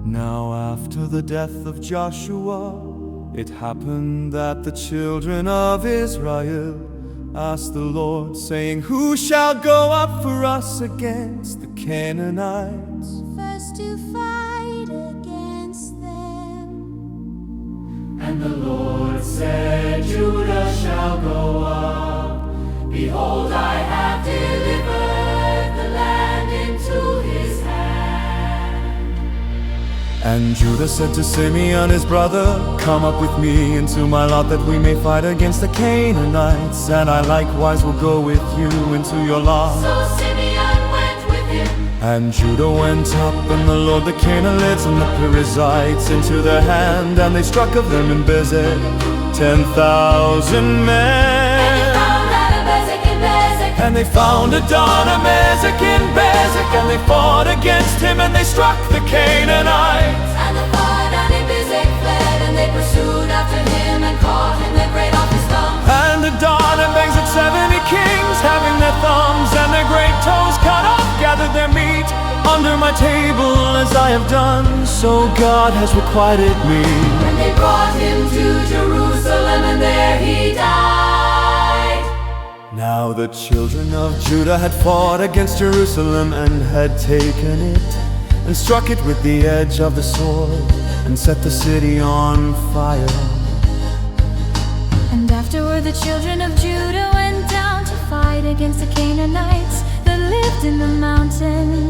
Now after the death of Joshua, it happened that the children of Israel asked the Lord, saying, "Who shall go up for us against the Canaanites?" First to fight against them. And the Lord said, "Judah shall go up. Behold, I have delivered the land into his hand." And Judah said to Simeon his brother, "Come up with me into my lot, that we may fight against the Canaanites, and I likewise will go with you into your lot." So Simeon went with him. And Judah went up, and the Lord the Canaanites and the Perizzites into their hand, and they struck of them in Bezek 10,000 men. And they found Adonamezek in Bezek, and they fought against him, and they struck the Canaanites. And the Adonamezek fled, and they pursued after him, and caught him, and brake off his thumbs. And Adonamezek 70 kings, having their thumbs and their great toes cut off, gathered their meat under my table, as I have done, so God has requited me. And they brought him to Jerusalem, and there he died. Now the children of Judah had fought against Jerusalem, and had taken it, and struck it with the edge of the sword, and set the city on fire. And afterward the children of Judah went down to fight against the Canaanites that lived in the mountain,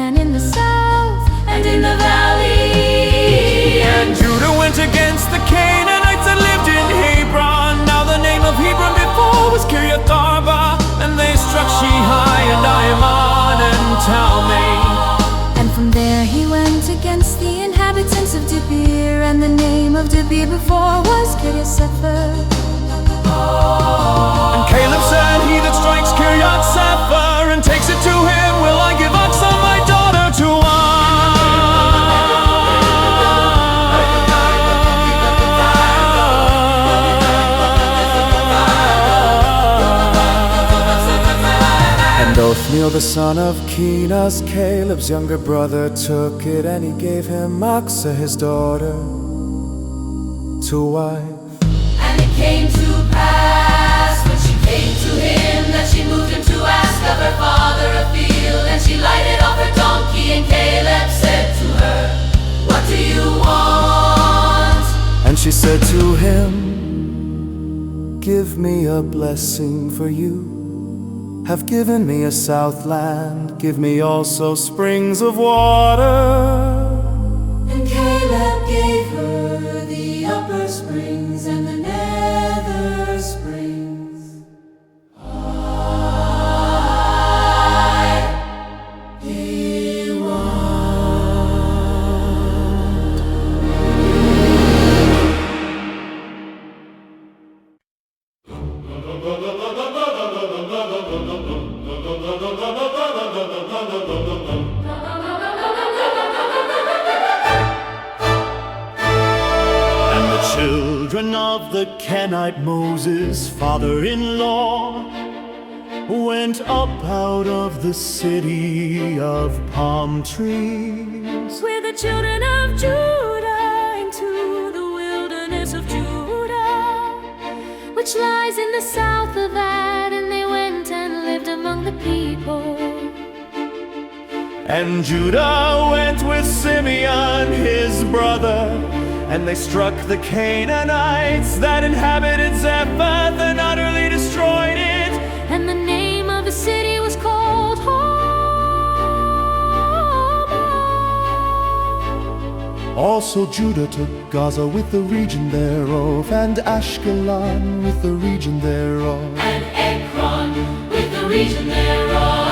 and in the south, and in the valley. And Judah went against the Canaanites that lived in Hebron. Now the name of Hebron before was Kiriath Arba, and they struck Shihai and Aiman and Talmai. And from there he went against the inhabitants of Debir, and the name of Debir before was Kiriath-Sepher. And Caleb said, "He that strikes Kiriath-Sepher and takes it to him, will I give Aksa my daughter to wife." And Othniel the son of Kenaz, Caleb's younger brother, took it, and he gave him Aksa his daughter to wife. And it came to pass, when she came to him, that she moved him to ask of her father a field. And she lighted off her donkey, and Caleb said to her, "What do you want?" And she said to him, "Give me a blessing, for you have given me a south land. Give me also springs of water." And Caleb gave her the upper springs and the nether springs. Children of the Kenite Moses, father-in-law, went up out of the city of palm trees. With the children of Judah into the wilderness of Judah, which lies in the south of Ad, and they went and lived among the people. And Judah went with Simeon his brother, and they struck the Canaanites that inhabited Zephath, and utterly destroyed it. And the name of the city was called Homa. Also Judah took Gaza with the region thereof, and Ashkelon with the region thereof, And Ekron with the region thereof.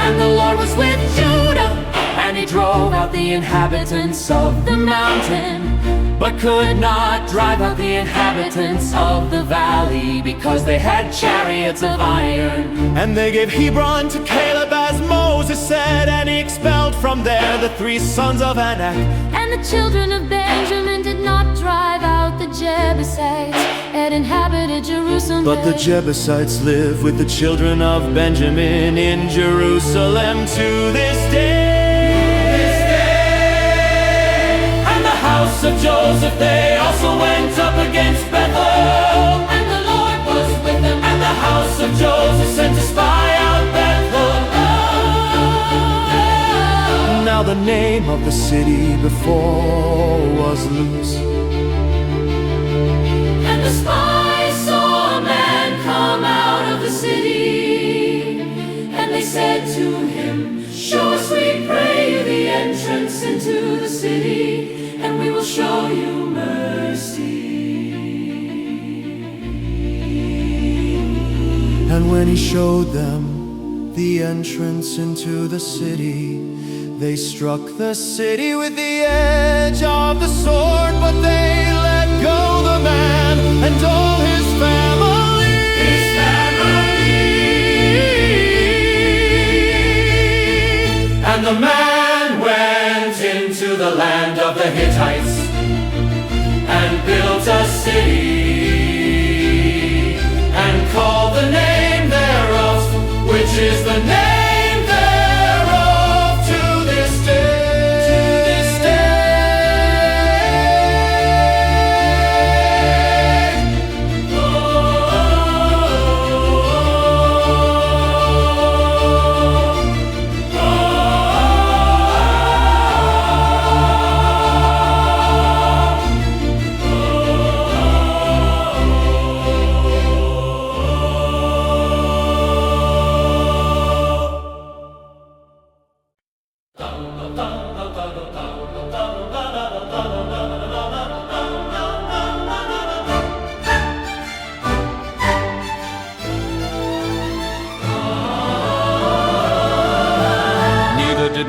And the Lord was with Judah, and he drove out the inhabitants of the mountain, but could not drive out the inhabitants of the valley, because they had chariots of iron. and they gave Hebron to Caleb as Moses Moses said, and he expelled from there the 3 sons of Anak. And the children of Benjamin did not drive out the Jebusites, and inhabited Jerusalem. But the Jebusites live with the children of Benjamin in Jerusalem to this day. And the house of Joseph, they also went up against Bethel. And the Lord was with them. And the house of Joseph sent to spy out Bethel. Now the name of the city before was Luz. And the spies saw a man come out of the city, and they said to him, show us, we pray you, the entrance into the city, and we will show you mercy. And when he showed them the entrance into the city, they struck the city with the edge of the sword, but they let go the man and all his family. And the man went into the land of the Hittites and built a city and called the name thereof, which is the name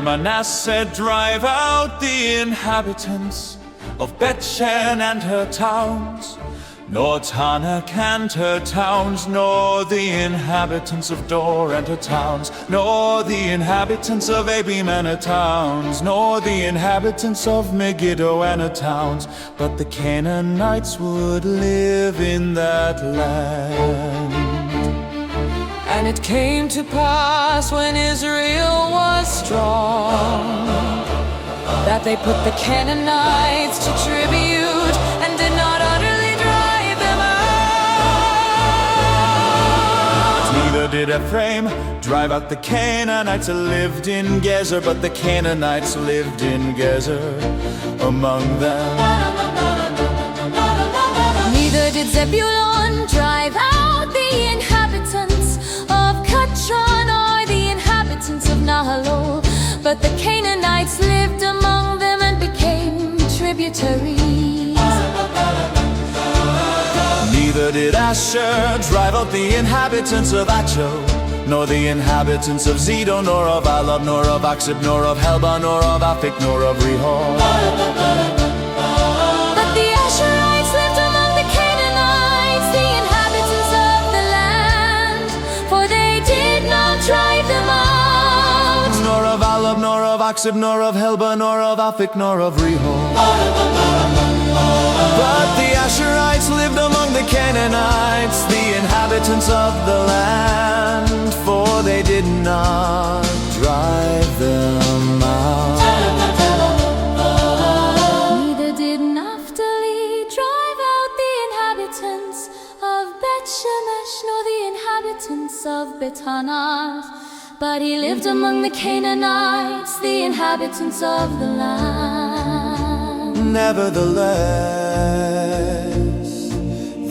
Manasseh drive out the inhabitants of Bethshan and her towns, nor Tanakh and her towns, nor the inhabitants of Dor and her towns, nor the inhabitants of Abim and her towns, nor the inhabitants of Megiddo and her towns, but the Canaanites would live in that land. And it came to pass when Israel was strong that they put the Canaanites to tribute and did not utterly drive them out. Neither did Ephraim drive out the Canaanites who lived in Gezer, but the Canaanites lived in Gezer among them. Neither did Zebulun drive out the inhabitants of Katron or the inhabitants of Nahalol, but the Canaanites lived among them and became tributaries. Neither did Asher drive out the inhabitants of Acho, nor the inhabitants of Zidon, nor of Alab, nor of Aksib, nor of Helba, nor of Aphik, nor of Rehor. But the Asherites lived among the Canaanites, the inhabitants of the land, for they did not drive them out. Nor of Alab, nor of Aksib, nor of Helba, nor of Aphik, nor of Rehor. But the Asherites lived among the Canaanites, the inhabitants of the land, for they did not drive them out. Neither did Naphtali drive out the inhabitants of Beth-Shemesh, nor the inhabitants of Beth-Anath, but he lived among the Canaanites, the inhabitants of the land. Nevertheless,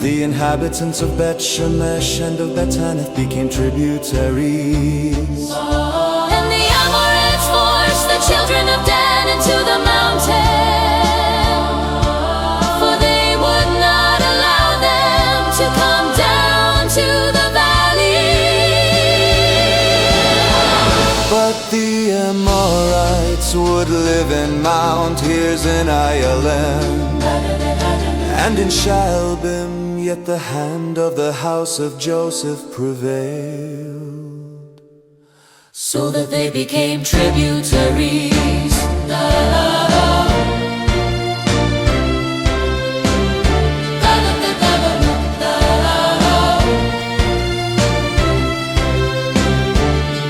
the inhabitants of Beth-Shemesh and of Beth-Anath became tributaries. And the Amorites forced the children of Dan into the mountain, for they would not allow them to come down to the valley. But the Amorites would live in Mount Heres in Ayalim, and in Shalbim, yet the hand of the house of Joseph prevailed. so that they became tributaries. La, la, la. La, la, la, la, la, la, la, la.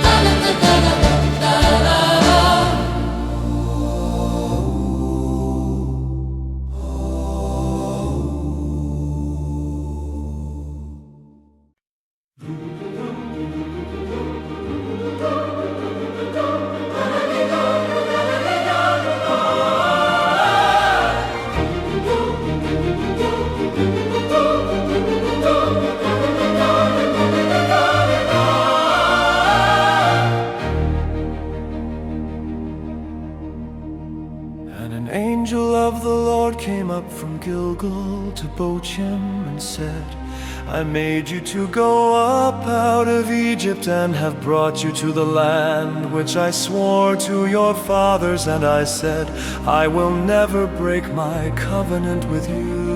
La, la, la, la, la, la, la, la. And an angel of the Lord came up from Gilgal to Bochim and said, I made you to go up out of Egypt and have brought you to the land which I swore to your fathers. And I said, I will never break my covenant with you.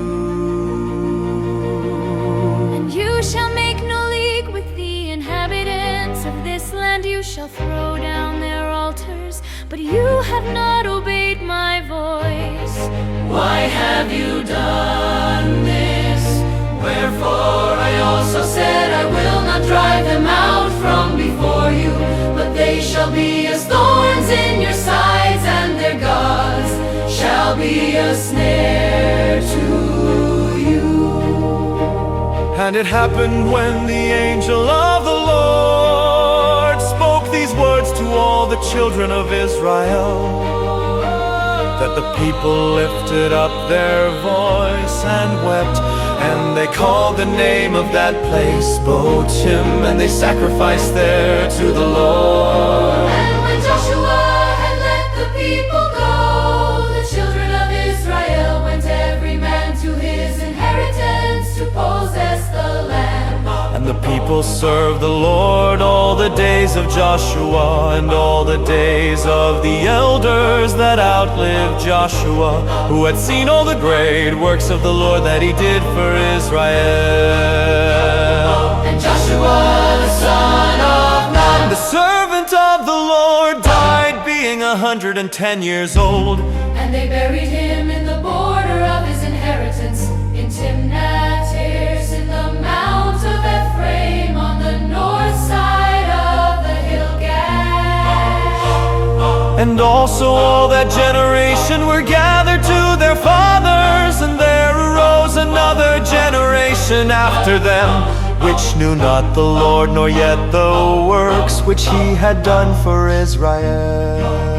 And you shall make no league with the inhabitants of this land. You shall throw down their altars, but you have not obeyed my voice. Why have you done this? Wherefore I also said, I will not drive them out from before you, but they shall be as thorns in your sides, and their gods shall be a snare to you. And it happened when the angel of the Lord spoke these words to all the children of Israel, that the people lifted up their voice and wept, and they called the name of that place Bochim, and they sacrificed there to the Lord. And when Joshua had let the people go, the children of Israel went every man to his inheritance to possess the land. And the people served the Lord all the days of Joshua and all the days of the elders that outlived Joshua, who had seen all the great works of the Lord that he did for Israel. And Joshua the son of Nun, The servant of the Lord died being 110 years old. and they buried him in the border of his inheritance, in Timnath-Heres, in the mount of Ephraim, on the north side of the hill Gad. And also all that generation were gathered to their fathers, and there arose another generation after them, which knew not the Lord, nor yet the works which he had done for Israel.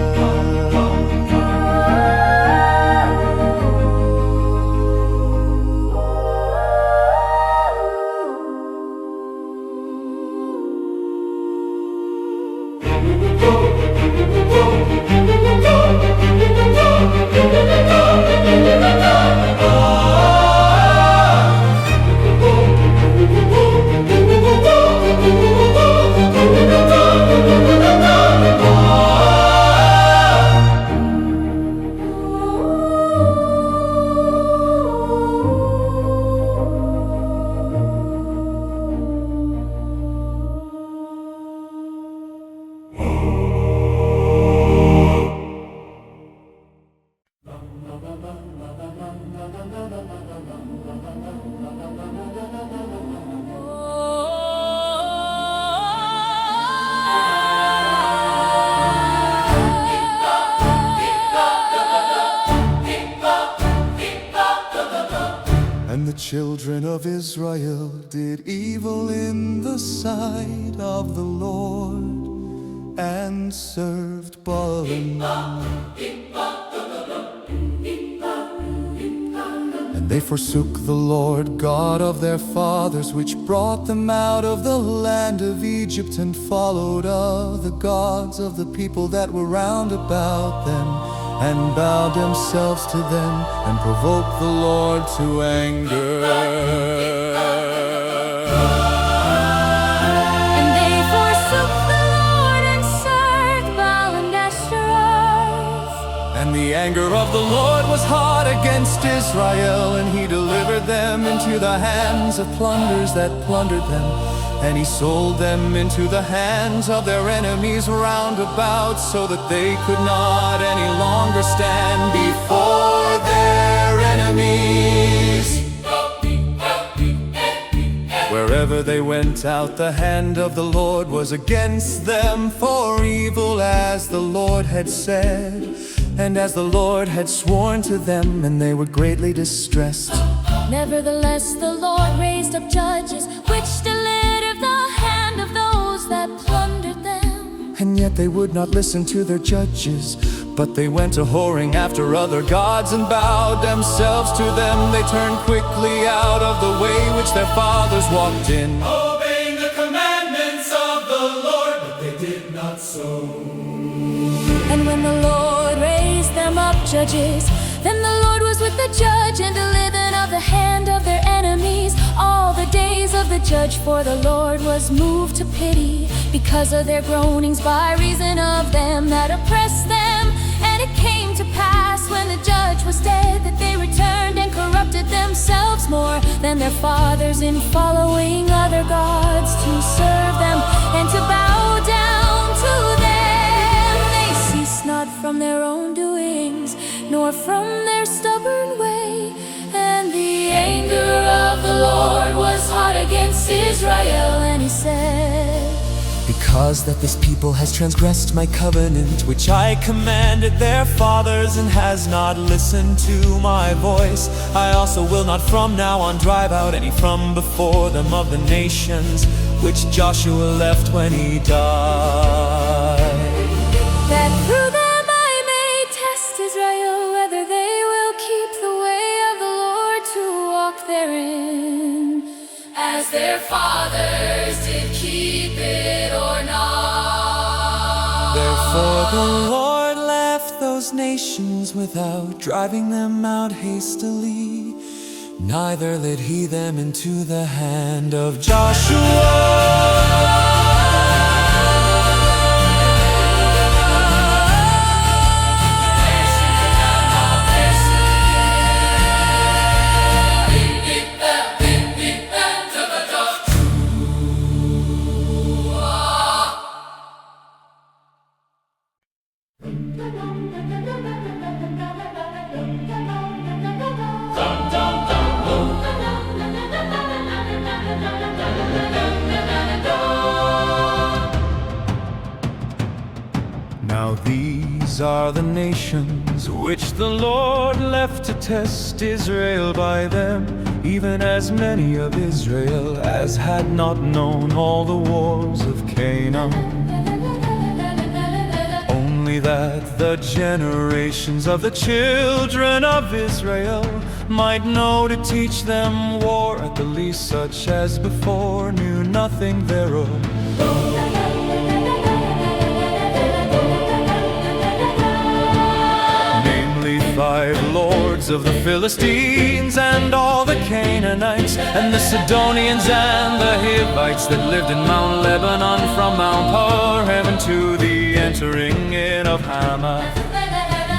And the children of Israel did evil in the sight of the Lord, and served Baalim. And they forsook the Lord God of their fathers, which brought them out of the land of Egypt, and followed the gods of the people that were round about them, and bowed themselves to them, and provoked the Lord to anger. And they forsook the Lord and served Baal and Ashtaroth. And the anger of the Lord was hot against Israel, and he delivered them into the hands of plunderers that plundered them. And he sold them into the hands of their enemies round about, so that they could not any longer stand before their enemies. Wherever they went out, the hand of the Lord was against them, for evil as the Lord had said, and as the Lord had sworn to them, and they were greatly distressed. Nevertheless, the Lord raised up judges, which delivered the hand of those that plundered them. And yet they would not listen to their judges, but they went a whoring after other gods and bowed themselves to them. They turned quickly out of the way which their fathers walked in, obeying the commandments of the Lord, but they did not so. And when the Lord raised them up judges, then the Lord was with the judge and delivered them of the hand of their enemies all the days of the judge. For the Lord was moved to pity because of their groanings by reason of them that oppressed them. And it came to pass when the judge was dead that they returned and corrupted themselves more than their fathers in following other gods to serve them and to bow down to them. They ceased not from their own doings, nor from their stubborn way. And the anger of the Lord was hot against Israel, and he said, because that this people has transgressed my covenant, which I commanded their fathers, and has not listened to my voice, I also will not from now on drive out any from before them of the nations which Joshua left when he died. that through them I may test Israel, whether they will keep the way of the Lord to walk therein, As their fathers did keep it or not. Therefore the Lord left those nations without driving them out hastily, neither led he them into the hand of Joshua. Now these are the nations which the Lord left to test Israel by them, even as many of Israel as had not known all the wars of Canaan. Only that the generations of the children of Israel might know to teach them war, at the least such as before knew nothing thereof. Namely 5 lords of the Philistines, and all the Canaanites, and the Sidonians, and the Hivites that lived in Mount Lebanon, from Mount Horeb to the entering in of Hamath.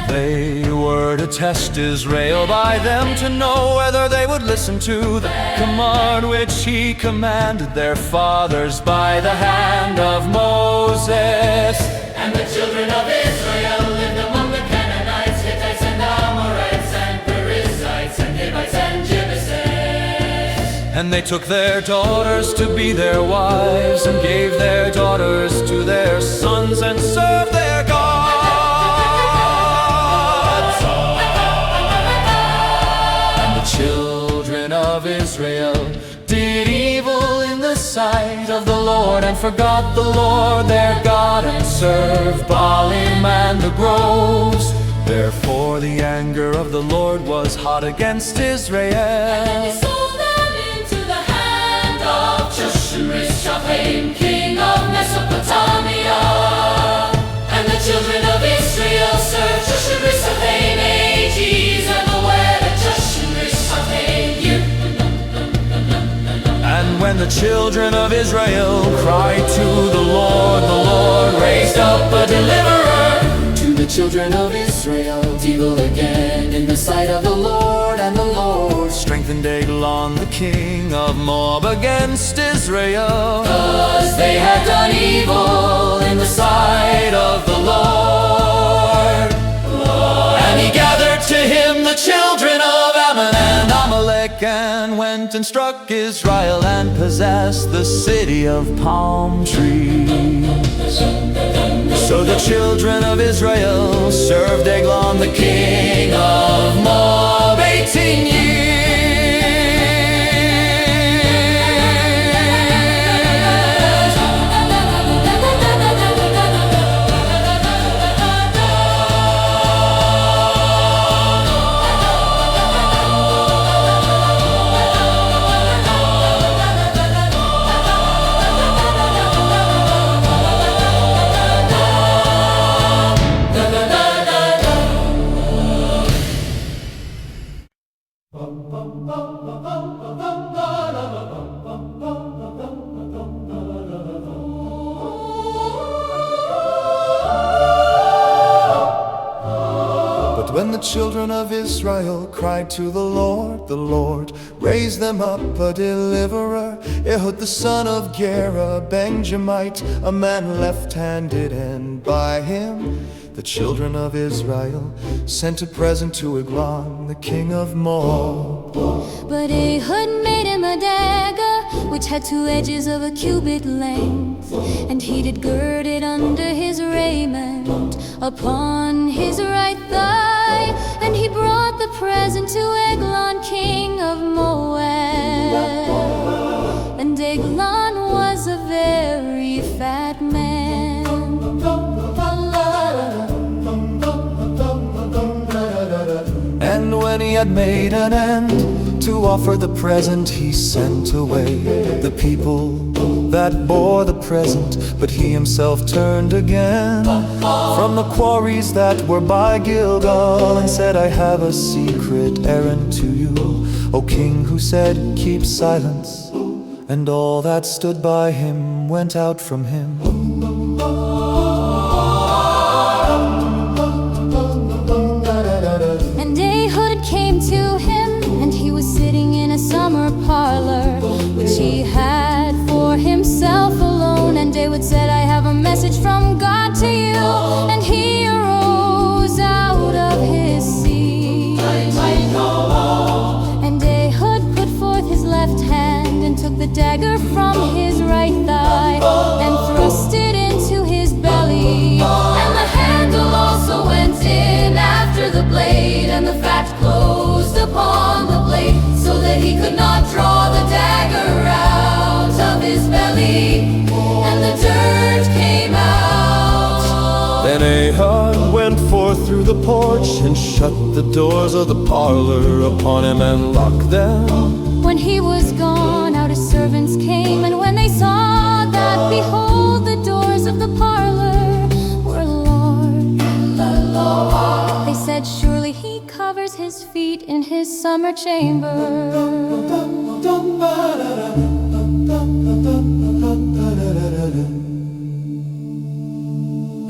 They were to test Israel by them, to know whether they would listen to the command which he commanded their fathers by the hand of Moses. And the children of Israel lived among the Canaanites, Hittites, and Amorites, and Perizzites, and Hivites, and Jebusites. And they took their daughters to be their wives, and gave their daughters to their sons, and served their gods. And the children of Israel did evil in the sight of the Lord, and forgot the Lord their God, and served Baalim and the groves. Therefore the anger of the Lord was hot against Israel. And he sold them into the hand of Joshua-Shaphaim, king of Mesopotamia. And the children of Israel served Joshua-Shaphaim ages, and beware that Joshua-Shaphaim you. And when the children of Israel cried to the Lord raised up a deliverer to the children of Israel. Evil again in the sight of the Lord, and the Lord strengthened Eglon Eglon, the king of Moab, against Israel. 'Cause they had done evil in the sight of the Lord. And he gathered to him the children of Ammon and Amalek, and went and struck Israel, and possessed the city of palm trees. So the children of Israel served Eglon, the king of Moab, 18 years. When the children of Israel cried to the Lord raised them up a deliverer, Ehud the son of Gera, Benjamite, a man left-handed, and by him the children of Israel sent a present to Eglon, the king of Moab. But Ehud made him a dagger, which had 2 edges of a cubit length, and he did gird it under his raiment, upon his right thigh. And he brought the present to Eglon, king of Moab. And Eglon was a very fat man. And when he had made an end to offer the present, he sent away the people that bore the present, but he himself turned again from the quarries that were by Gilgal, and said, I have a secret errand to you, O king, who said, keep silence. And all that stood by him went out from him. And Ehud came to him, and he was sitting in a summer parlor, which he had for himself alone. And David said, I have a message from God to you. And he arose out of his seat. And Ehud put forth his left hand, and took the dagger from his right thigh, and thrust it into his belly. And the handle also went in after the blade, and the fat closed upon the blade, so that he could not draw the dagger out of his belly, and the dirt came out. Then Ehud went forth through the porch, and shut the doors of the parlor upon him, and locked them. When he was gone out, his servants came, and when they saw that, behold, the doors of the parlor were locked, they said, surely he covers his feet in his summer chamber.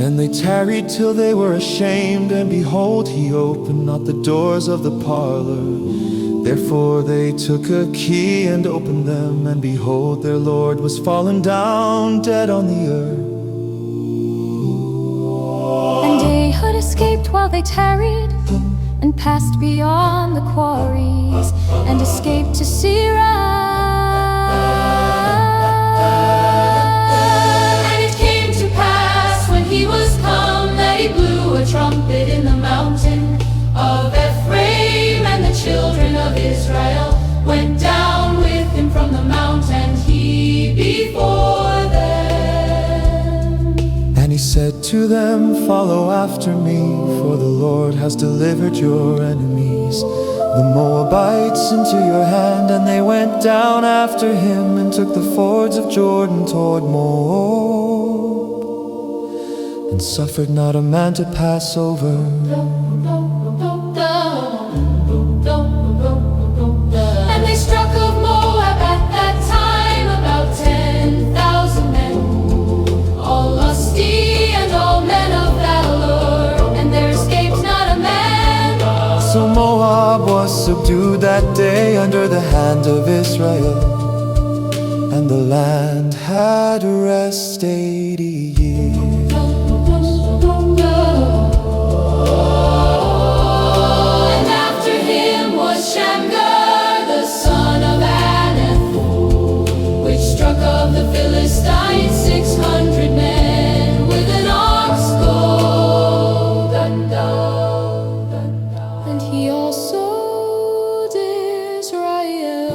And they tarried till they were ashamed, and behold, he opened not the doors of the parlor. Therefore they took a key and opened them, and behold, their Lord was fallen down dead on the earth. And Ehud escaped while they tarried, and passed beyond the quarries, and escaped to Seirah. And it came to pass, when he was come, that he blew a trumpet in the mountain of Ephraim, and the children of Israel went down with him from the mount, and he before them. And he said to them, follow after me, for the Lord has delivered your enemies, the Moabites, into your hand. And they went down after him, and took the fords of Jordan toward Moab, and suffered not a man to pass over. And they struck of Moab at that time about 10,000 men, all lusty and all men of valor, and there escaped not a man, So Moab was subdued that day under the hand of Israel, and the land had rest 80 years. And after him was Shamgar, the son of Anath, which struck of the Philistines 600 men with an ox goad. And he also Israel.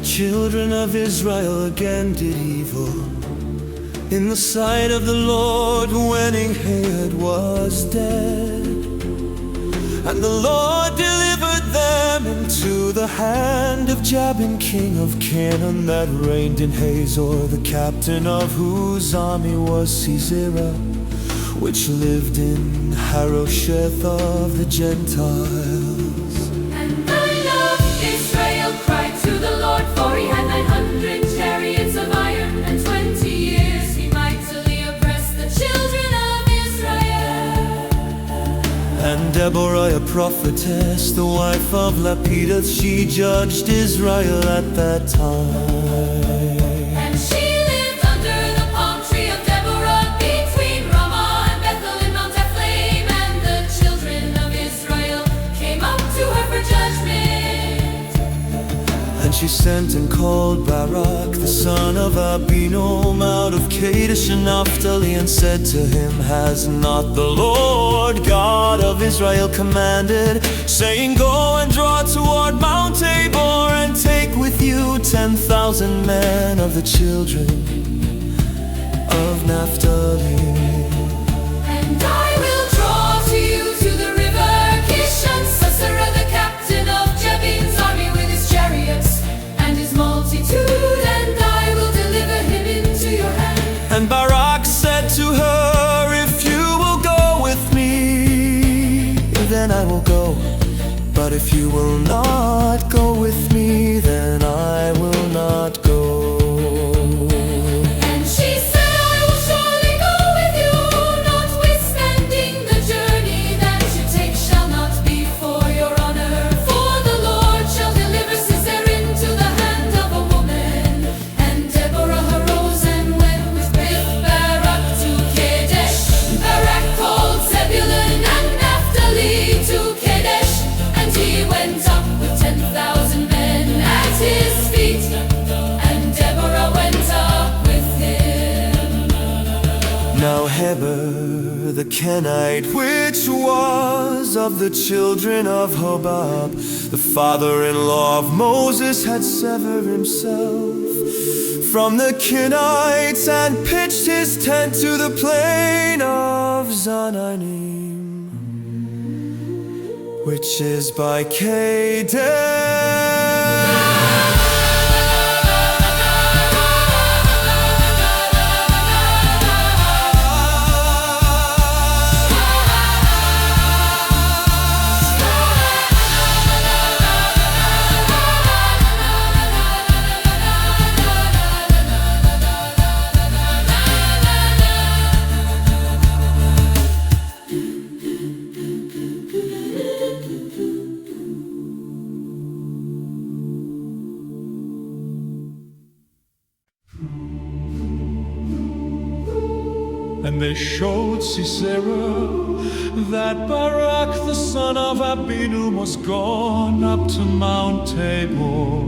Children of Israel again did evil in the sight of the Lord when Ehud was dead. And the Lord delivered them into the hand of Jabin, king of Canaan, that reigned in Hazor, the captain of whose army was Sisera, which lived in Harosheth of the Gentiles. And thine of Israel cried to the Lord, for he had 900 chariots of iron, and 20 years he mightily oppressed the children of Israel. And Deborah, a prophetess, the wife of Lapideth, she judged Israel at that time. And she lived under the palm tree of Deborah, between Ramah and Bethel in Mount Ephraim. And the children of Israel came up to her for judgment. And she sent and called Barak, the son of Abinoam, out of Kadesh and Naphtali, and said to him, Has not the Lord God of Israel commanded, saying, Go and draw toward Mount Tabor, and take with you 10,000 men of the children of Naphtali? And I will draw to you to the river Kishon, Sisera, the captain of Jabin's army, with his chariots and his multitude, and I will deliver him into your hand. And Barak said to her, If you will go with me, then I will go. But if you will not go with me, then I will not go. And she said, I will surely go with you, notwithstanding the journey that you take shall not be for your honor. For the Lord shall deliver Sisera into the hand of a woman. And Deborah arose and went with Barak to Kadesh. Barak called Zebulun and Naphtali to Kadesh, and he went up with 10,000 men at his feet, and Deborah went up with him. Now Heber the Kenite, which was of the children of Hobab, the father-in-law of Moses, had severed himself from the Kenites and pitched his tent to the plain of Zananim, which is by Kadesh. And they showed Sisera that Barak the son of Abinoam was gone up to Mount Tabor.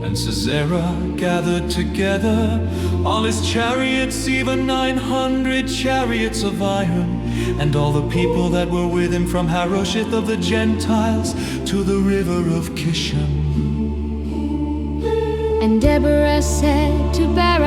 And Sisera gathered together all his chariots, even 900 chariots of iron, and all the people that were with him from Harosheth of the Gentiles to the river of Kishon. And Deborah said to Barak,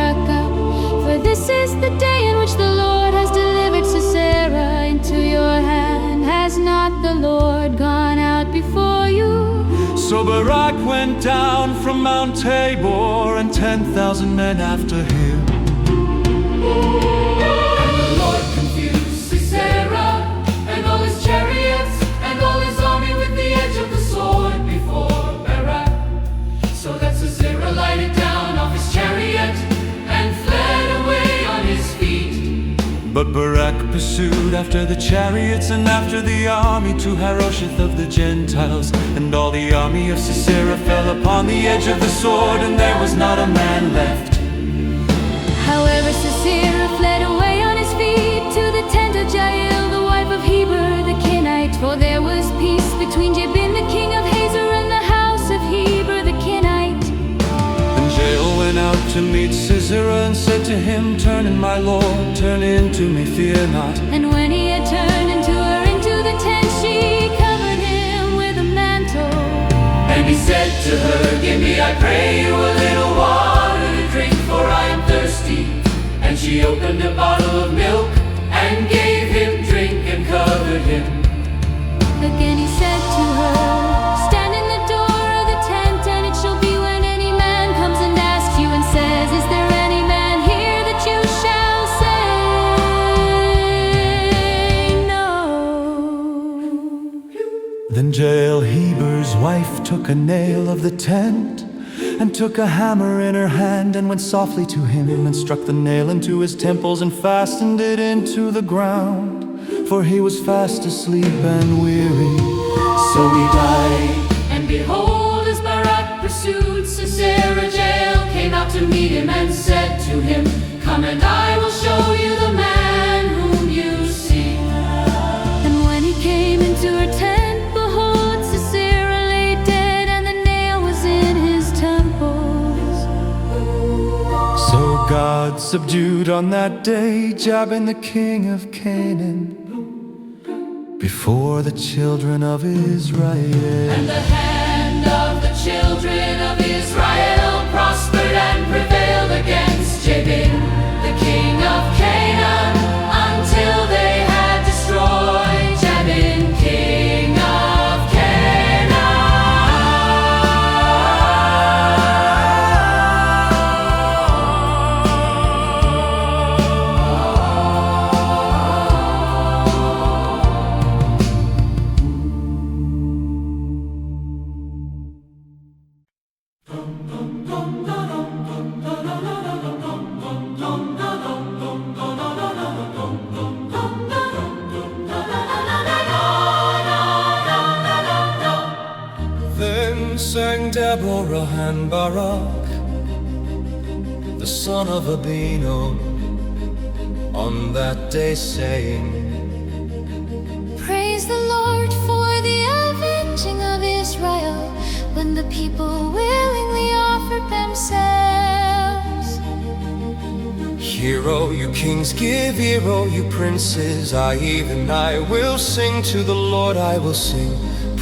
So Barak went down from Mount Tabor, and 10,000 men after him. And the Lord confused Sisera and all his chariots and all his army with the edge of the sword before Barak, so that Sisera lighted down off his chariot and fled away on his feet. But Barak pursued after the chariots and after the army to Harosheth of the Gentiles. And all the army of Sisera fell upon the edge of the sword, and there was not a man left. However, Sisera fled away on his feet to the tent of Jael, the wife of Heber the Kenite. For there was peace between Jabin the king of Hazor and the house of Heber the Kenite. And Jael went out to meet Sisera and said to him, "Turn in, my lord, turn into me, fear not." And when he had turned into her into the tent, she covered him with a mantle. And he said to her, "Give me, I pray you, a little water to drink, for I am thirsty." And she opened a bottle of milk and gave him drink and covered him. Again he said to her, "Stand in the door of the tent, and it shall be when any man comes and asks you and says, 'Is there any man here?' that you shall say, 'No.'" Then Jael, Heber's wife, took a nail of the tent and took a hammer in her hand and went softly to him and struck the nail into his temples and fastened it into the ground, for he was fast asleep and weary. So he died. And behold, as Barak pursued Sisera, Jael came out to meet him and said to him, "Come and I will show you the man whom you seek." And when he came into her tent, behold, Sisera lay dead, and the nail was in his temples. So God subdued on that day Jabin the king of Canaan before the children of Israel. And the hand of the children of Israel prospered and prevailed against Jabin, the king of Canaan, until they had destroyed Jabin, king of Then sang Deborah and Barak, the son of Abinoam, on that day saying, Praise the Lord for the avenging of Israel, when the people willingly offered themselves. "Hear, O you kings, give ear, O you princes, even I will sing to the Lord, I will sing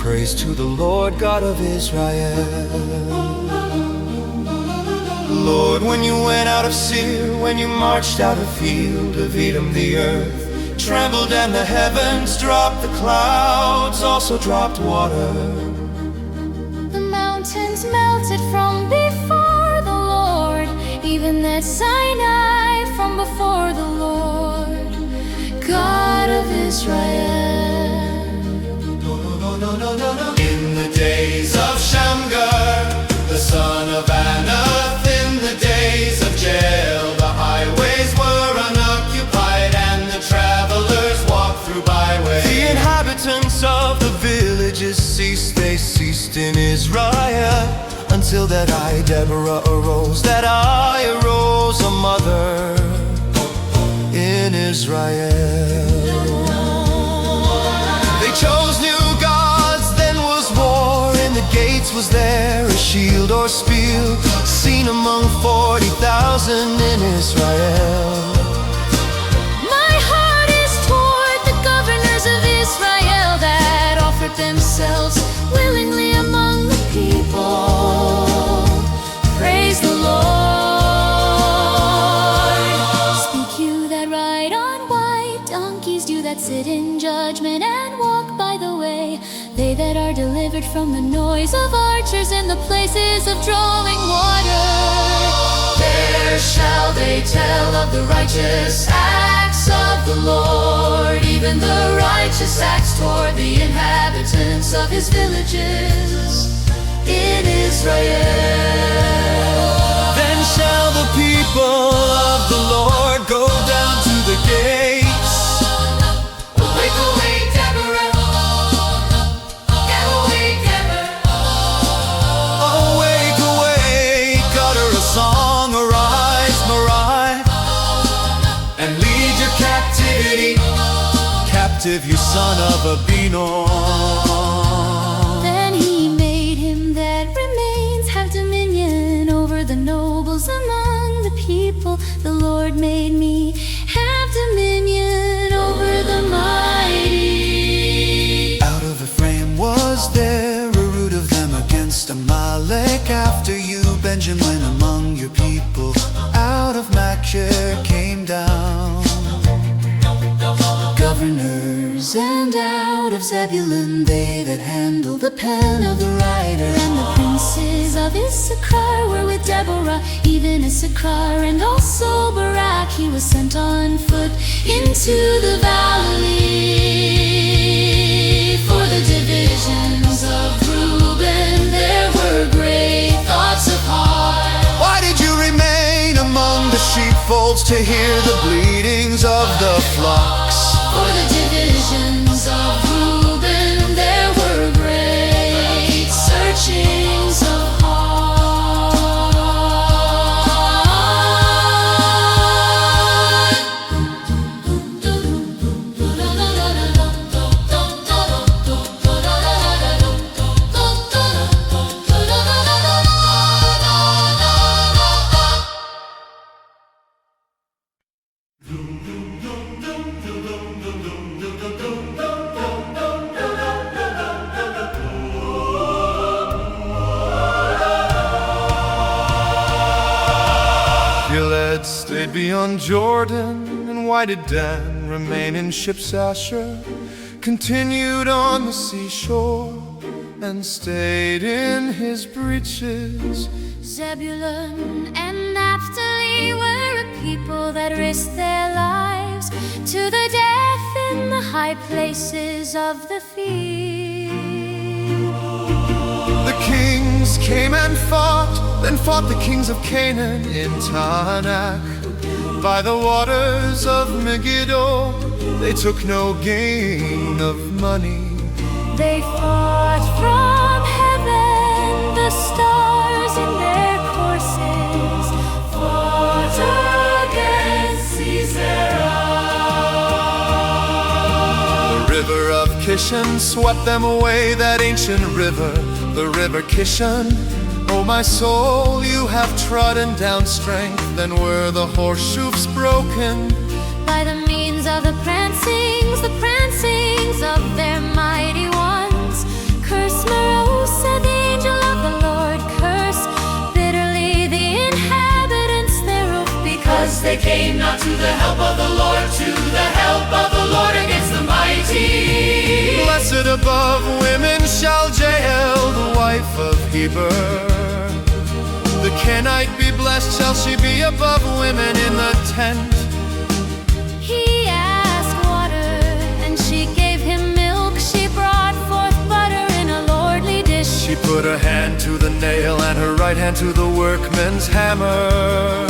praise to the Lord God of Israel." Lord, when you went out of Seir, when you marched out of field of Edom, the earth trembled and the heavens dropped, the clouds also dropped water. The mountains melted from before the Lord, even that Sinai from before the Lord, God of Israel. In the days of Shamgar, the son of Anath, in the days of Jael, the highways were unoccupied and the travelers walked through byways. The inhabitants of the villages ceased, they ceased in Israel, until that I, Deborah, arose, that I arose a mother in Israel. They chose new gods, then was war. In the gates was there a shield or spear, seen among 40,000 in Israel. My heart is toward the governors of Israel that offered themselves willingly among the people. Praise the Lord. Speak you that ride on white donkeys, you that sit in judgment and walk by the way, they that are delivered from the noise of our watchers in the places of drawing water. There shall they tell of the righteous acts of the Lord, even the righteous acts toward the inhabitants of his villages in Israel. Then shall the people of the Lord go down to the gates. Awake, awake, Deborah. Get awake, Deborah. Awake, awake, utter a song, arise, Mariah, and lead your captivity captive, you son of Abinon. Then he made him that remains have dominion over the nobles among the people. The Lord made me have dominion over the mighty. Out of Ephraim was there a root of them against Amalek. After you, Benjamin, among your people, out of Machir came down governors, and out of Zebulun they that handle the pen of the writer. And the princes of Issachar were with Deborah, even Issachar and also Barak. He was sent on foot into the valley. For the divisions of Reuben there were great thoughts of heart. Why did you remain among the sheepfolds to hear the bleatings of the flocks? For the divisions of Reuben there were great searchings of Gilead stayed beyond Jordan, and why did Dan remain in ships? Asher continued on the seashore and stayed in his breeches. Zebulun and Naphtali were a people that risked their lives to the death in the high places of the field. The kings came and fought, then fought the kings of Canaan in Taanach. By the waters of Megiddo, they took no gain of money. They fought from heaven, the stars in their courses fought against Sisera. The river of Kishon swept them away, that ancient river, the river Kishon. Oh, my soul, you have trodden down strength, then were the horseshoes broken. By the means of the prancings of their mighty ones. Curse Meroe, said the angel of the Lord, curse bitterly the inhabitants thereof, Because they came not to the help of the Lord, to the help of the Lord against the mighty. Blessed above women shall Jael, the wife of Heber. The Kenite be blessed, shall she be above women in the tent. He asked water, and she gave him milk. She brought forth butter in a lordly dish. She put her hand to the nail and her right hand to the workman's hammer.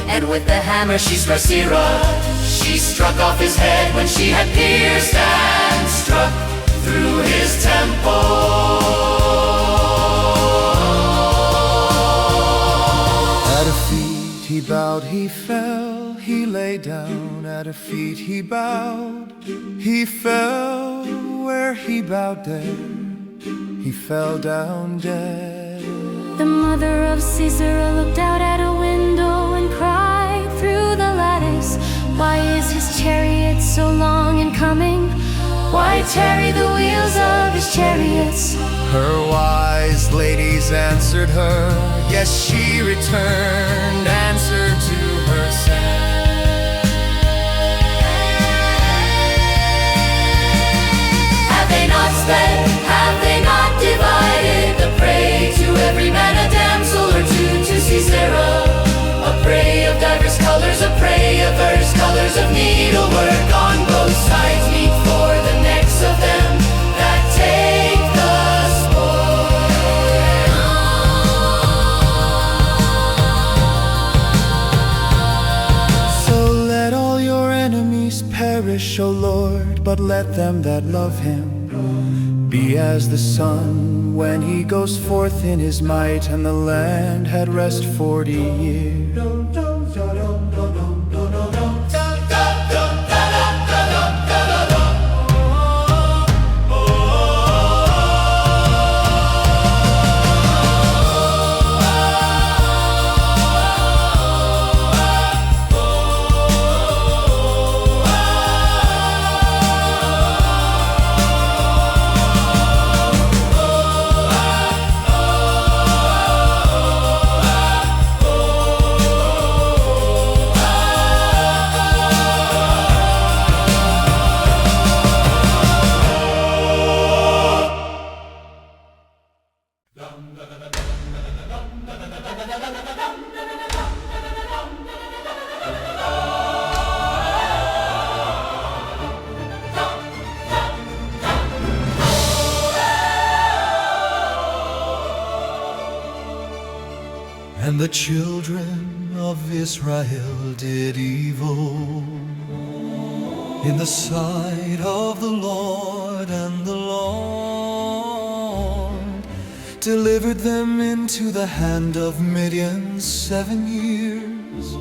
And with the hammer she struck Sirah. She struck off his head when she had pierced and struck through his temple. At her feet he bowed, he fell, he lay down. At her feet he bowed, he fell. Where he bowed there, he fell down dead. The mother of Sisera looked out at a window and cried through the lattice, why is his chariot so long in coming? Why tarry the wheels of his chariots? Her wise ladies answered her, yes, she returned answer to her saying, Have they not sped? Have they not divided the prey to perish, O Lord, but let them that love him be as the sun when he goes forth in his might. And the land had rest 40 years. And the children of Israel did evil in the sight of the Lord, and the Lord delivered them into the hand of Midian 7 years.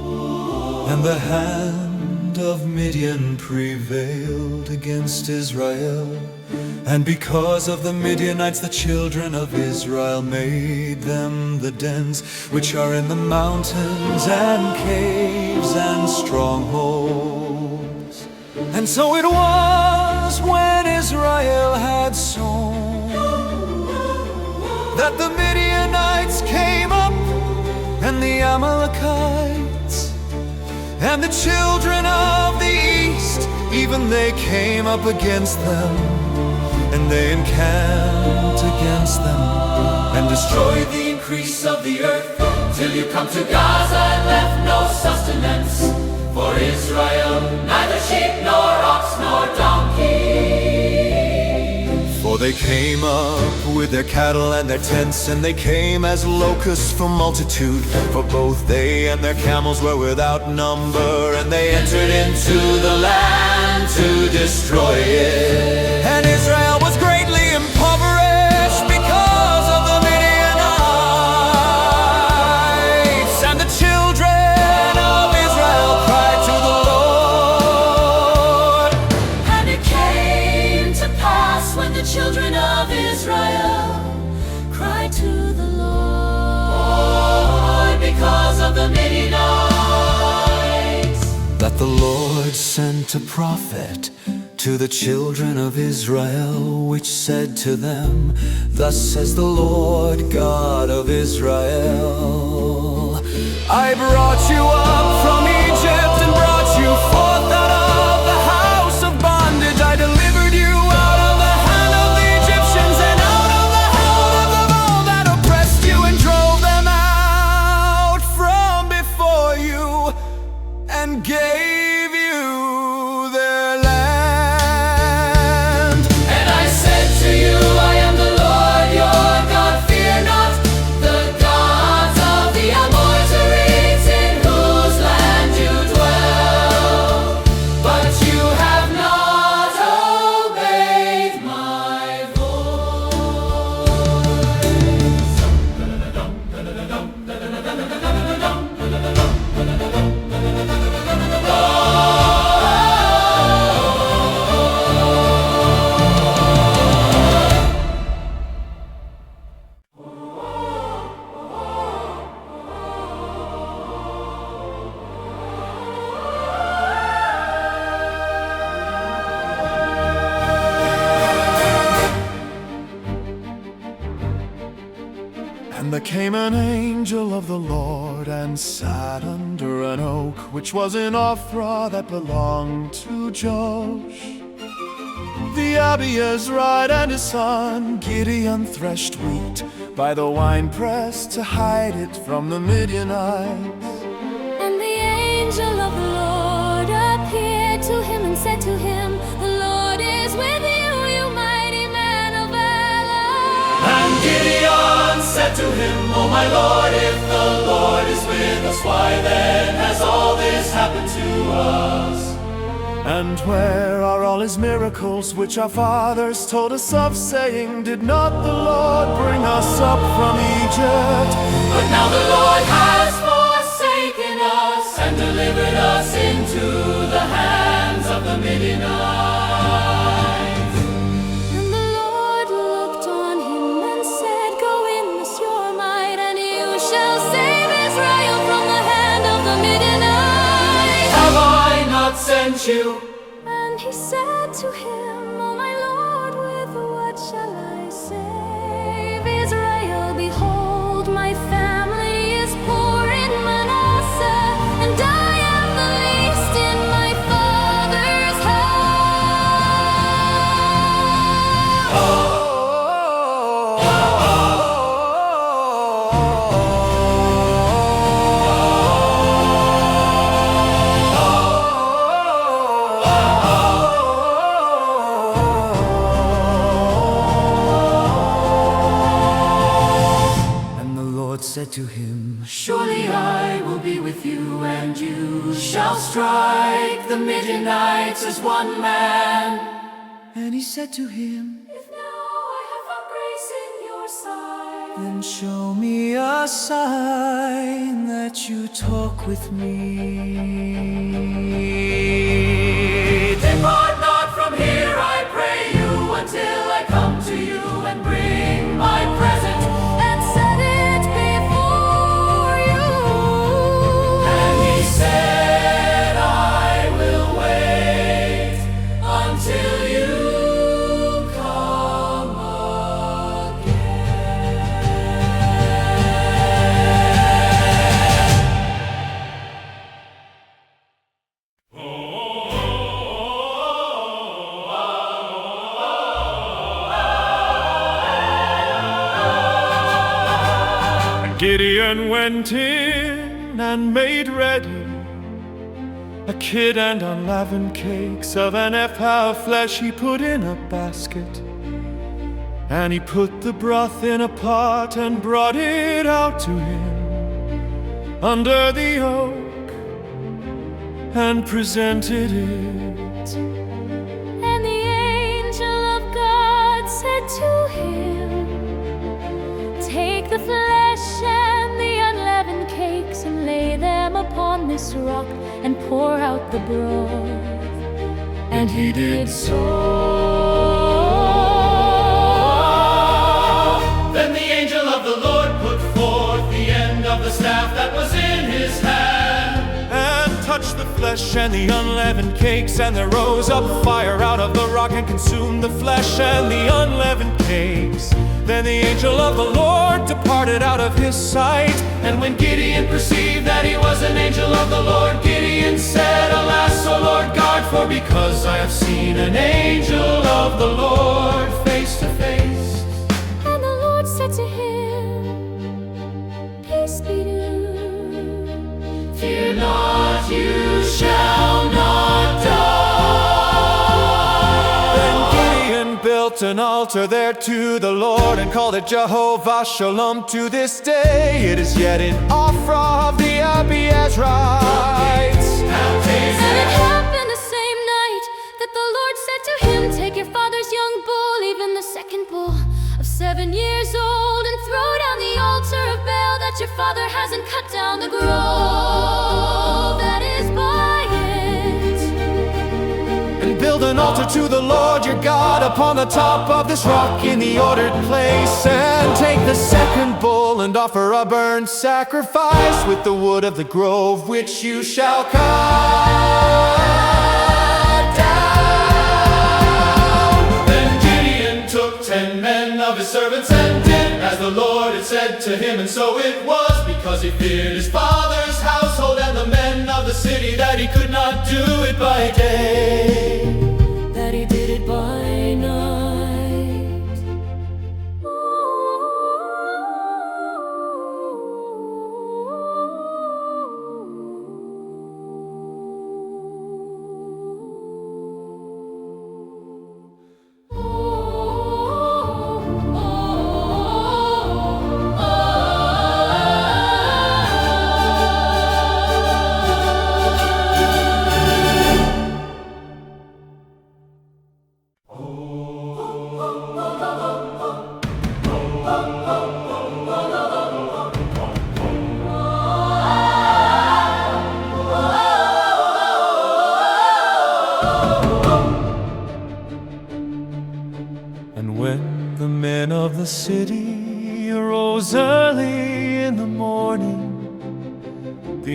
And the hand of Midian prevailed against Israel. And because of the Midianites, the children of Israel made them the dens which are in the mountains, and caves and strongholds. And so it was, when Israel had sown, that the Midianites came up, and the Amalekites, and the children of the east, even they came up against them. And they encamped against them, and destroyed the increase of the earth, till you come to Gaza and left no sustenance for Israel, neither sheep nor ox nor donkey. For they came up with their cattle and their tents, and they came as locusts for multitude, for both they and their camels were without number. And they entered into the land to destroy it. And Israel was greatly impoverished because of the Midianites. And the children of Israel cried to the Lord. And it came to pass, when the children of Israel cried to the Lord because of the Midianites, that the Lord sent a prophet to the children of Israel, which said to them, Thus says the Lord God of Israel, I brought you up from Egypt and brought you forth out of the house of bondage. I delivered you out of the hand of the Egyptians, and out of the hand of all that oppressed you, and drove them out from before you, and gave you their land. And there came an angel of the Lord, and sat under an oak, which was in Ophrah, that belonged to Joash the Abiezrite. And his son Gideon threshed wheat by the winepress, to hide it from the Midianites. And the angel of the Lord appeared to him and said to him, The Lord is with you, you mighty man of valor. And Gideon said to him, O my Lord, if the Lord is with us, why then has all this happened to us? And where his miracles which our fathers told us of, saying, did not the Lord bring us up from Egypt? But now the Lord has forsaken us and delivered us into the hands of the Midianites. And the Lord looked on him and said, go in this your might, and you shall save Israel from the hand of the Midianites. Have I not sent you? And he said to him, O my Lord, with what shall I save Israel? Behold, my family is poor in Manasseh, and I am the least in my father's house. Said to him, surely I will be with you, and you shall strike the Midianites as one man. and he said to him, If now I have found grace in your sight, then show me a sign that you talk with me. Depart not from here, I pray you, until I come to you and bring my present. and set it before you. And he said, I will wait until you come Gideon went in and made ready a kid and unleavened cakes of an ephah of flesh he put in a basket. And he put the broth in a pot and brought it out to him under the oak and presented it. And the angel of God said to him, take the flesh and the unleavened cakes and lay them upon this rock and pour out the broth. And he did so. Then the angel of the Lord put forth the end of the staff that was in his hand, And touched the flesh and the unleavened cakes, and there rose up fire out of the rock and consumed the flesh and the unleavened cakes. Then the angel of the Lord departed out of his sight. and when Gideon perceived that he was an angel of the Lord, Gideon said, alas, O Lord God, for because I have seen an angel of the Lord face to face. And the Lord said to him, peace be to you. Fear not, you shall not die. Built an altar there to the Lord and called it Jehovah Shalom. To this day it is yet in Ophrah of the Abiezrites. And it happened the same night that the Lord said to him, take your father's young bull, even the second bull of 7 years old, and throw down the altar of Baal that your father hasn't cut down, the grove that is by it. And build an altar to the Lord your God upon the top of this rock in the ordered place. And take the second bull and offer a burnt sacrifice with the wood of the grove which you shall cut down. Then Gideon took 10 men of his servants and did as the Lord had said to him, and so it was, because he feared his father's household and the men of the city, that he could not do it by day, That he did it by night.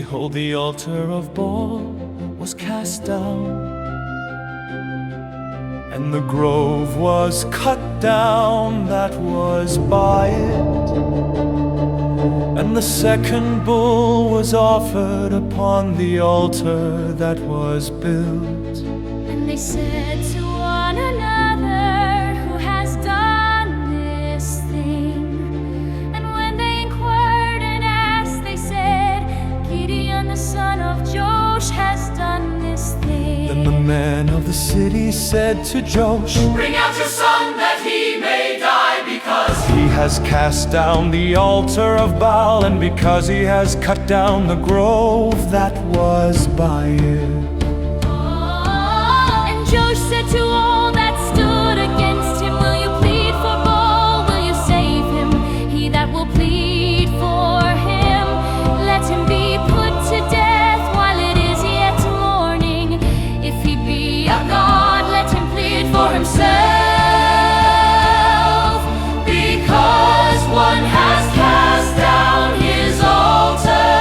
behold, the altar of Baal was cast down, and the grove was cut down that was by it, and the second bull was offered upon the altar that was built. And they said to one another, who has done this thing? And when they inquired and asked, they said, Gideon the son of Joash has done this thing. Then the man of the city said to Joash, Bring out your son that he may die, because he has cast down the altar of Baal, and because he has cut down the grove that was by it. And Joash said to all that stood against him, Will you plead for Baal? Will you save him? He that will plead for him, let him be put to death while it is yet morning. If he be a god, let him plead for himself, because one has cast down his altar.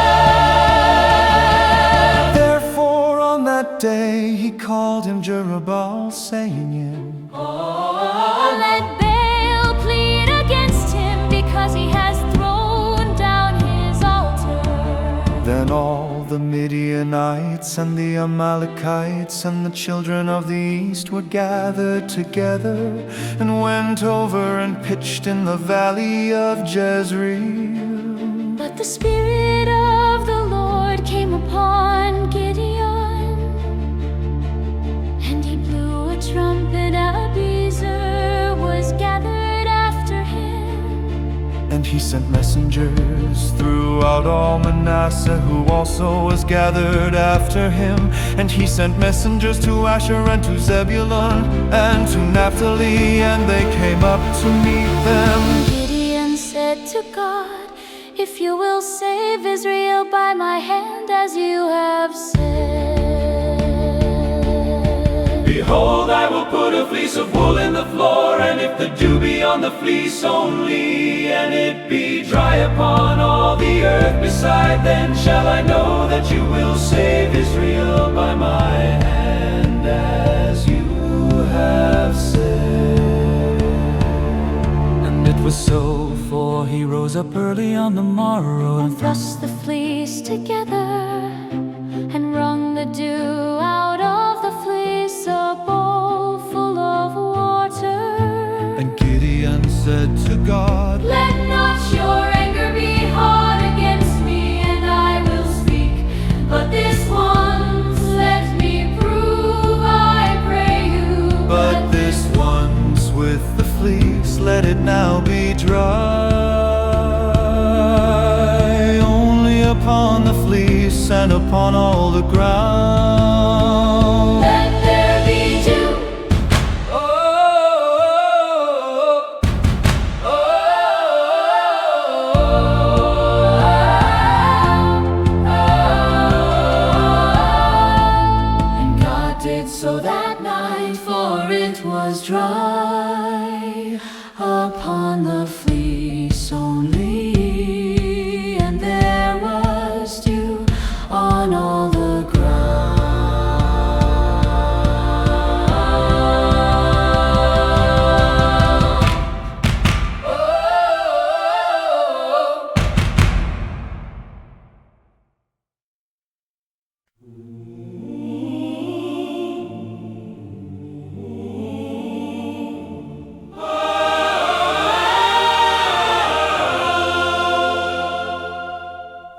Therefore on that day he called him Jerubbaal, saying, Let Baal plead against him, because he has thrown down his altar. Then all the Midianites and the Amalekites and the children of the east were gathered together, and went over and pitched in the valley of Jezreel. But the Spirit of the Lord came upon Gideon, and he blew a trumpet. Abiezer was gathered after him. And he sent messengers throughout all Manasseh, who also was gathered after him. And he sent messengers to Asher and to Zebulun and to Naphtali, and they came up to meet them. Gideon said to God, If you will save Israel by my hand, as you have said. Behold, I will put a fleece of wool in the floor, and if the dew be on the fleece only, and it be dry upon all the earth beside, then shall I know that you will save Israel by my hand, as you have said. And it was so, for he rose up early on the morrow And thrust the fleece together, and wrung the dew out of the fleece, a bowl full of water. And Gideon said to God, Let not your anger be hot against me, and I will speak. But this once let me prove, I pray you. but this once with the fleece, let it now be dry, only upon the fleece and upon all the ground. Let there be dew. And God did so that night, for it was dry upon the fleece only, and there was dew on all the ground.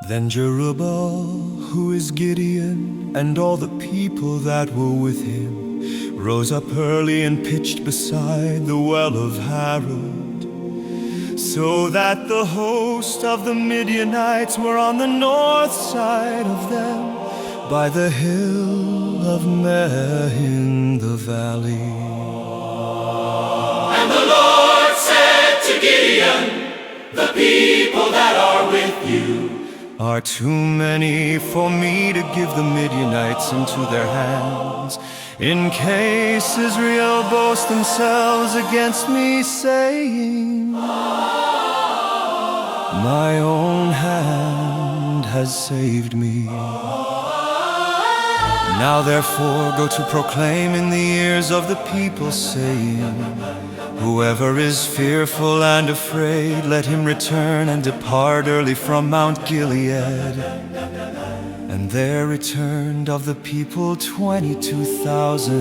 Then Jerubbaal, who is Gideon, and all the people that were with him, rose up early and pitched beside the well of Harod, so that the host of the Midianites were on the north side of them, by the hill of Meh in the valley. And the Lord said to Gideon, The people that are with you are too many for me to give the Midianites into their hands, in case Israel boast themselves against me, saying, My own hand has saved me. Now therefore go to proclaim in the ears of the people, saying, whoever is fearful and afraid, let him return and depart early from Mount Gilead. And there returned of the people 22,000,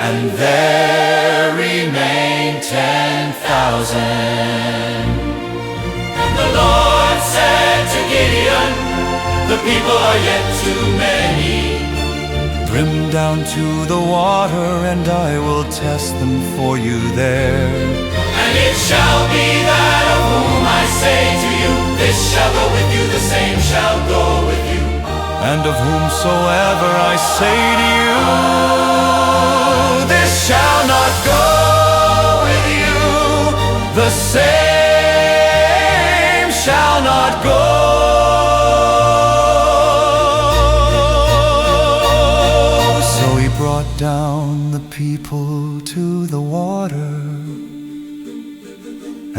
and there remained 10,000. And the Lord said to Gideon, the people are yet too many. Bring down to the water, and I will test them for you there. And it shall be that of whom I say to you, this shall go with you, the same shall go with you. And of whomsoever I say to you, this shall not go with you, the same shall not go. So he brought down the people to the water.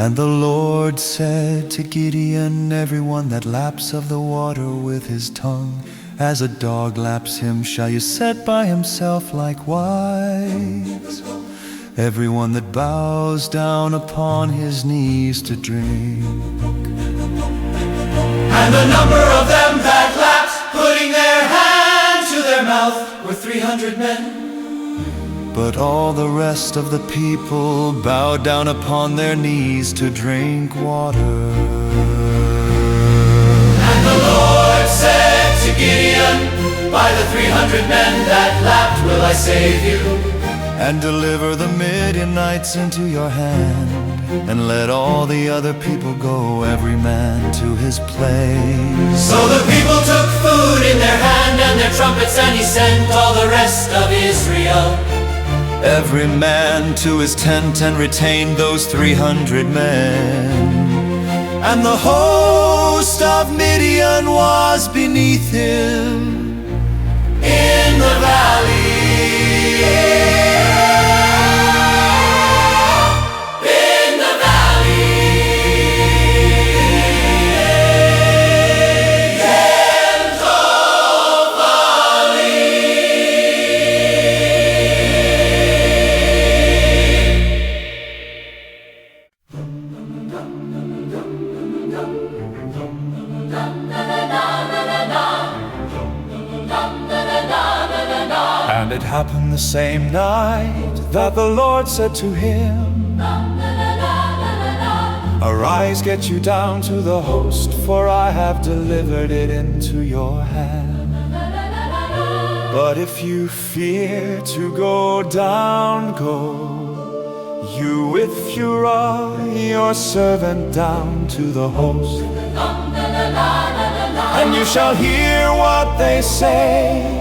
And the Lord said to Gideon, everyone that laps of the water with his tongue, as a dog laps him, shall you set by himself likewise. Everyone that bows down upon his knees to drink. And the number of them that lapped, putting their hand to their mouth, were 300 men. But all the rest of the people bowed down upon their knees to drink water. And the Lord said to Gideon, by the 300 men that lapped will I save you. And deliver the Midianites into your hand, and let all the other people go, every man to his place. So the people took food in their hand and their trumpets, and he sent all the rest of Israel, every man to his tent, and retained those 300 men. And the host of Midian was beneath him in the valley. And it happened the same night that the Lord said to him, arise, get you down to the host, for I have delivered it into your hand. But if you fear to go down, go you with Uriah, your servant, down to the host. And you shall hear what they say,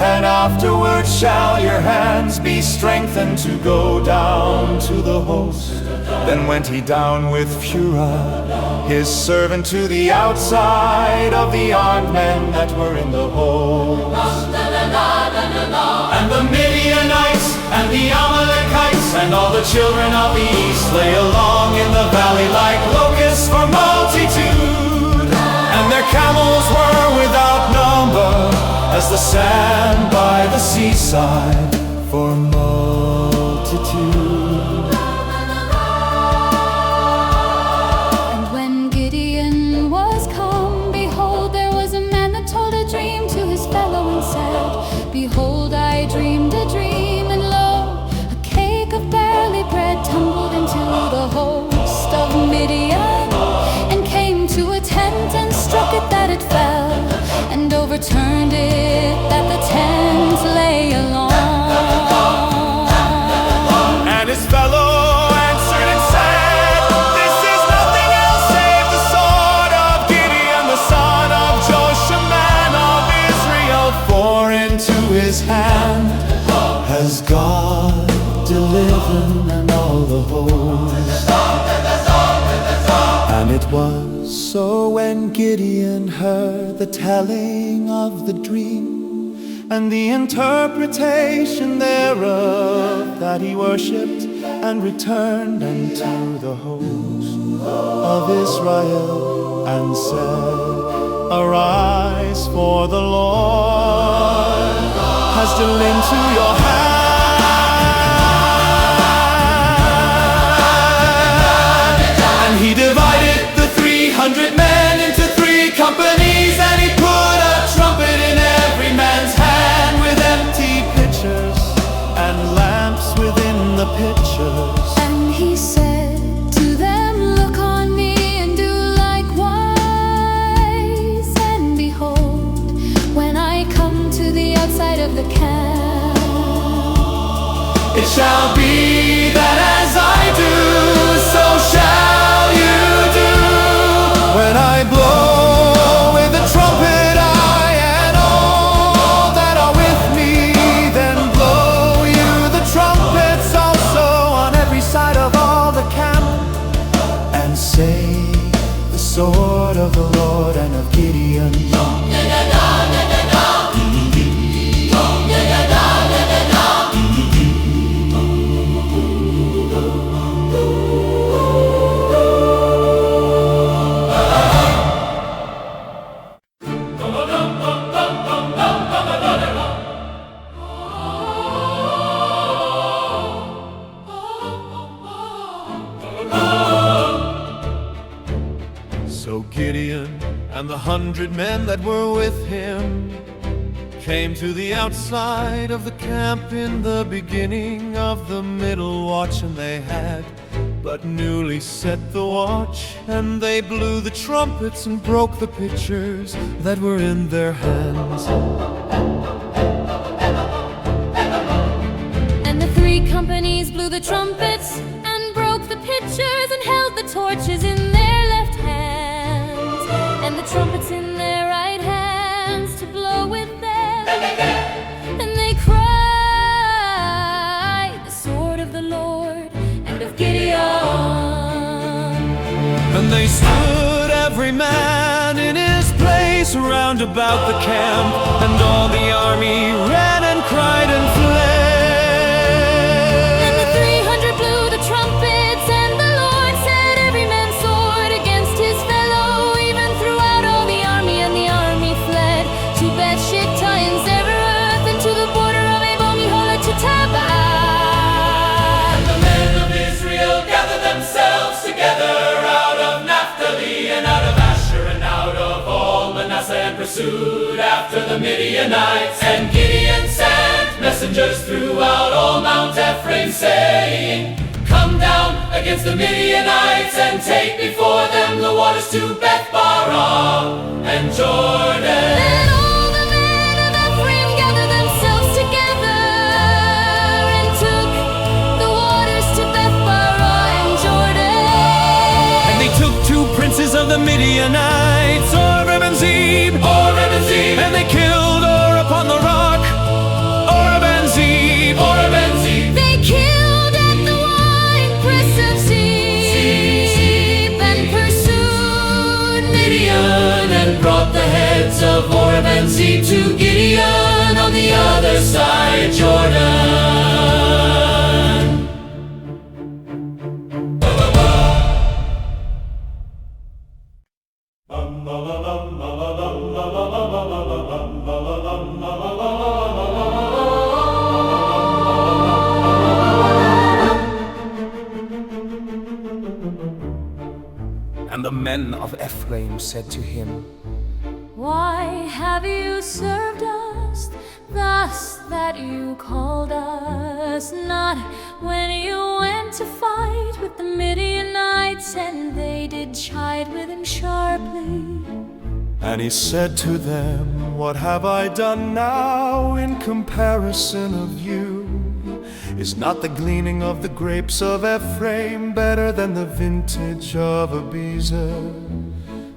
and afterward shall your hands be strengthened to go down to the host. Then went he down with Uriah, his servant, to the outside of the armed men that were in the host. And the Midianites and the Amalekites and all the children of the east lay along in the valley like locusts for multitude, and their camels were without number, as the sand by the seaside For multitude. And when Gideon was come, behold, there was a man that told a dream to his fellow and said, behold, I dreamed a dream, and lo, a cake of barley bread tumbled into the host of Midian, and came to a tent and struck it that it fell, and overturned it that the tent lay along. And his fellow answered and said, this is nothing else save the sword of Gideon, the son of Joshua, man of Israel. For into his hand has God delivered and all the host. And it was so when Gideon heard the telling of the dream and the interpretation thereof, that he worshipped and returned unto the host of Israel and said, Arise, for the Lord has dealt into your hand. And he divided the 300 men into 3 companies, and he put a trumpet in every man's hand, with empty pitchers and lamps within the pitchers. And he said to them, look on me and do likewise. And behold, when I come to the outside of the camp, It shall be that as I do, so shall you do. When I blow with the trumpet, I and all that are with me, then blow you the trumpets also on every side of all the camp, and say, the sword of the Lord and of Gideon. So Gideon and the 100 men that were with him came to the outside of the camp in the beginning of the middle watch, and they had but newly set the watch, and they blew the trumpets and broke the pitchers that were in their hands. and the 3 companies blew the trumpets and broke the pitchers, and held the torches in their left hands, and the trumpets in their right hands to blow with them. And they cried, the sword of the Lord and of Gideon. And they stood every man in his place round about the camp, and all the army ran and cried and fled. And the 300 blew the trumpets, and the Lord set every man's sword against his fellow, even throughout all the army, and the army fled to Beth-shittah and Zererath, and to the border of Abel-meholah to Tabah. The men of Israel gathered themselves together out of Naphtali and out of Asher and out of all Manasseh, and pursued after the Midianites. And Gideon sent messengers throughout all Mount Ephraim, saying, come down against the Midianites and take before them the waters to Beth-barah and Jordan. Then all the men of Ephraim gathered themselves together and took the waters to Beth-barah and Jordan. And they took 2 princes of the Midianites, Oreb and Zeb, and they killed Or upon the rock, Oreb and Zeb. They killed at the winepress of Zeb, and pursued Midian, And brought the heads of Oreb and Zeb to Gideon on the other side Jordan. And the men of Ephraim said to him, why have you served us thus, that you called us not when you went to fight with the Midianites, and they did chide with him sharply? And he said to them, what have I done now in comparison of you? Is not the gleaning of the grapes of Ephraim better than the vintage of Abiezer?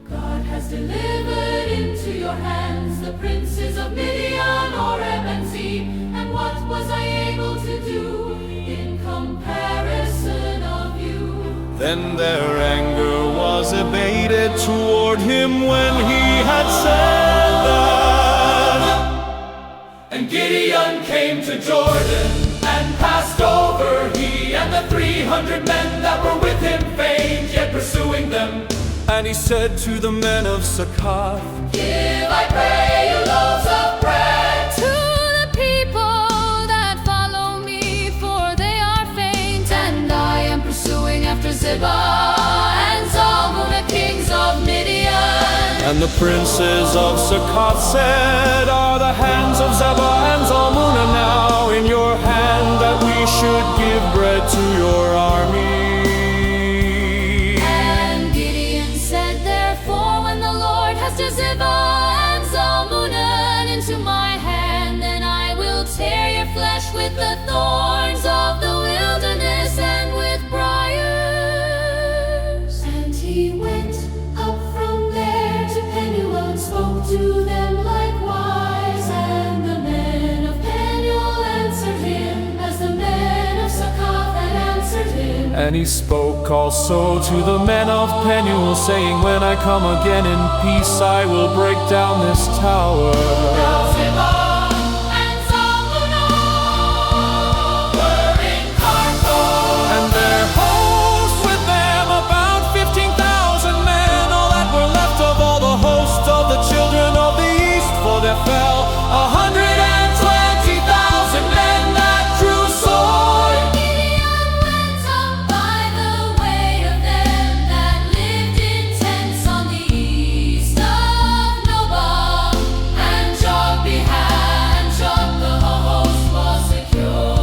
God has delivered into your hands the princes of Midian, Oreb and Zeb. And what was I able to do in comparison of you? Then their anger was abated toward him when he had said that. And Gideon came to Jordan and passed over, he and the 300 men that were with him, faint yet pursuing them. And he said to the men of Succoth, Give, I pray you, loaves of bread To the people that follow me, for they are faint, and I am pursuing after Ziba and Zalmunna, kings of Midian. And the princes of Succoth said, Are the hands of Zebah and Zalmunna now in your hand, that we should give bread to your army? And Gideon said, Therefore, when the Lord has to Ziba and Zalmunna into my hand, then I will tear your flesh with the thorns of the wilderness and with briars. And he went up from there to Penuel and spoke to them likewise. And the men of Penuel answered him, as the men of Succoth had answered him. And he spoke also to the men of Penuel, saying, When I come again in peace, I will break down this tower. Now Ziba and Zalmunna were in Carthage, And their host with them about 15,000 men, all that were left of all the host of the children of the east. For there fell 120,000 men that drew sword. Gideon went up by the way of them that lived in tents on the east of Nobah, and Jogbehah, and Jog the host was secure.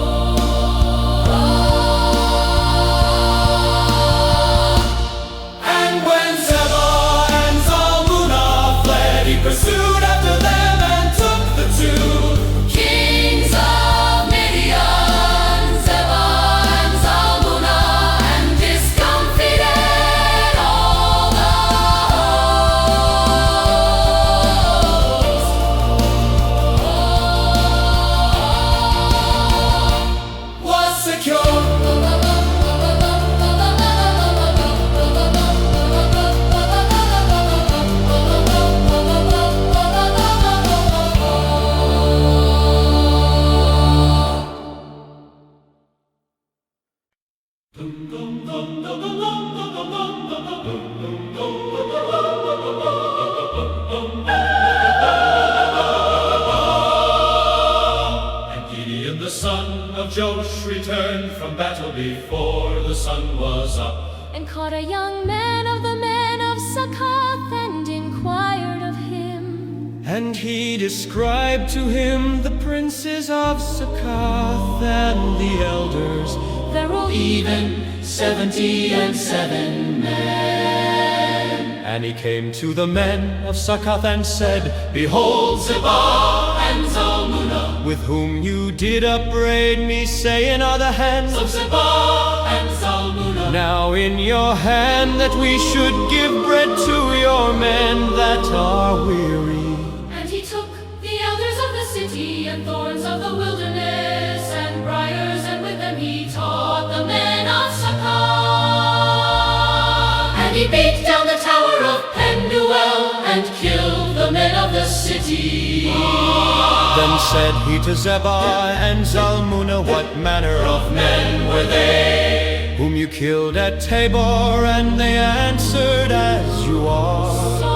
And when Zebah and Zalmunna fled, he pursued after them and took the two. Kings of Midian, Zebah and Zalmunna, and discomfited all the host. Was secure. And Gideon the son of Joash returned from battle before the sun was up. And caught a young man of the men of Succoth, and inquired of him. And he described to him the princes of Succoth and the elders, There will even 77 men. And he came to the men of Succoth and said, Behold, Ziba and Zalmunna, with whom you did upbraid me, saying, Are the hands of of Ziba and Zalmunna, now in your hand, that we should give bread to your men that are weary? And he took the elders of the city, and thorns of the wilderness, and briars, and with them he taught the men of Succoth. and he beat down the tower of Penuel and killed the men of the city. Then said he to Zebah and Zalmunna, What manner of men were they, whom you killed at Tabor? And they answered, As you are. So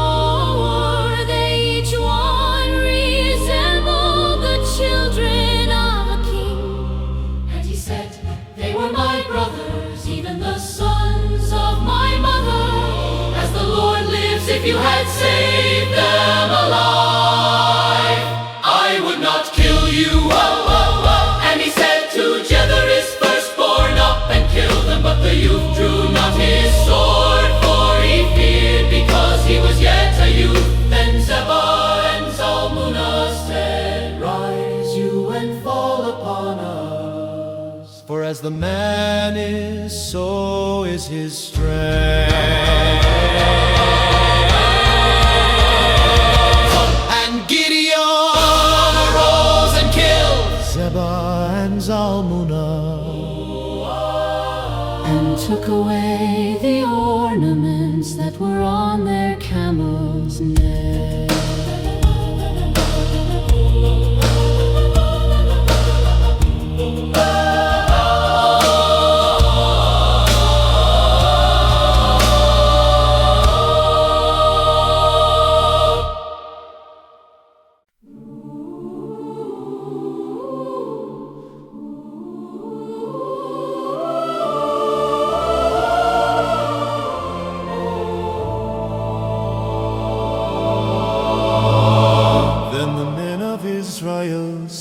were they, each one resembled the children of a king. And he said, They were my brothers, even the sons of my mother. As the Lord lives, if you had saved them alive, I would not kill you. Oh, oh, oh. And he said to Jether, his firstborn, Up and kill them. But the youth drew not his sword, for he feared, because he was yet a youth. Then Zebah and Zalmunna said, Rise you and fall upon us. For as the man is, so is his strength. And Gideon arose and killed Zebah and Zalmunna, And took away the ornaments that were on their camels' necks.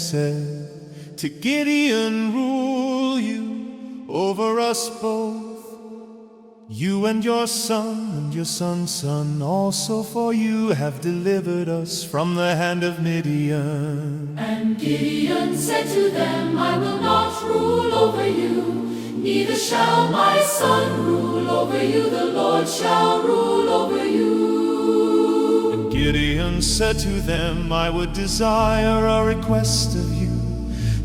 said to Gideon, rule you over us both, you and your son's son also, for you have delivered us from the hand of Midian. And Gideon said to them, I will not rule over you, neither shall my son rule over you, the Lord shall rule over you. And Gideon said to them, I would desire a request of you,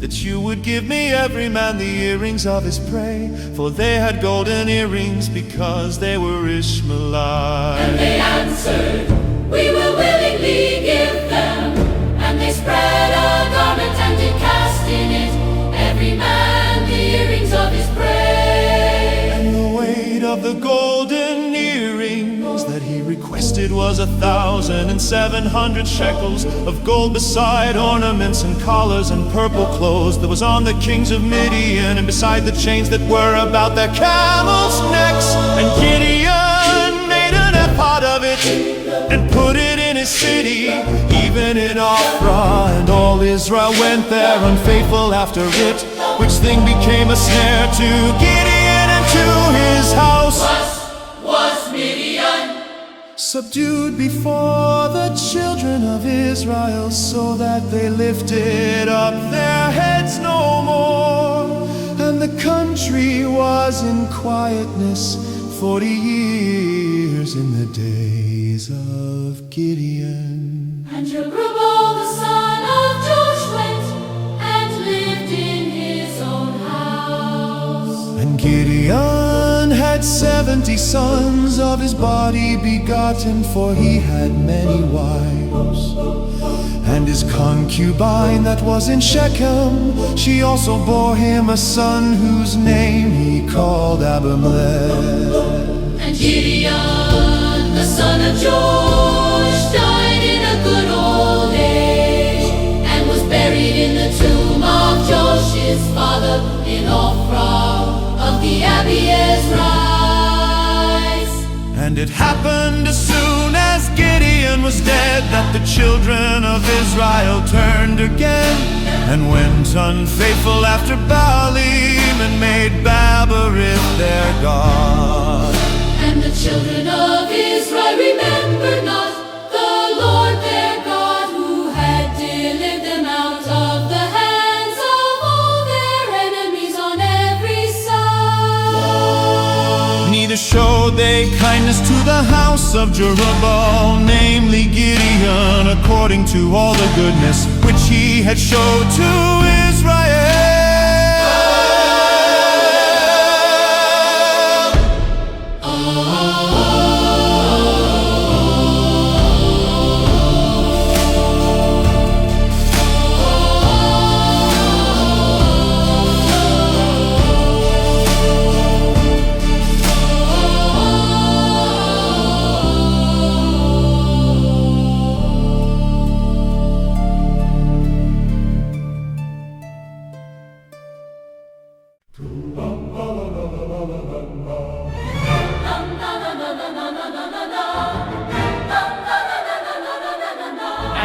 that you would give me every man the earrings of his prey, for they had golden earrings because they were Ishmaelites. And they answered, we will willingly give them. And they spread a garment and did cast in it every man the earrings of his prey. And the weight of the golden earrings that he requested was 1,700 shekels of gold, beside ornaments and collars and purple clothes that was on the kings of Midian, and beside the chains that were about their camels' necks. And Gideon made an ephod of it and put it in his city, even in Ophrah, and all Israel went there unfaithful after it, which thing became a snare to Gideon and to his house. Was Midian Subdued before the children of Israel, so that they lifted up their heads no more. And the country was in quietness 40 years in the days of Gideon. And Jerubbaal the son of Josh went and lived in his own house. And Gideon had 70 sons of his body begotten, for he had many wives. And his concubine that was in Shechem, she also bore him a son whose name he called Abimelech. And Gideon the son of Josh died in a good old age, and was buried in the tomb of Josh's father in Ophrah of the Abiezrites. And it happened as soon as Gideon was dead, that the children of Israel turned again, and went unfaithful after Baalim, and made Baberith their god. And the children of Israel remembered not the Lord their God, who had delivered them out of the hands of all their enemies on every side. Neither showed they kindness to the house of Jerubbaal, namely Gideon, according to all the goodness which he had showed to Israel.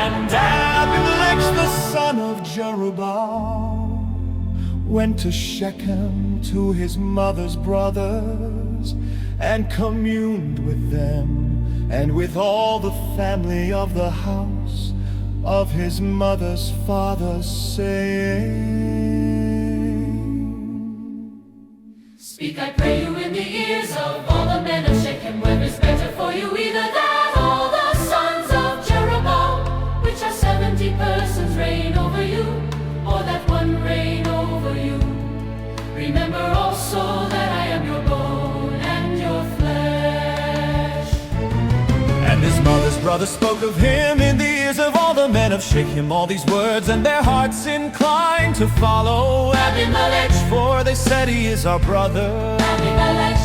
And Abimelech the son of Jerubbaal went to Shechem to his mother's brothers, and communed with them and with all the family of the house of his mother's father, saying, Speak, I pray you, in the ears of all the men of Shechem, whether it's better for you either that all the sons of Jerubbaal, which are 70 persons, reign over you, or that one reign over you. Remember also that I am your bone and your flesh. And his mother's brother spoke of him in the ears of all the men of Shechem all these words, and their hearts inclined to follow Abimelech, for they said, he is our brother. Abimelech.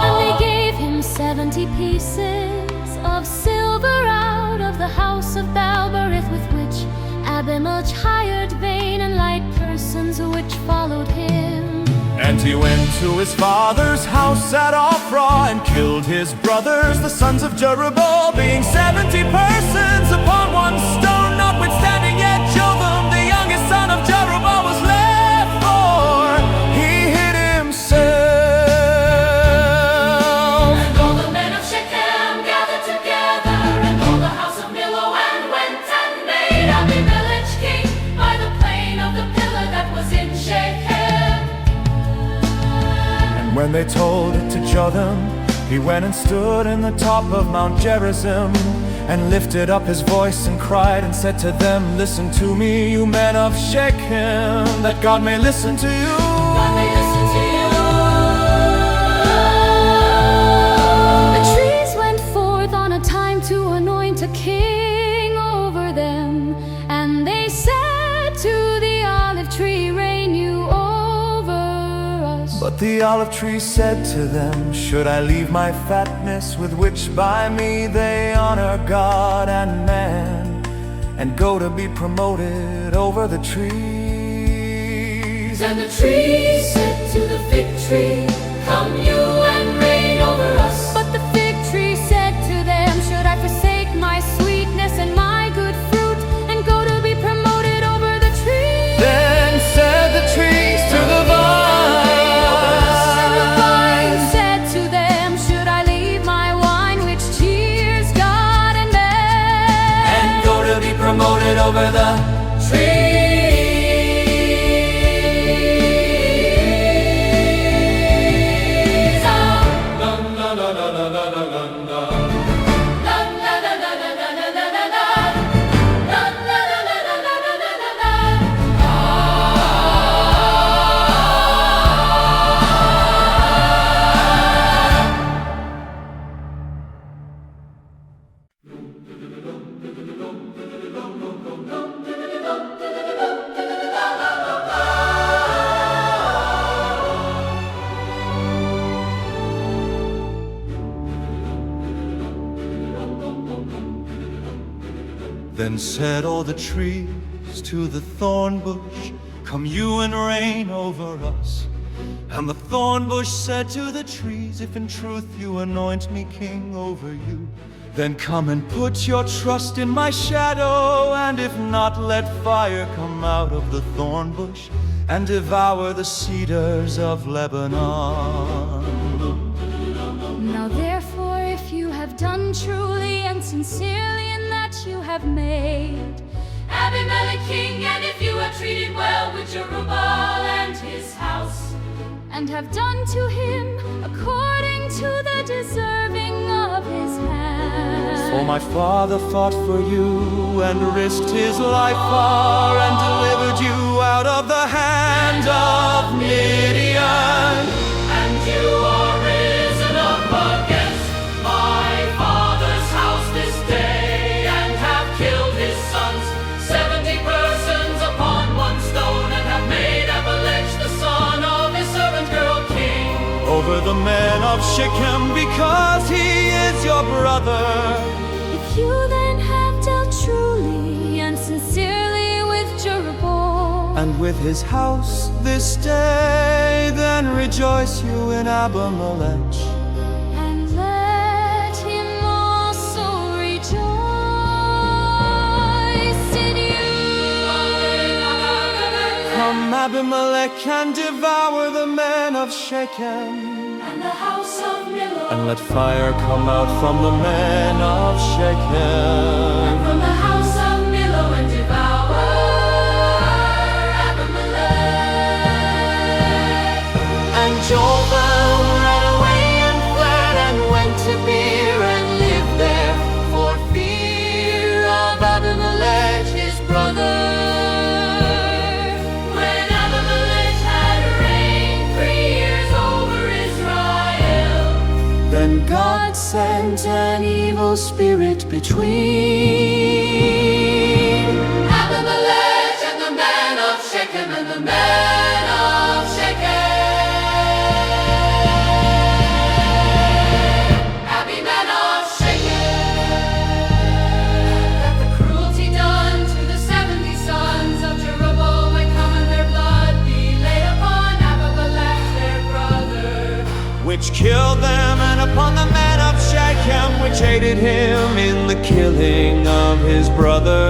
And they gave him 70 pieces of silver out of the house of Balberith, with which Abimelech hired vain and light persons which followed him. And he went to his father's house at Ophrah, and killed his brothers, the sons of Jerubbaal, being 70 persons upon one stone. Notwithstanding yet Jotham the When they told it to Jotham, he went and stood in the top of Mount Gerizim, and lifted up his voice and cried and said to them, "Listen to me, you men of Shechem, that God may listen to you." God may listen to you. The trees went forth on a time to anoint a king over them, and they said to the olive tree, "Reign you over us." But the olive tree said to them, "Should I leave my fatness with which by me they honor God and man, and go to be promoted over the trees?" And the tree said to the fig tree, "Come you and reign over us." But the fig tree said to them, "Should I forsake my sweetness and my good fruit, and go to be promoted over the trees?" Then said the trees to the vine, And the vine said to them, "Should I leave my wine which cheers God and man, And go to be promoted over the trees. Then said all the trees to the thorn bush, "Come you and reign over us." And the thorn bush said to the trees, "If in truth you anoint me king over you, then come and put your trust in my shadow, and if not, let fire come out of the thorn bush and devour the cedars of Lebanon." Now therefore, if you have done truly and sincerely in that you have made Abimelech king, and if you have treated well with Jerubbaal and his house, and have done to him according to the deserving of his hand. For my father fought for you and risked his life far, and delivered you out of the hand of Midian. and you are risen up against my father's house this day, and have killed his sons, 70 persons upon one stone, and have made Abimelech the son of his servant girl king. Over the men of Shechem, because he is your brother. If you then have dealt truly and sincerely with Jeroboam, And with his house this day, then rejoice you in Abimelech. and let him also rejoice in you. Come Abimelech and devour the men of Shechem, And the house of Millo, and let fire come out from the men of Shechem. from the house of Millo, and devour Abimelech. And Jotham ran away and fled, and went to Beer and lived there, for fear of Abimelech his brother. When Abimelech had reigned 3 years over Israel, Then God sent an evil spirit between Abimelech and the men of Shechem, and the men of Shechem. Abimen of Shechem. That the cruelty done to the 70 sons of Jeroboam might come, and their blood be laid upon Abimelech their brother. which killed them, and upon the men of Shechem, which aided him in the killing of his brother.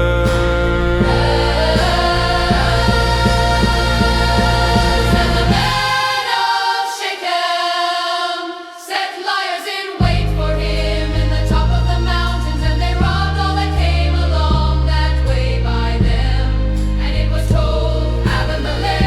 And the men of Shechem set liars in wait for him in the top of the mountains, and they robbed all that came along that way by them. And it was told Abimelech,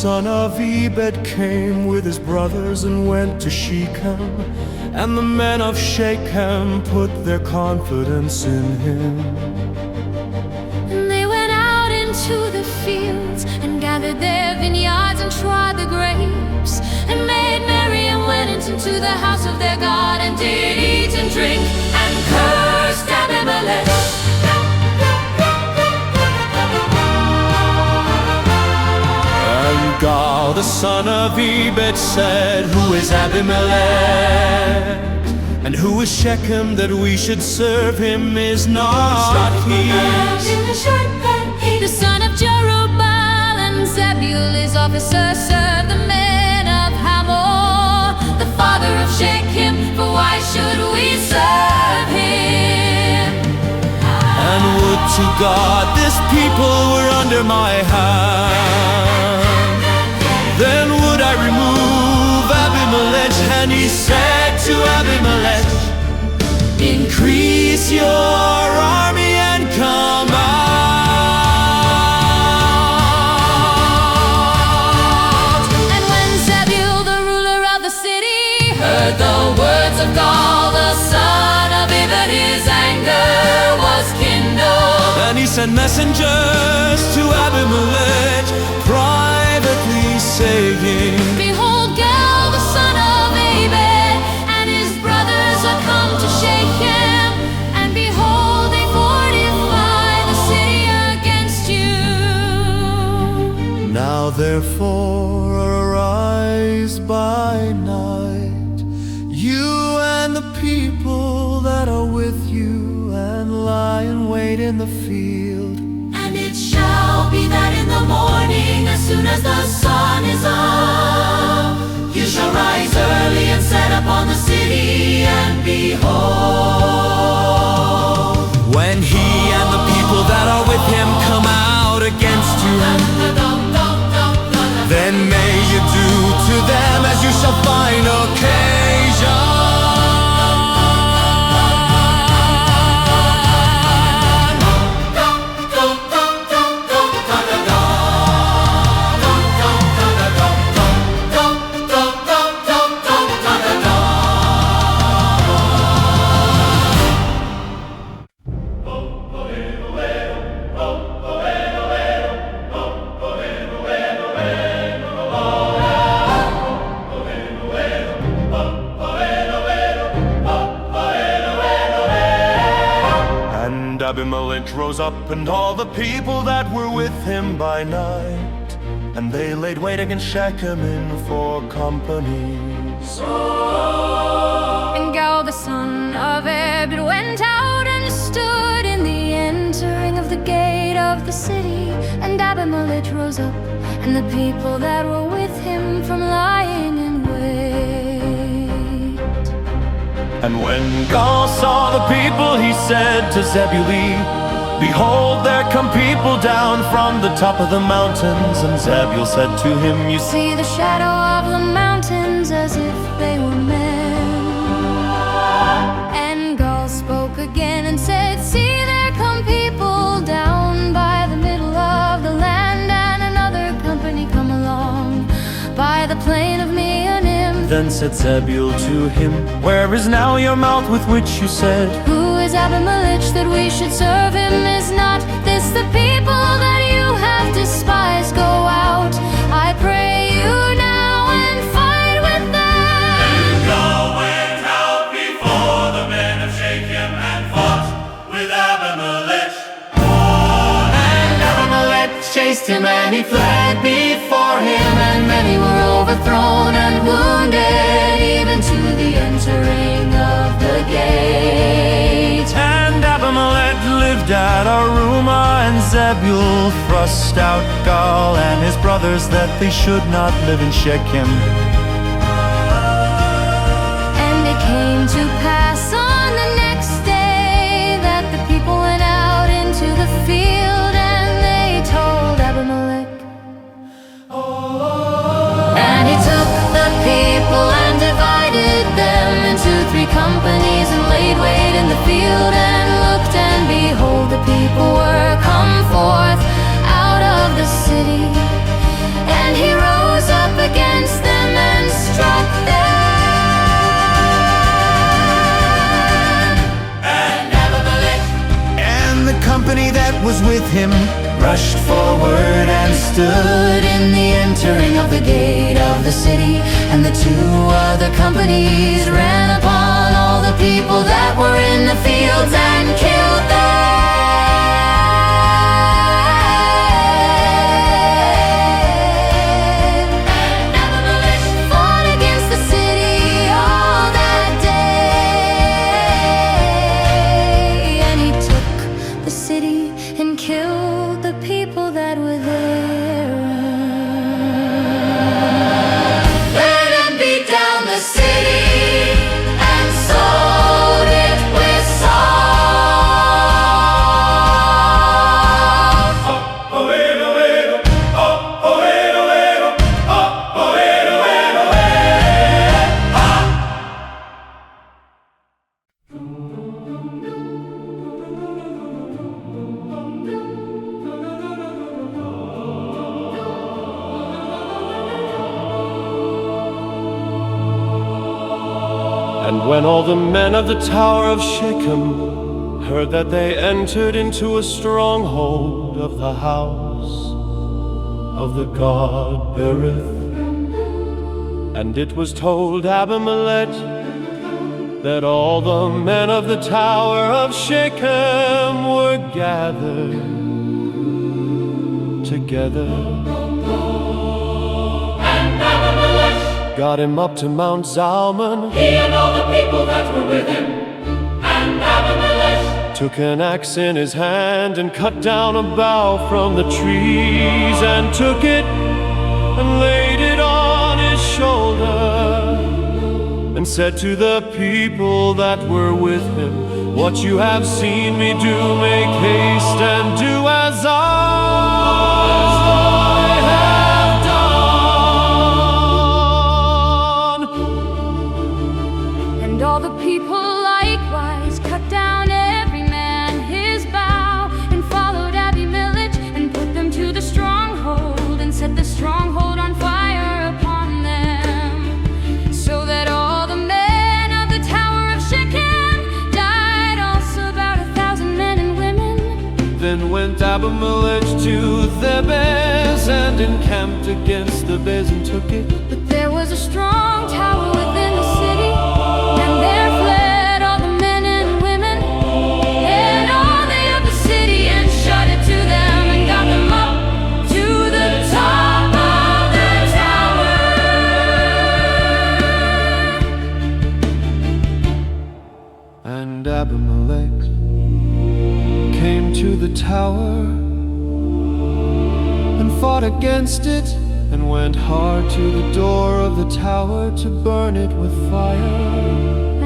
son of Ebed came with his brothers and went to Shechem, and the men of Shechem put their confidence in him. And they went out into the fields and gathered their vineyards and trod the grapes, and made merry and went into the house of their God, and did eat and drink and cursed Abimelech. And Gal, the son of Ebed, said, Who is Abimelech? And who is Shechem that we should serve him? Is not he? The son of Jerubbaal and Zebul, his officer, served the men of Hamor, the father of Shechem, for why should we serve him? And would to God this people were under my hand, then would I remove Abimelech. And he said to Abimelech, Increase your army and come out. And when Zebul, the ruler of the city, heard the words of Gal, the son of Ebed, his anger was kindled. And he sent messengers to Abimelech privately, saying, Behold, Gal, the son of Ebed, and his brothers are come to Shechem, and behold, they fortify the city against you. Now therefore arise by night, you and the people that are with you, and lie in wait in the field. And it shall be that in the morning, as soon as the sun is up, you shall rise early and set upon the city, and behold, When he and the people that are with him come out against you, then may you do to them as you shall find occasion. Abimelech rose up, and all the people that were with him by night, and they laid wait against Shechem in 4 companies. And Gal, the son of Ebed, went out and stood in the entering of the gate of the city. And Abimelech rose up, and the people that were with him, from lying in wait. And when Gal saw the people, he said to Zebuli, Behold, there come people down from the top of the mountains. And Zebul said to him, You see, See the shadow of the mountains as if they were men. And Gal spoke again and said, See, there come people down by the middle of the land, and another company come along by the plain of Meonim. Then said Zebul to him, Where is now your mouth with which you said, Who is Abimelech that we should serve him? Is not this the people that you have despised? Go out, I pray you now, and fight with them. And Gal went out before the men of Shechem and fought with Abimelech. and Abimelech chased him, and he fled before him, and many were overthrown and wounded, even to the entering of the gate. And Abimelech lived at Arumah, and Zebul thrust out Gal and his brothers, that they should not live in Shechem. And it came to pass on the next day that the people went out into the field, and they told Abimelech. And he took the people and divided them into 3 companies, and laid wait in the field, and looked, and behold, the people were come forth out of the city. And he rose with him rushed forward and stood in the entering of the gate of the city. And the two other companies ran upon all the people that were in the fields and killed them. And killed the people that were there. Burn and beat down the city and sold it with salt. Oh, hey, oh, hey, oh, oh, hey, oh, hey, oh, oh, hey, oh, hey, oh, And when all the men of the tower of Shechem heard that they entered into a stronghold of the house of the god Berith, and it was told Abimelech that all the men of the tower of Shechem were gathered together, got him up to Mount Zalmon, He and all the people that were with him, and Abimelech took an axe in his hand and cut down a bough from the trees, and took it and laid it on his shoulder, and said to the people that were with him, "What you have seen me do, make haste and do as I have done." And all the people likewise cut down every man his bough, and followed Abimelech and put them to the stronghold, and set the stronghold on fire upon them, so that all the men of the tower of Shechem died, also about 1,000 men and women. Then went Abimelech to Thebez and encamped against Thebez and took it. But there was a strong tower within the city, and there fled all the men and women, and all they of the city, and shut it to them, and got them up to the top of the tower. And Abimelech came to the tower and fought against it, and went hard to the door of the tower to burn it with fire.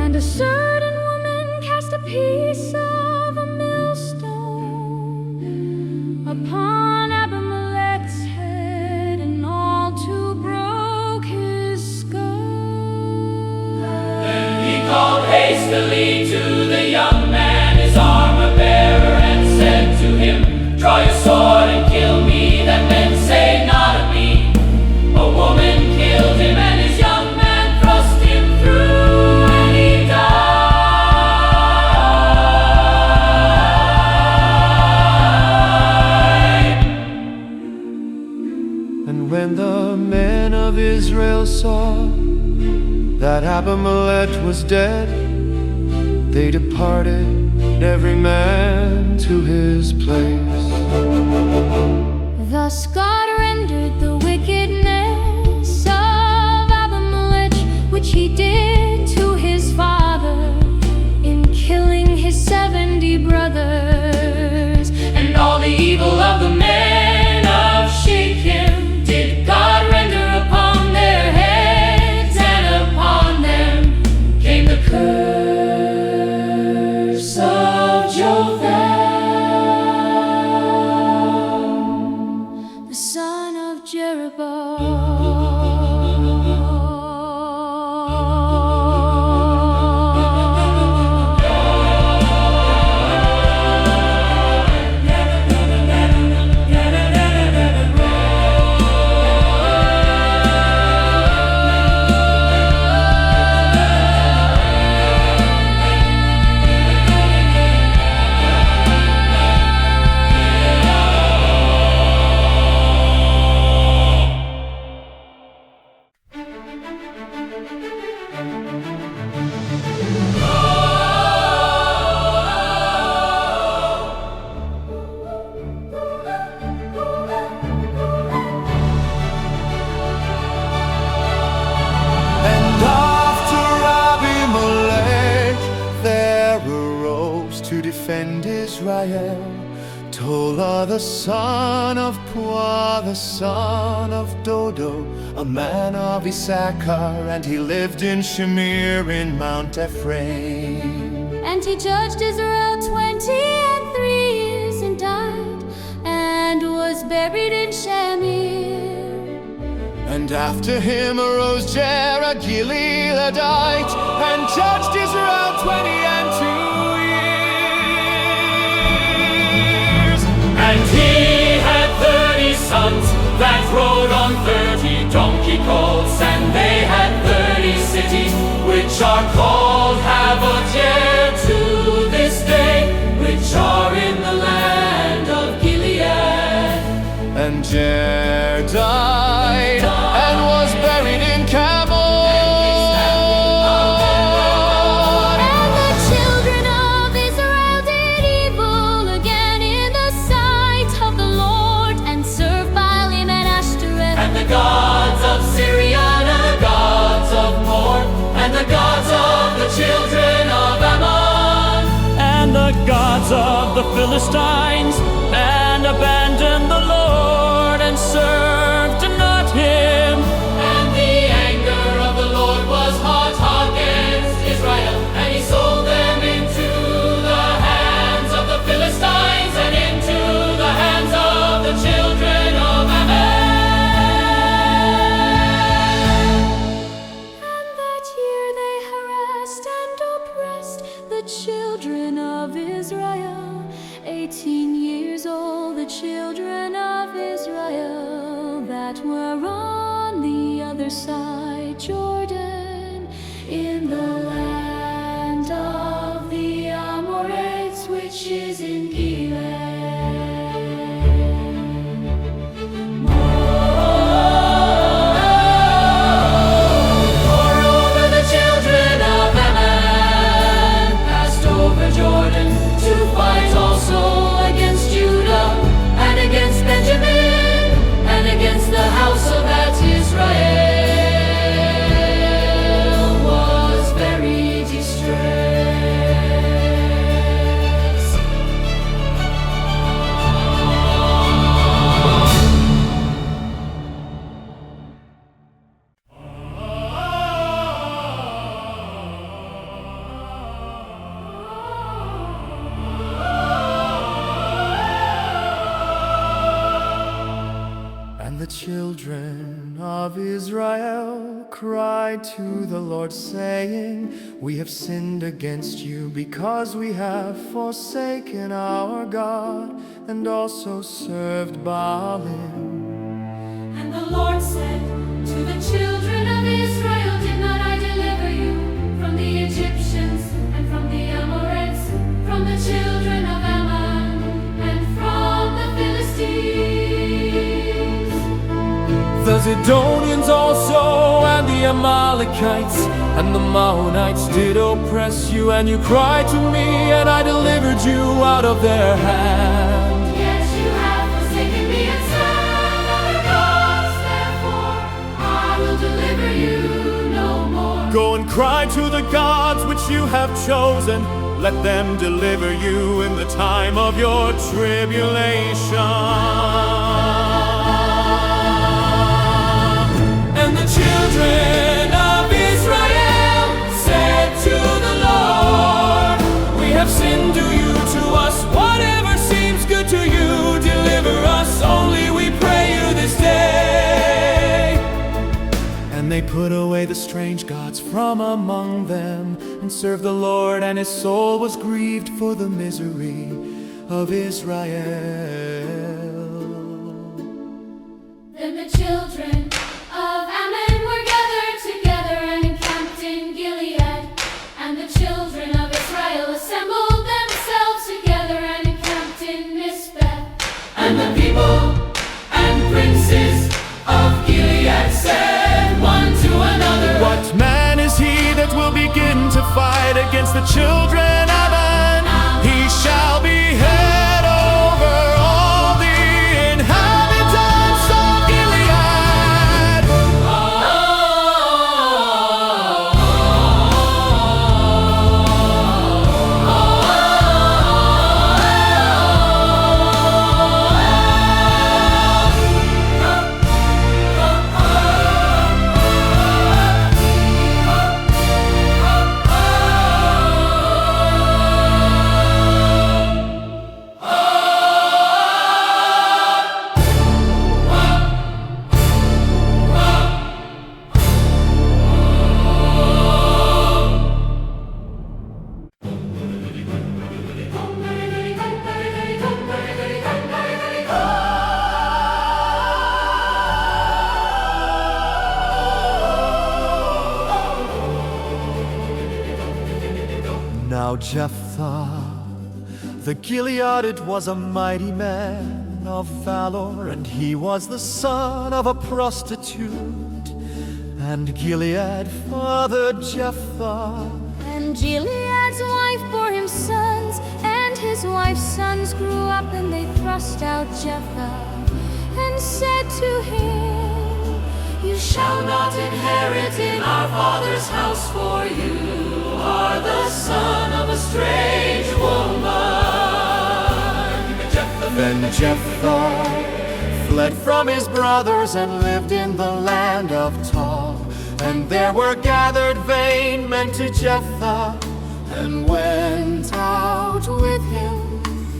And a certain woman cast a piece of a millstone upon Abimelech's head, and all two broke his skull. He called hastily to the young man, his armor bearer, and said to him, "Draw your sword and kill me, that men say not of me." A woman killed him, and his young man thrust him through, and he died. And when the men of Israel saw that Abimelech was dead, they departed, every man to his place. Thus God rendered the wickedness of Abimelech, which he did to his father, in killing his 70 brothers. And all the evil of the men of Shechem did God render upon their heads, and upon them came the curse of Jotham. The Israel, Tola the son of Pua, the son of Dodo, a man of Issachar, and he lived in Shamir in Mount Ephraim. And he judged Israel 23 years and died, and was buried in Shamir. And after him arose Jer, a Gileadite, and judged Israel 22 years. And he had 30 sons that rode on 30 donkey colts, and they had 30 cities, which are called Havoth to this day, which are in the land of Gilead. And Jer died and was buried in Cabot. And the children of Israel did evil again in the sight of the Lord, and served Baalim and Ashtoreth, And the gods of Syria, and the gods of Moab, and the gods of the children of Ammon, and the gods of the Philistines, and abandoned the Lord, and served not him. And the anger of the Lord was hot against Israel, and he sold them into the hands of the Philistines, and into the hands of the children of Ammon. and that year they harassed and oppressed the children of Israel. 18 years old, the children of Israel that were on the other side Jordan, in the land of the Amorites, which is in Gilead. Moreover, the children of Ammon passed over Jordan to fight also against Judah, and against Benjamin, and against the house of that Israel was very distressed. And the children of Israel cried to the Lord, saying, We have sinned against you, because we have forsaken our God, and also served Baalim. And the Lord said to the children of Israel, Did not I deliver you from the Egyptians, and from the Amorites, from the children of Ammon, and from the Philistines? The Zidonians also, and the Amalekites, and the Maonites did oppress you, and you cried to me, and I delivered you out of their hand. Yet you have forsaken me and served other gods, therefore I will deliver you no more. Go and cry to the gods which you have chosen, let them deliver you in the time of your tribulation. And the children of Israel said to the Lord, We have sinned, do you to us whatever seems good to you. Deliver us, only we pray you this day. And they put away the strange gods from among them, and served the Lord, and his soul was grieved for the misery of Israel. Then the children of Ammon were gathered together and encamped in Gilead. And the children of Israel assembled themselves together and encamped in Mizpeh. And the people and princes of Gilead said one to another, What man is he that will begin to fight against the children of Ammon? He shall be head over all the inhabitants of Gilead. Now Jephthah, the Gileadite, was a mighty man of valor, and he was the son of a prostitute. And Gilead fathered Jephthah. And Gilead's wife bore him sons, and his wife's sons grew up, and they thrust out Jephthah, and said to him, "You shall not inherit in our father's house, for you are the son of a strange woman." Then Jephthah fled from his brothers and lived in the land of Tob. And there were gathered vain men to Jephthah, and went out with him.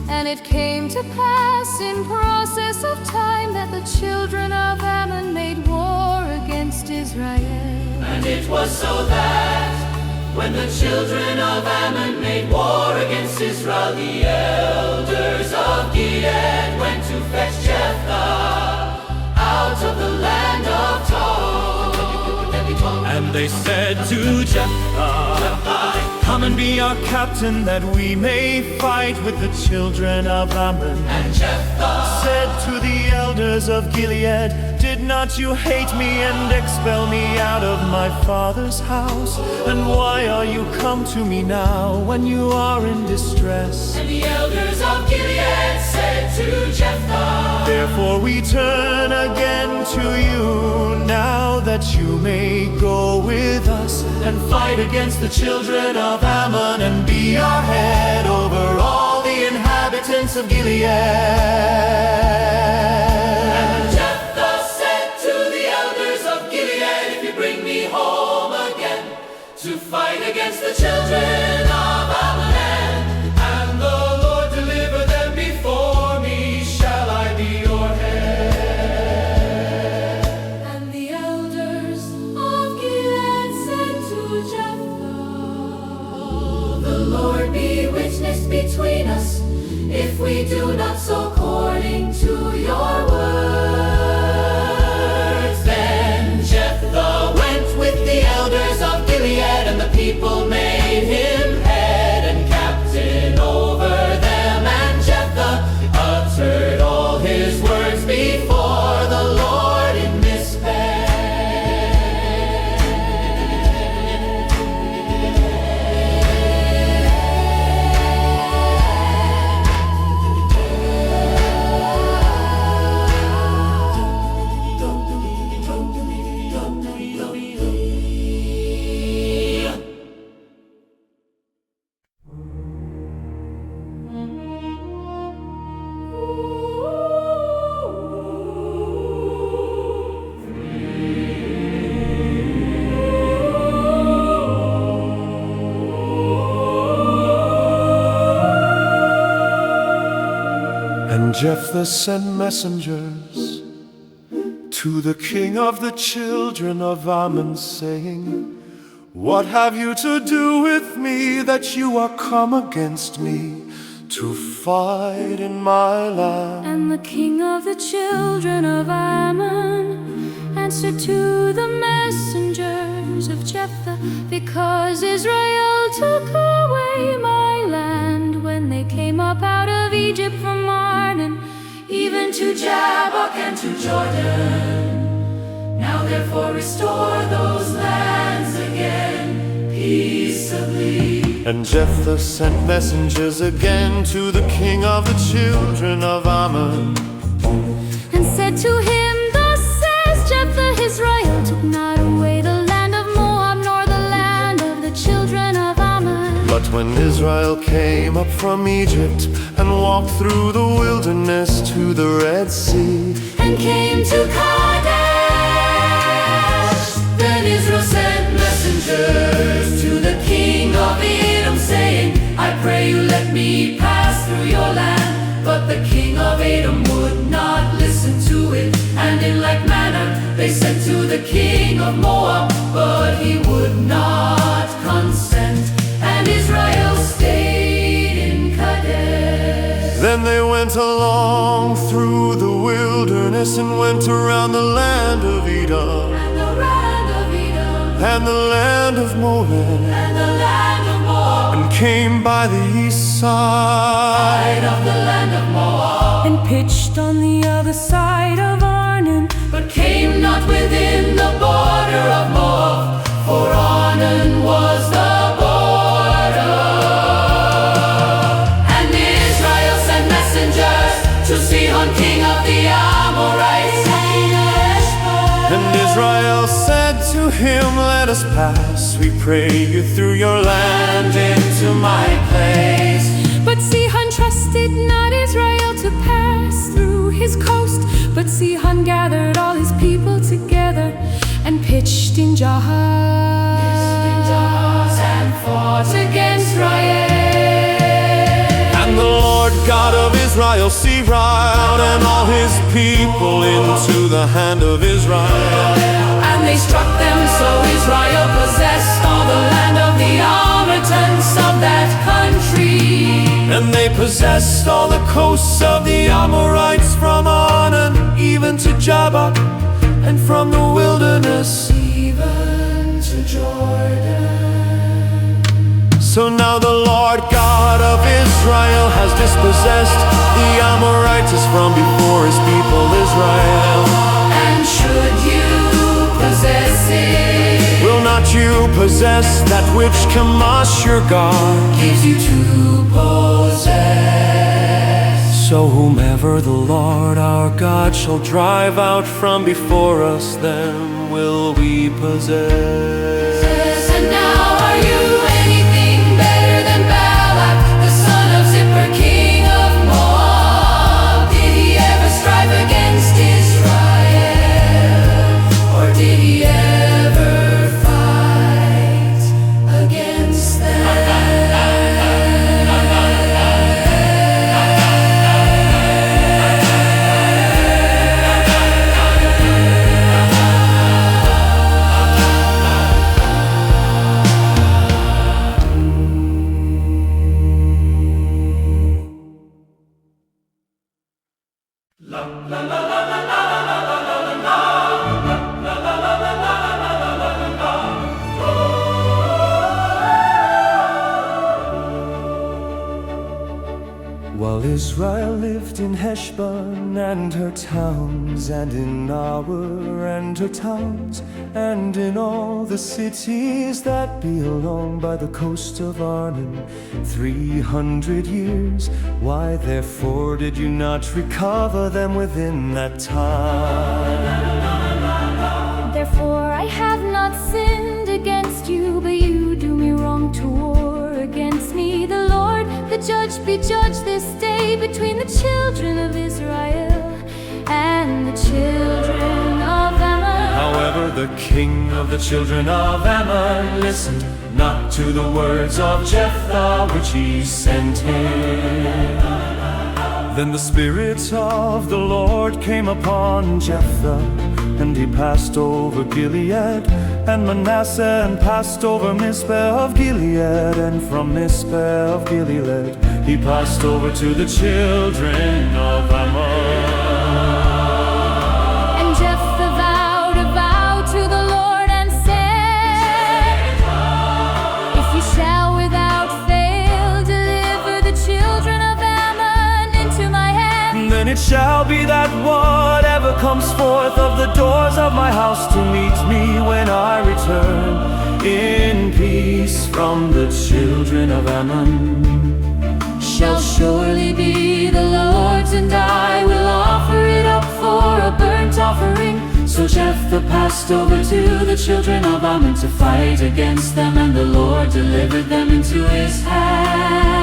And it came to pass in process of time that the children of Ammon made war against Israel. And it was so that when the children of Ammon made war against Israel, the elders of Gilead went to fetch Jephthah out of the land of Tob. And they said to Jephthah, "Come and be our captain, that we may fight with the children of Ammon." And Jephthah Said to the elders of Gilead, "Did not you hate me and expel me out of my father's house? And why are you come to me now when you are in distress?" And the elders of Gilead said to Jephthah, "Therefore we turn again to you, now that you may go with us and fight against the children of Ammon, and be our head over all the inhabitants of Gilead." And Jephthah said to the elders of Gilead, "If you bring me home again to fight against the children of Ammon, and the Lord deliver them before me, shall I be your head?" And the elders of Gilead said to Jephthah, "The Lord be witness between us, if we do not so according to your words." Then Jephthah went with the elders of Gilead, and the people made him head and captain over them. And Jephthah uttered all his words before the Lord in Mizpeh. And Jephthah sent messengers to the king of the children of Ammon, saying, "What have you to do with me, that you are come against me to fight in my land?" And the king of the children of Ammon answered to the messengers of Jephthah, "Because Israel took away my land when they came up out of Egypt from Arnon, Even to Jabbok and to Jordan. Now therefore restore those lands again peaceably." And Jephthah sent messengers again to the king of the children of Ammon, and said to him, "Thus says Jephthah, Israel took not away the land of Moab, nor the land of the children of Ammon." But when Israel came up from Egypt and walked through the wilderness to the Red Sea, And came to Kadesh, then Israel sent messengers to the king of Edom, saying, "I pray you let me pass through your land." But the king of Edom would not listen to it, and in like manner they sent to the king of Moab, but he would not consent, and Israel stayed in Kadesh. then they went along through the wilderness and went around the land of Edom. And the land of Edom and the land of Moab, and the land of Moab, and came by the east side of the land of Moab, and pitched on the other side of Arnon, but came not within the border of Moab, for Arnon was the border. And Israel sent messengers to Sihon, king of the Amorites. And Israel said to him, let us pass, we pray you, through your land into my place. but Sihon trusted not Israel to pass through his coast. But Sihon gathered all his people together and pitched in Jahaz And fought against Israel. And the Lord God of Israel seared and all his people into the hand of Israel. And they struck them, so Israel possessed all the land of the inhabitants of that country. And they possessed all the coasts of the Amorites, from Arnon even to Jabbok, and from the wilderness Even to Jordan. So now the Lord God of Israel has dispossessed the Amorites from before his people Israel. And should you possess it, Will not you possess that which Chemosh your God gives you to possess? So whomever the Lord our God shall drive out from before us, them will we possess. And now are you anything better than Balak, the son of Zippor, king of Moab? Did he ever strive against Israel, or did he ever fight against them? While Israel lived in Heshbon and her towns, and in Awer and her towns, and in all the cities that be along by the coast of Arnon, 300 years, why therefore did you not recover them within that time? Therefore I have not sinned against you, but you do me wrong to war against me. The Lord, the judge, be judged this day between the children of Israel and the children of Ammon. However, the king of the children of Ammon listened not to the words of Jephthah which he sent him. Then the Spirit of the Lord came upon Jephthah, and he passed over Gilead and Manasseh, and passed over Mizpeh of Gilead, and from Mizpeh of Gilead he passed over to the children of Ammon. And Jephthah vowed a vow to the Lord and said, if you shall without fail deliver the children of Ammon into my hand, Then it shall be that whatever comes forth of the doors of my house to meet me when I return in peace from the children of Ammon Shall surely be the Lord's, and I will offer it up for a burnt offering. So Jephthah passed over to the children of Ammon to fight against them, and the Lord delivered them into his hands.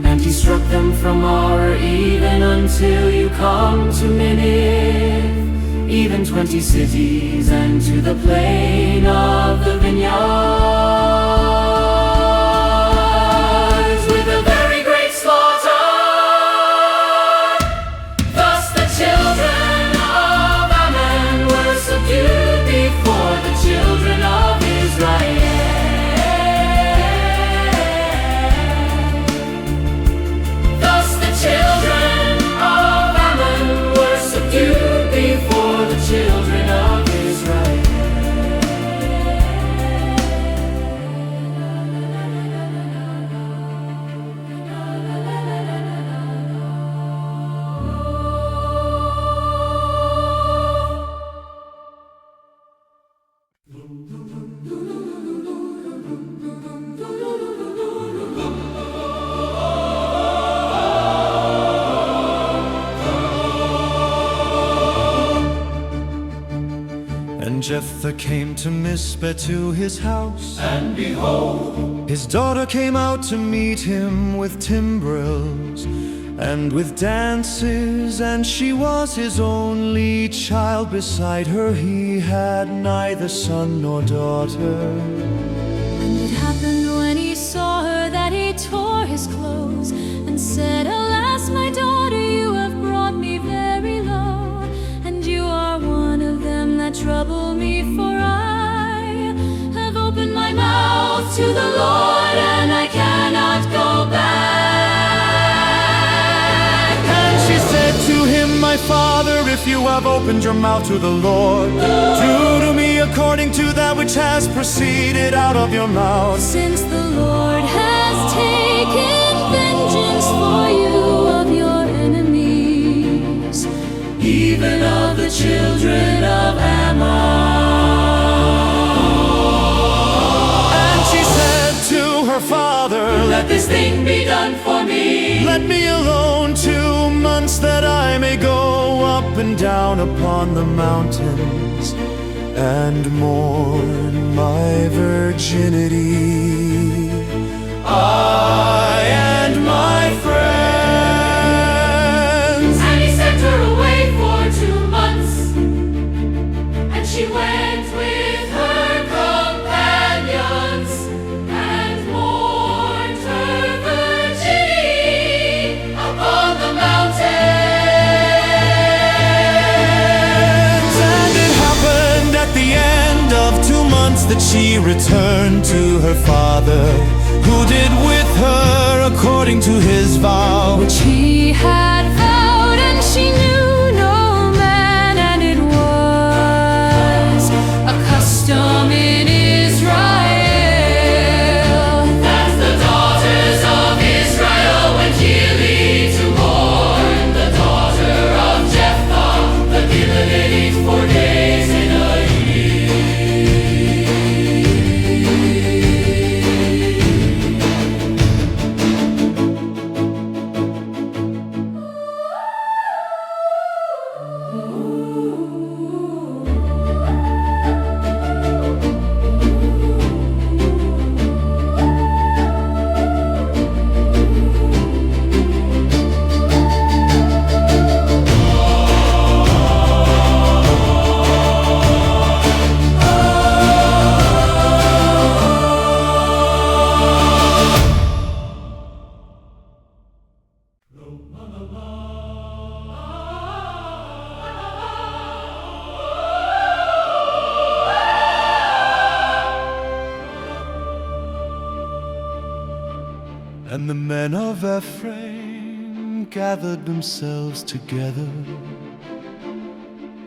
And he struck them from Aroer even until you come to Minnith, even 20 cities, and to the plain of the vineyards, with a very great slaughter. Thus the children of Ammon were subdued before the children of Israel. Thus the children of Ammon were subdued before the children And Jephthah came to Mizpeh to his house, And behold, his daughter came out to meet him with timbrels and with dances, and she was his only child. Beside her he had neither son nor daughter. And it happened when he saw her that he tore his clothes and said, "Alas, my daughter, you have brought me very low, and you are one of them that trouble me, for I have opened my mouth to the Lord, and I cannot go back." And she said to him, "My father, if you have opened your mouth to the Lord, do to me according to that which has proceeded out of your mouth. Since the Lord has taken vengeance for you of your enemies, Even of the children of Ammon. And she said to her father, Let this thing be done for me. let me alone 2 months, that I may go up and down upon the mountains and mourn my virginity, I and my friends." And he sent her away for 2 months, and she went with her companions and mourned her virginity upon the mountains. And it happened at the end of 2 months that she returned to her father, who did with her according to his vow. which he had vowed, and she knew no man, and it was a custom in Israel. As the daughters of Israel went yearly to mourn the daughter of Jephthah, the Gileadite, 4 days in a And the men of Ephraim gathered themselves together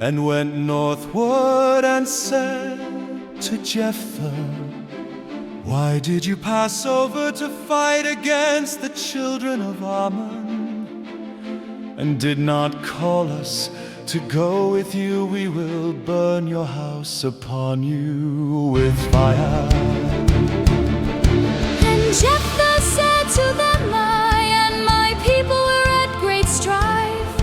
and went northward and said to Jephthah, "Why did you pass over to fight against the children of Ammon, and did not call us to go with you? We will burn your house upon you with fire." And Jephthah said to them, "I and my people were at great strife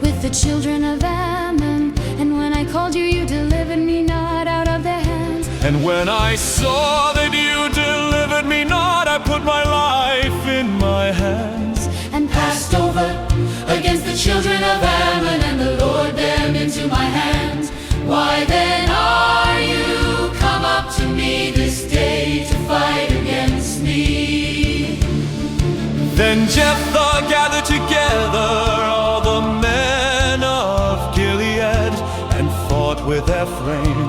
with the children of Ammon, and when I called you, you delivered me not out of their hands. And when I saw that you delivered me not, I put my life in my hands And passed over against the children of Ammon, and the Lord them into my hand. Why then are you come up to me this day to fight against me?" Then Jephthah gathered together all the men of Gilead and fought with Ephraim,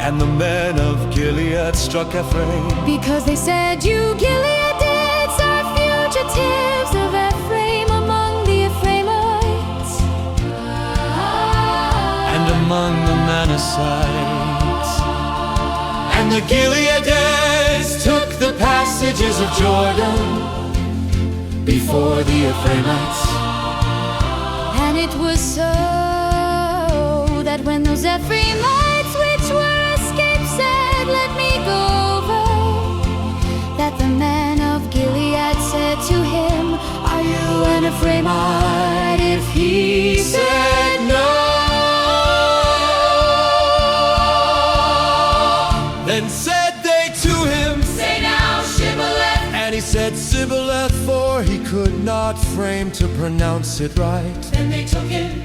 and the men of Gilead struck Ephraim. because they said, "You Gileadites are fugitives of Ephraim among the Ephraimites And among the Manassites. And the Gileadites took the passages of Jordan before the Ephraimites. And it was so that when those Ephraimites which were escaped said, "Let me go over," that the men of Gilead said to him, "Are you an Ephraimite?" If he said no, could not frame to pronounce it right. Then they took him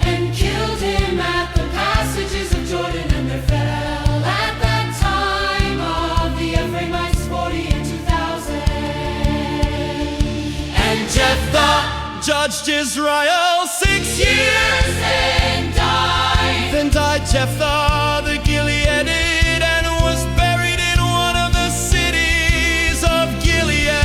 and killed him at the passages of Jordan, and there fell at that time of the Ephraimites 40 and 2,000. And Jephthah judged Israel 6 years. And died. Then died Jephthah the Gileadite, and was buried in one of the cities of Gilead.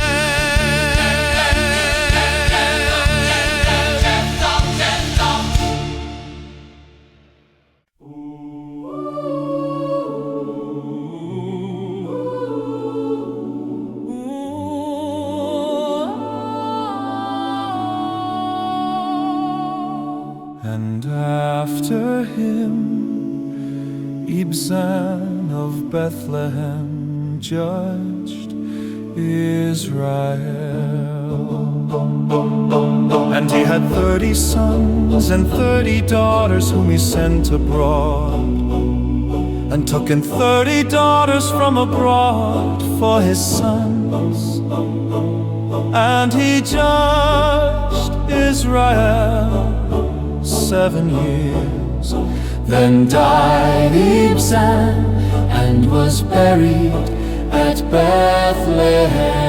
And after him, Ibzan of Bethlehem judged Israel. And he had 30 sons and 30 daughters whom he sent abroad, and took in 30 daughters from abroad for his sons. And he judged Israel 7 years. Then died Ibzan and was buried at Bethlehem.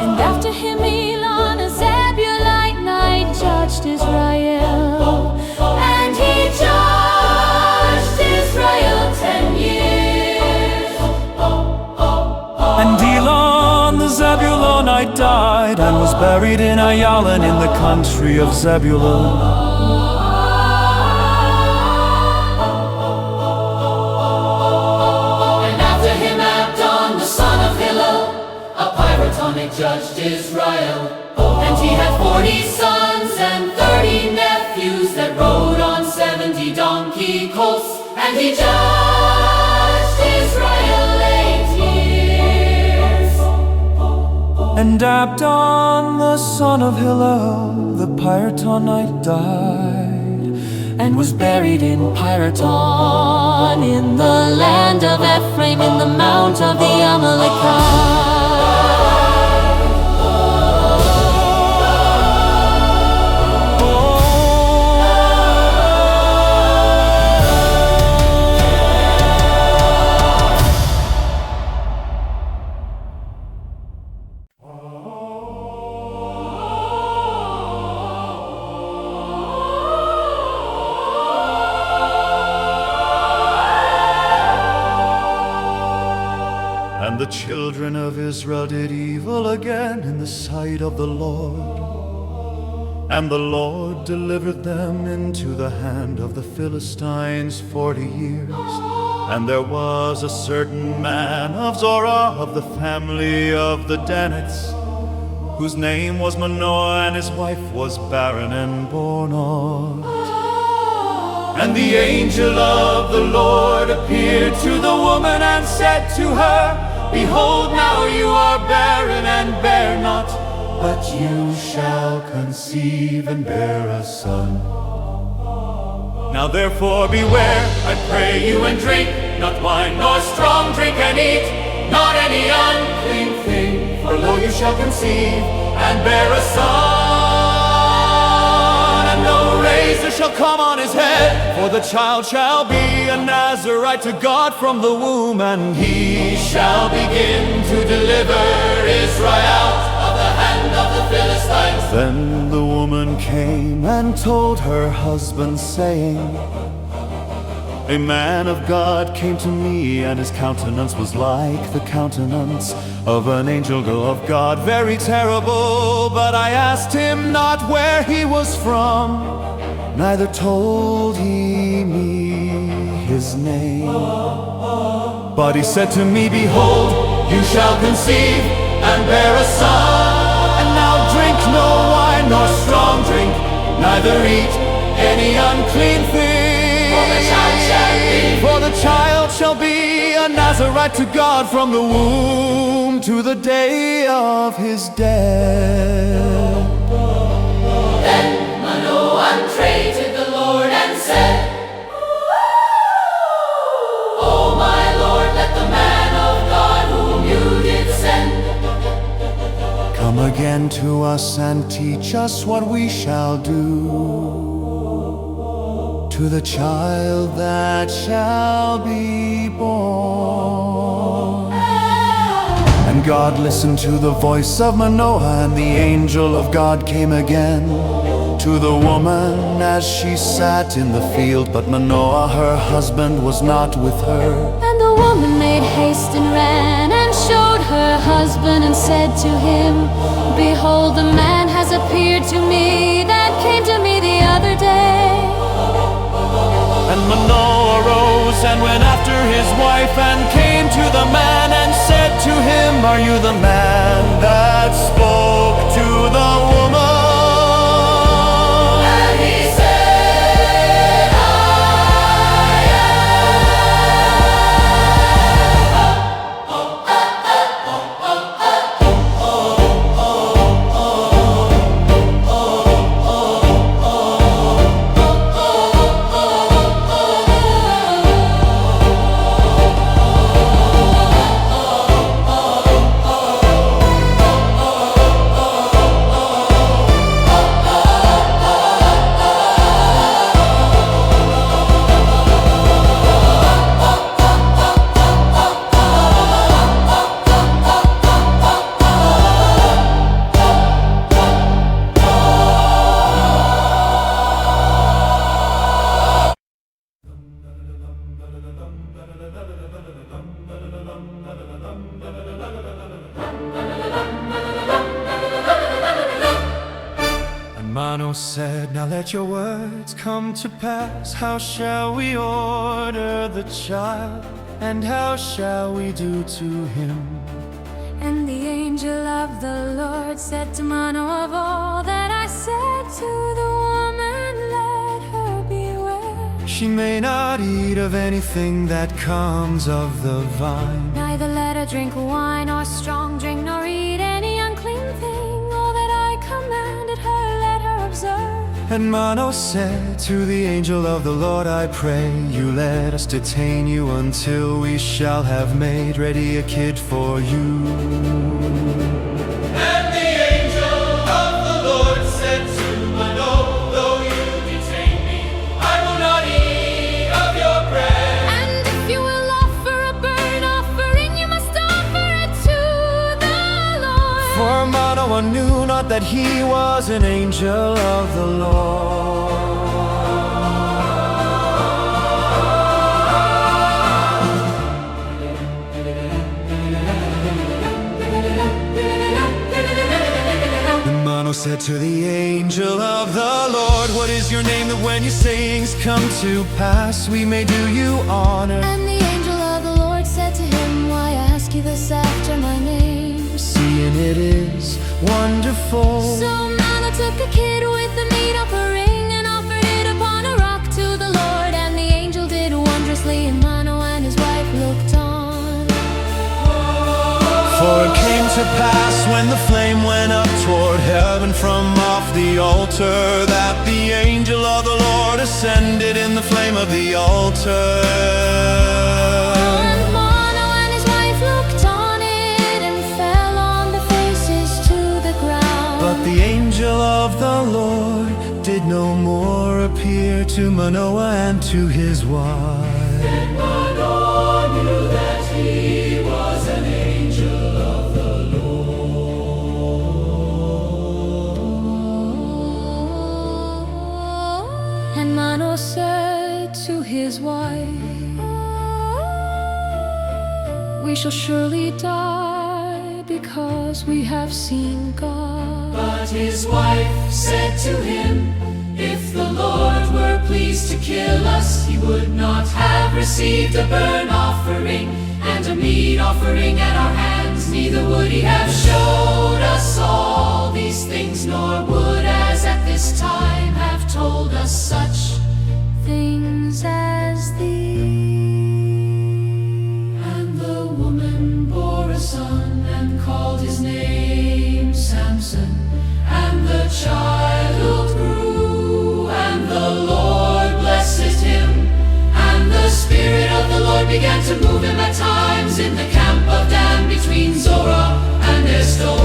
And after him Elon, a Zebulite knight, judged Israel. And he judged Israel 10 years. And Elon the Zebulonite died, and was buried in Ayalon in the country of Zebulun. Judged Israel, and he had 40 sons and 30 nephews that rode on 70 donkey colts, and he judged Israel 8 years. And Abdon the son of Hillel the Piratonite died, and was buried in Piraton in the land of Ephraim, in the mount of the Amalekites. And the children of Israel did evil again in the sight of the Lord. And the Lord delivered them into the hand of the Philistines 40 years. And there was a certain man of Zorah, of the family of the Danites, whose name was Manoah, and his wife was barren and bore not. And the angel of the Lord appeared to the woman and said to her, Behold, now you are barren and bear not, but you shall conceive and bear a son. Now therefore beware, I pray you, and drink not wine nor strong drink, and eat not any unclean thing, for lo, you shall conceive and bear a son, and no razor shall come on his head, for the child shall be a Nazarite to God from the womb, and he shall begin to deliver Israel of the hand of the Philistines. Then the woman came and told her husband, saying, A man of God came to me, and his countenance was like the countenance of an angel of God, very terrible. But I asked him not where he was from, neither told he me his name. But he said to me, Behold, you shall conceive and bear a son, and now drink no wine nor strong drink, neither eat any unclean thing, for the child shall be a Nazarite to God from the womb to the day of his death. Then Manoah prayed to the Lord and said, O my Lord, let the man teach us what we shall do to the child that shall be born. And God listened to the voice of Manoah, and the angel of God came again to the woman as she sat in the field. But Manoah, her husband, was not with her. And the woman made haste and ran and showed her husband and said to him, Behold, the man has appeared to me that came to me the other day. And Manoah rose and went after his wife, and came to the man and said to him, Are you the man that spoke to the woman? And he said, I And Manoah said, Now let your words come to pass. How shall we order the child, and how shall we do to him? And the angel of the Lord said to Manoah, Of all that I said to the woman, let her beware. She may not eat of anything that comes of the vine. Neither let her drink wine or strong drink, nor eat any unclean thing. All that I commanded her, let her observe. And Manoah said to the angel of the Lord, I pray you let us detain you until we shall have made ready a kid for you. And the angel of the Lord said to Manoah, Though you detain me, I will not eat of your bread. And if you will offer a burnt offering, you must offer it to the Lord. For Manoah knew not that he was an angel of the Lord. And Manoah said to the angel of the Lord, What is your name, that when your sayings come to pass, we may do you honor? And the angel of the Lord said to him, Why ask you this after my name? Seeing it is wonderful. So Manoah took a kid with a meat offering and offered it upon a rock to the Lord. And the angel did wondrously, and Manoah and his wife looked on. For it came to pass when the flame went up toward heaven from off the altar, that the angel of the Lord ascended in the flame of the altar. And Manoah and his wife looked on it and fell on their faces to the ground. But the angel of the Lord did no more appear to Manoah and to his wife. Manoah knew that he was an angel of the And Manoah said to his wife, We shall surely die because we have seen God. But his wife said to him, If the Lord were pleased to kill us, he would not have received a burnt offering and a meat offering at our hands. Neither would he have showed us all these things, nor would, as at this time, have told us such Things as these. And the woman bore a son and called his name Samson. And the child grew, and the Lord blessed him. And the Spirit of the Lord began to move him at times in the camp of Dan between Zorah and Eshtaol.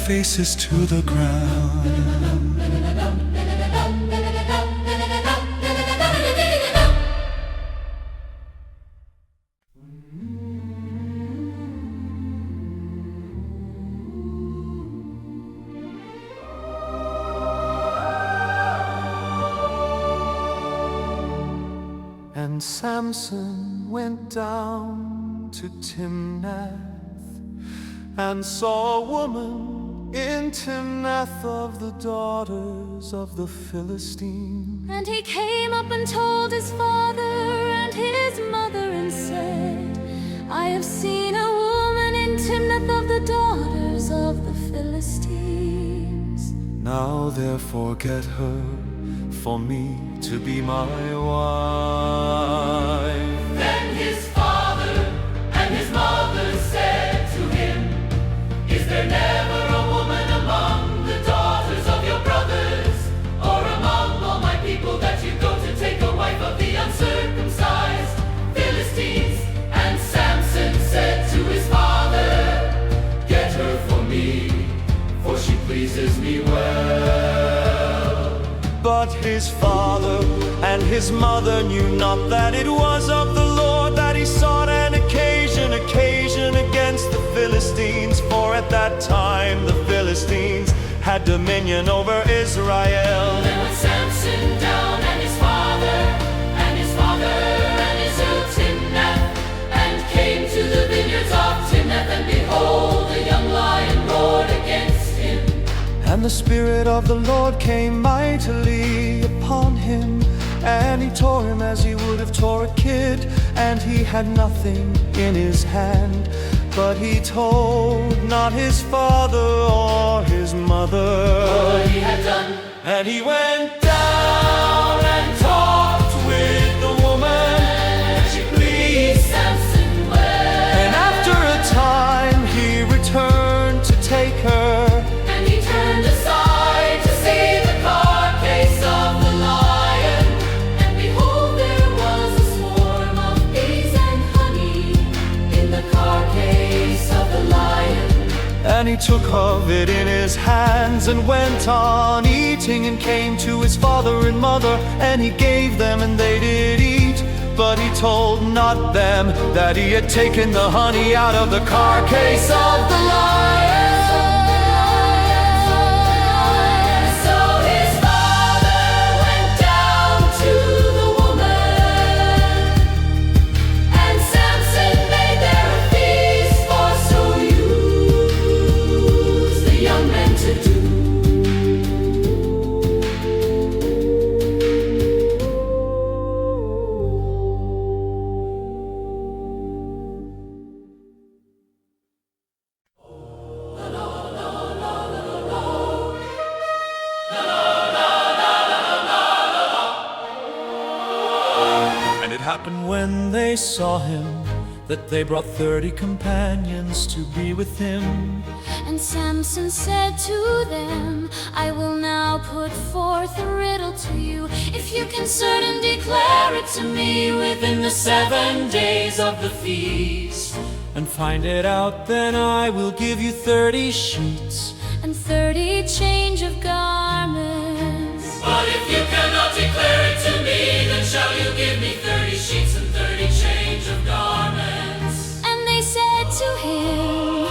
faces to the ground. And Samson went down to Timnath and saw a woman in Timnath of the daughters of the Philistines. And he came up and told his father and his mother and said, I have seen a woman in Timnath of the daughters of the Philistines. Now therefore get her for me to be my wife. Then his father and his mother said to him, Is there never a woman among the daughters of your brothers, or among all my people, that you go to take a wife of the uncircumcised Philistines? And Samson said to his father, Get her for me, for she pleases me well. But his father and his mother knew not that it was of the Lord that he sought an occasion against the Philistines. For at that time the Philistines had dominion over Israel. Then went Samson down, and his father and his Timnath, and came to the vineyards of Timnath, and behold, a young lion roared against him. And the Spirit of the Lord came mightily upon him, and he tore him as he would have tore a kid. And he had nothing in his hand, but he told not his father or his mother What he had done. And he went down and talked with the woman, And she pleased Samson well. and after a time he returned to take her. And he turned aside to see the carcase of the lion. And behold, there was a swarm of bees and honey in the carcase of the lion. And he took of it in his hands and went on eating, and came to his father and mother, and he gave them, and they did eat. But he told not them that he had taken the honey out of the carcase of the lion. So his father went down to the woman, and Samson made there a feast, for so used the young men to do. And it happened when they saw him that they brought 30 companions to be with him. And Samson said to them, I will now put forth a riddle to you. If you can certain declare it to me within the 7 days of the feast. And find it out, then I will give you 30 sheets. And 30 change of garments. But if you cannot declare it to me, then shall you give me 30 sheets and 30 change of garments? And they said to him,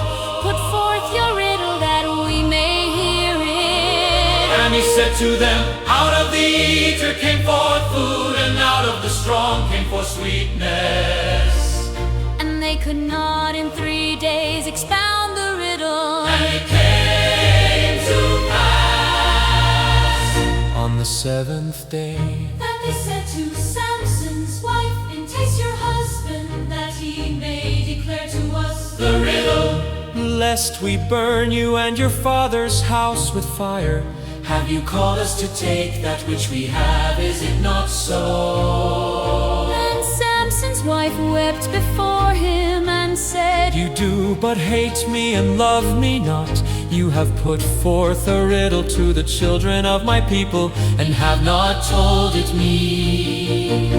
Put forth your riddle that we may hear it. And he said to them, Out of the eater came forth food, and out of the strong came forth sweetness. And they could not in 3 days expound the riddle. And it came to pass On the 7th day, that they said to Samson's wife, Entice your husband, that he may declare to us the riddle. lest we burn you and your father's house with fire. Have you called us to take that which we have? Is it not so? And Samson's wife wept before him and said, You do but hate me and love me not. You have put forth a riddle to the children of my people, and have not told it me.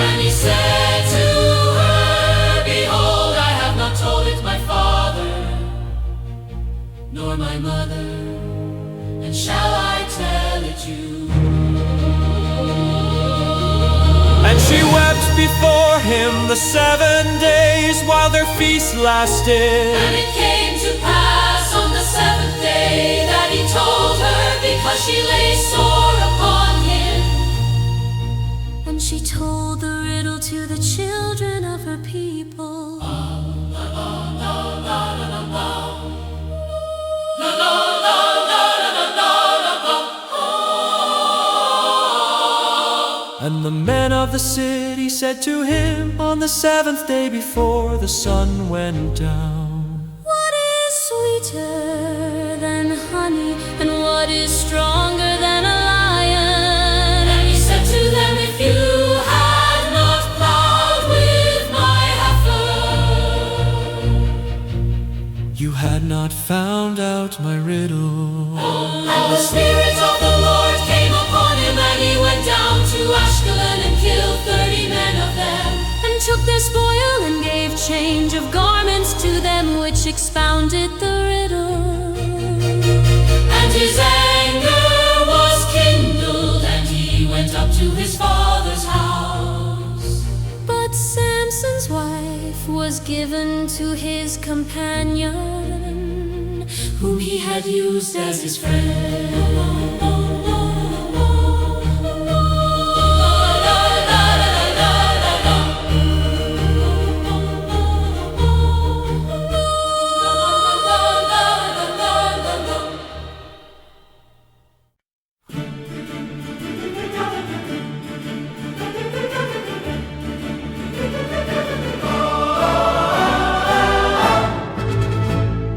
And he said to her, Behold, I have not told it my father, nor nor my mother, and shall I tell it you? And she wept before him the 7 days while their feast lasted. And it came to pass on the 7th day that he told her, because she lay sore upon him. And she told the riddle to the children of her people. And the men of the city said to him on the 7th day before the sun went down, What is sweeter than honey, and what is stronger than a lion? And he said to them, if you had not plowed with my heifer, you had not found out my riddle. and the Spirit of the Lord came upon him, and he went down to Ashkelon and killed 30 men of them, And took their spoil and gave change of garments to them, which expounded the riddle. and his anger was kindled, and he went up to his father's house. But Samson's wife was given to his companion, Whom he had used as his friend.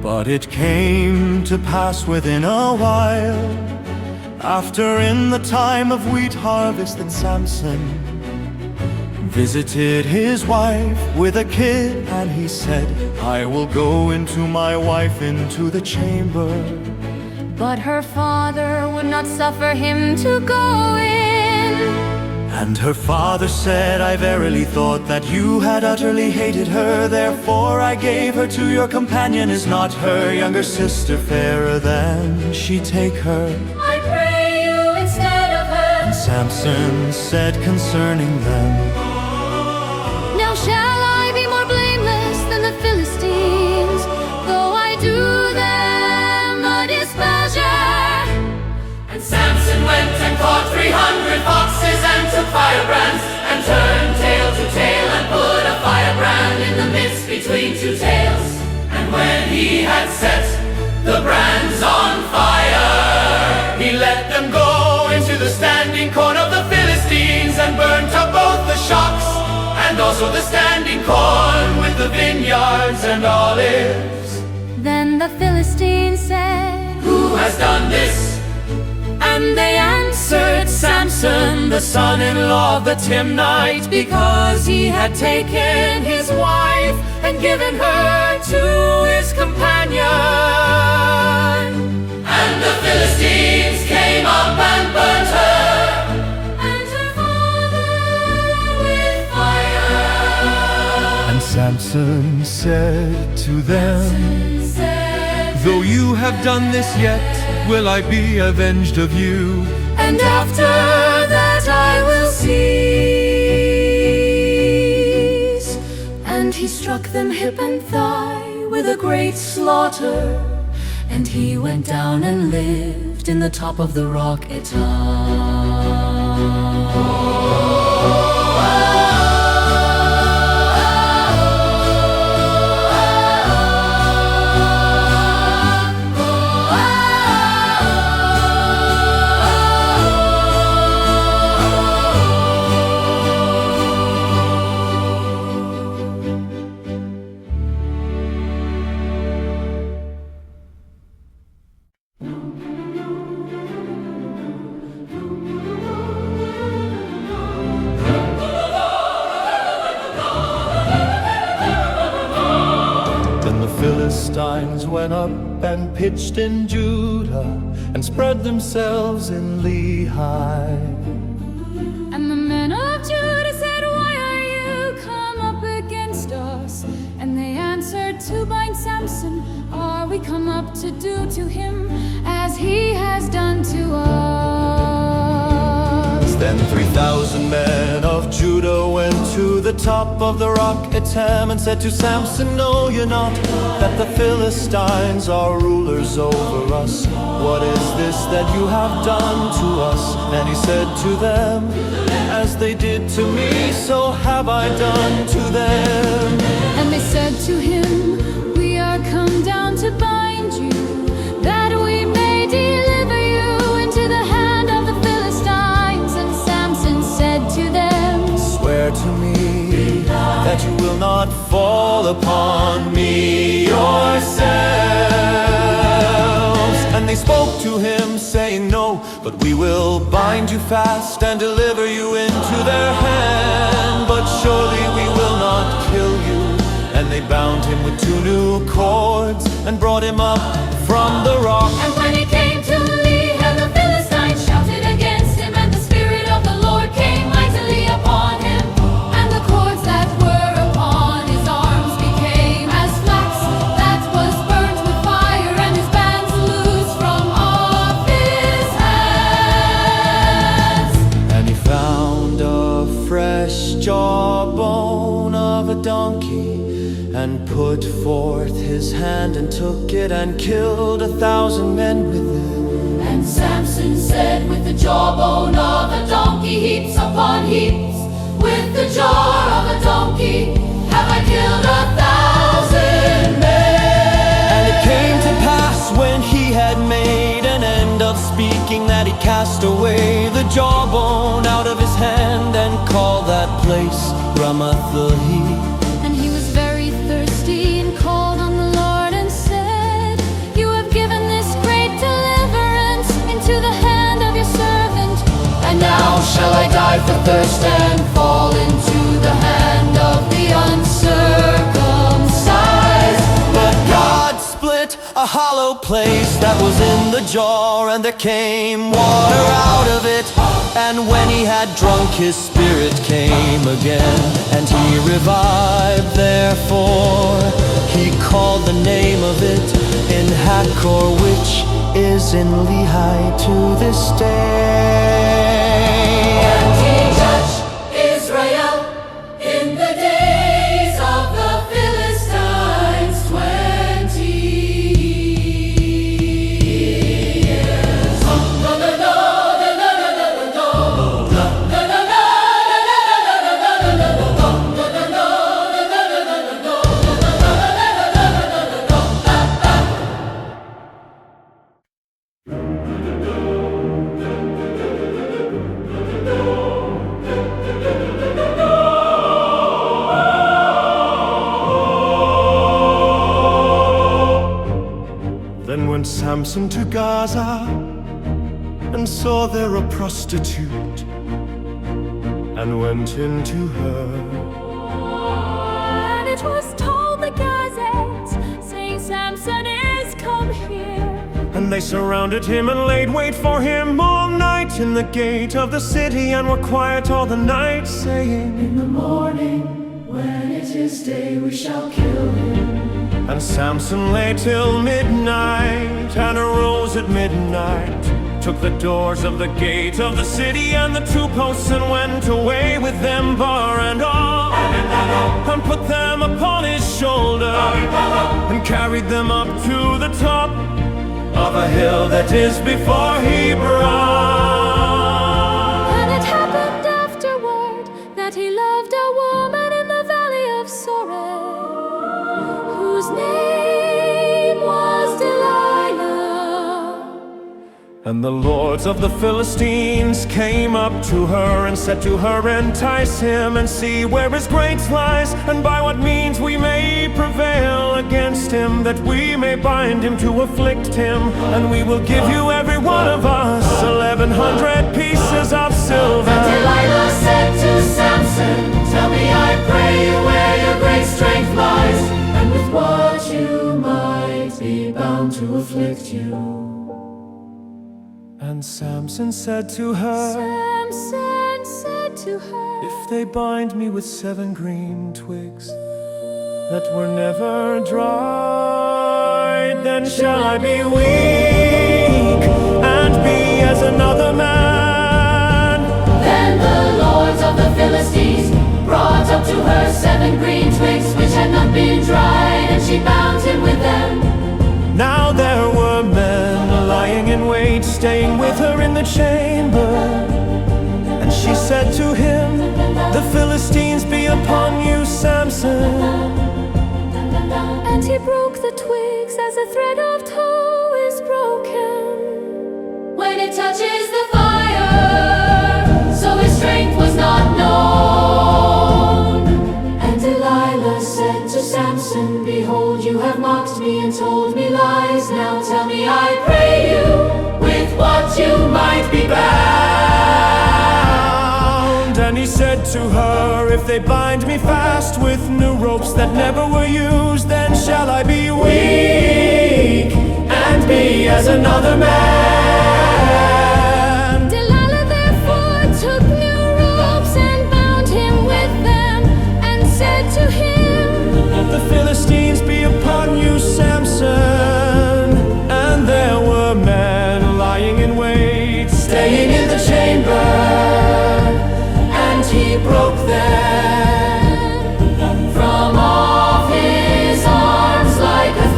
But it came to pass within a while, after in the time of wheat harvest, that Samson visited his wife with a kid, and he said, I will go into my wife into the chamber. but her father would not suffer him to go in. And her father said, I verily thought that you had utterly hated her, therefore I gave her to your companion. Is not her younger sister fairer than she? Take her. I pray you instead of her. And Samson said concerning them, Now shall I be more blameless than the Philistines, though I do them a displeasure? And Samson went and caught 300 foxes, and took firebrands, and turned tail to tail, and put a firebrand in the midst between two tails. And when he had set the brands on fire, he let them go into the standing corn of the Philistines, and burnt up both the shocks and also the standing corn with the vineyards and olives. Then the Philistines said, Who has done this? and they answered, Samson, the son-in-law of the Timnite, because he had taken his wife and given her to his companion. And the Philistines came up and burnt her, and her father with fire. And Samson said to them, Though you have done this, yet will I be avenged of you, And after that I will cease. And he struck them hip and thigh with a great slaughter, and he went down and lived in the top of the rock Then the Philistines went up and pitched in Judah, and spread themselves in Lehi. And the men of Judah said, Why are you come up against us? And they answered, To bind Samson are we come up to do to him as he has done to us. Then 3,000 men of Judah went to the top of the rock Etam and said to Samson, "Know you not that the Philistines are rulers over us? What is this that you have done to us?" And he said to them, "As they did to me, so have I done to them." And they said to him, "We are come down to bind you, that we may deliver you into the hand of the Philistines." And Samson said to them, "Swear to me that you will not fall upon me yourselves." And they spoke to him, saying, "No, but we will bind you fast and deliver you into their hand, but surely we will not kill you." And they bound him with 2 new cords and brought him up from the rock. and when he came to Lehi, the Philistines shouted against him, and the Spirit of the Lord came mightily upon him. And the cords that were upon his arms became as flax that was burnt with fire, and his bands loosed from off his hands. And he found a fresh jawbone of a donkey, and put forth his hand and took it and killed 1,000 men with it. And Samson said, "With the jawbone of a donkey, heaps upon heaps, with the jar of a donkey, have I killed 1,000 men." And it came to pass when he had made an end of speaking that he cast away the jawbone out of his hand and called that place Ramath-lehi. And he was very thirsty and called on the Lord and said, "You have given this great deliverance into the hand of your servant. And now shall I die for thirst and fall into the hand of the uncircumcised?" But God split a hollow place that was in the jar, and there came water out of it. And when he had drunk, his spirit came again, and he revived. Therefore he called the name of it in Hakor, which is in Lehi to this day. And he judged Israel in the days of the Philistines 20 years. Then went Samson to Gaza and saw there a prostitute and went into her. And it was told the Gazette, saying, "Samson is come here." And they surrounded him and laid wait for him all night in the gate of the city, and were quiet all the night, saying, In the morning, when it is day, we shall kill him. And Samson lay till midnight, and arose at midnight, took the doors of the gate of the city and the 2 posts, and went away with them bar and all, and put them upon his shoulder, and carried them up to the top of a hill that is before Hebron. And it happened afterward that he loved a woman in the valley of Soreh, whose name was Delilah. And the lords of the Philistines came up to her and said to her, "Entice him and see where his grace lies, and by what means we may prevail against him, that we may bind him to afflict him. And we will give you every one of us 1,100 pieces of silver." And Delilah said to Samson, "Tell me, I pray you, where your great strength lies, and with what you might be bound to afflict you." And Samson said to her, Samson said to her, "If they bind me with 7 green twigs that were never dried, then shall I be weak and be as another man. Then the lords of the Philistines brought up to her 7 green twigs which had not been dried, and she bound him with them. Now there were men lying in wait, staying with her in the chamber. And she said to him, the Philistines be upon you, Samson. And he broke the twigs as a thread of tow is broken When it touches the fire, so his strength was not known. And Delilah said to Samson, behold, you have mocked me and told me lies. Now tell me, I pray you, With what you might be bound. And he said to her, if they bind me fast with new ropes that never were used, then shall I be weak and be as another man. Delilah therefore took new ropes and bound him with them, and said to him, The Philistines be upon you, Samson. And there were men lying in wait, staying in the chamber. And he broke them From off his arms like a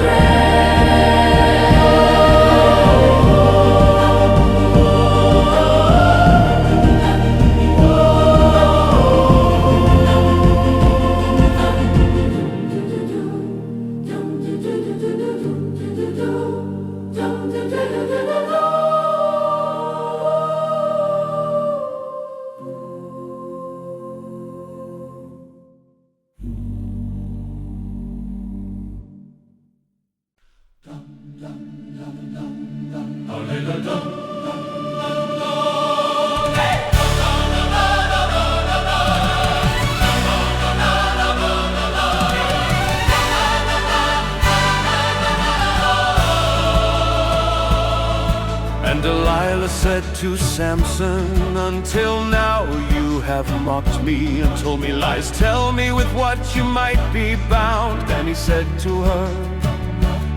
And Delilah said to Samson, until now you have mocked me and told me lies. Tell me with what you might be bound. Then he said to her,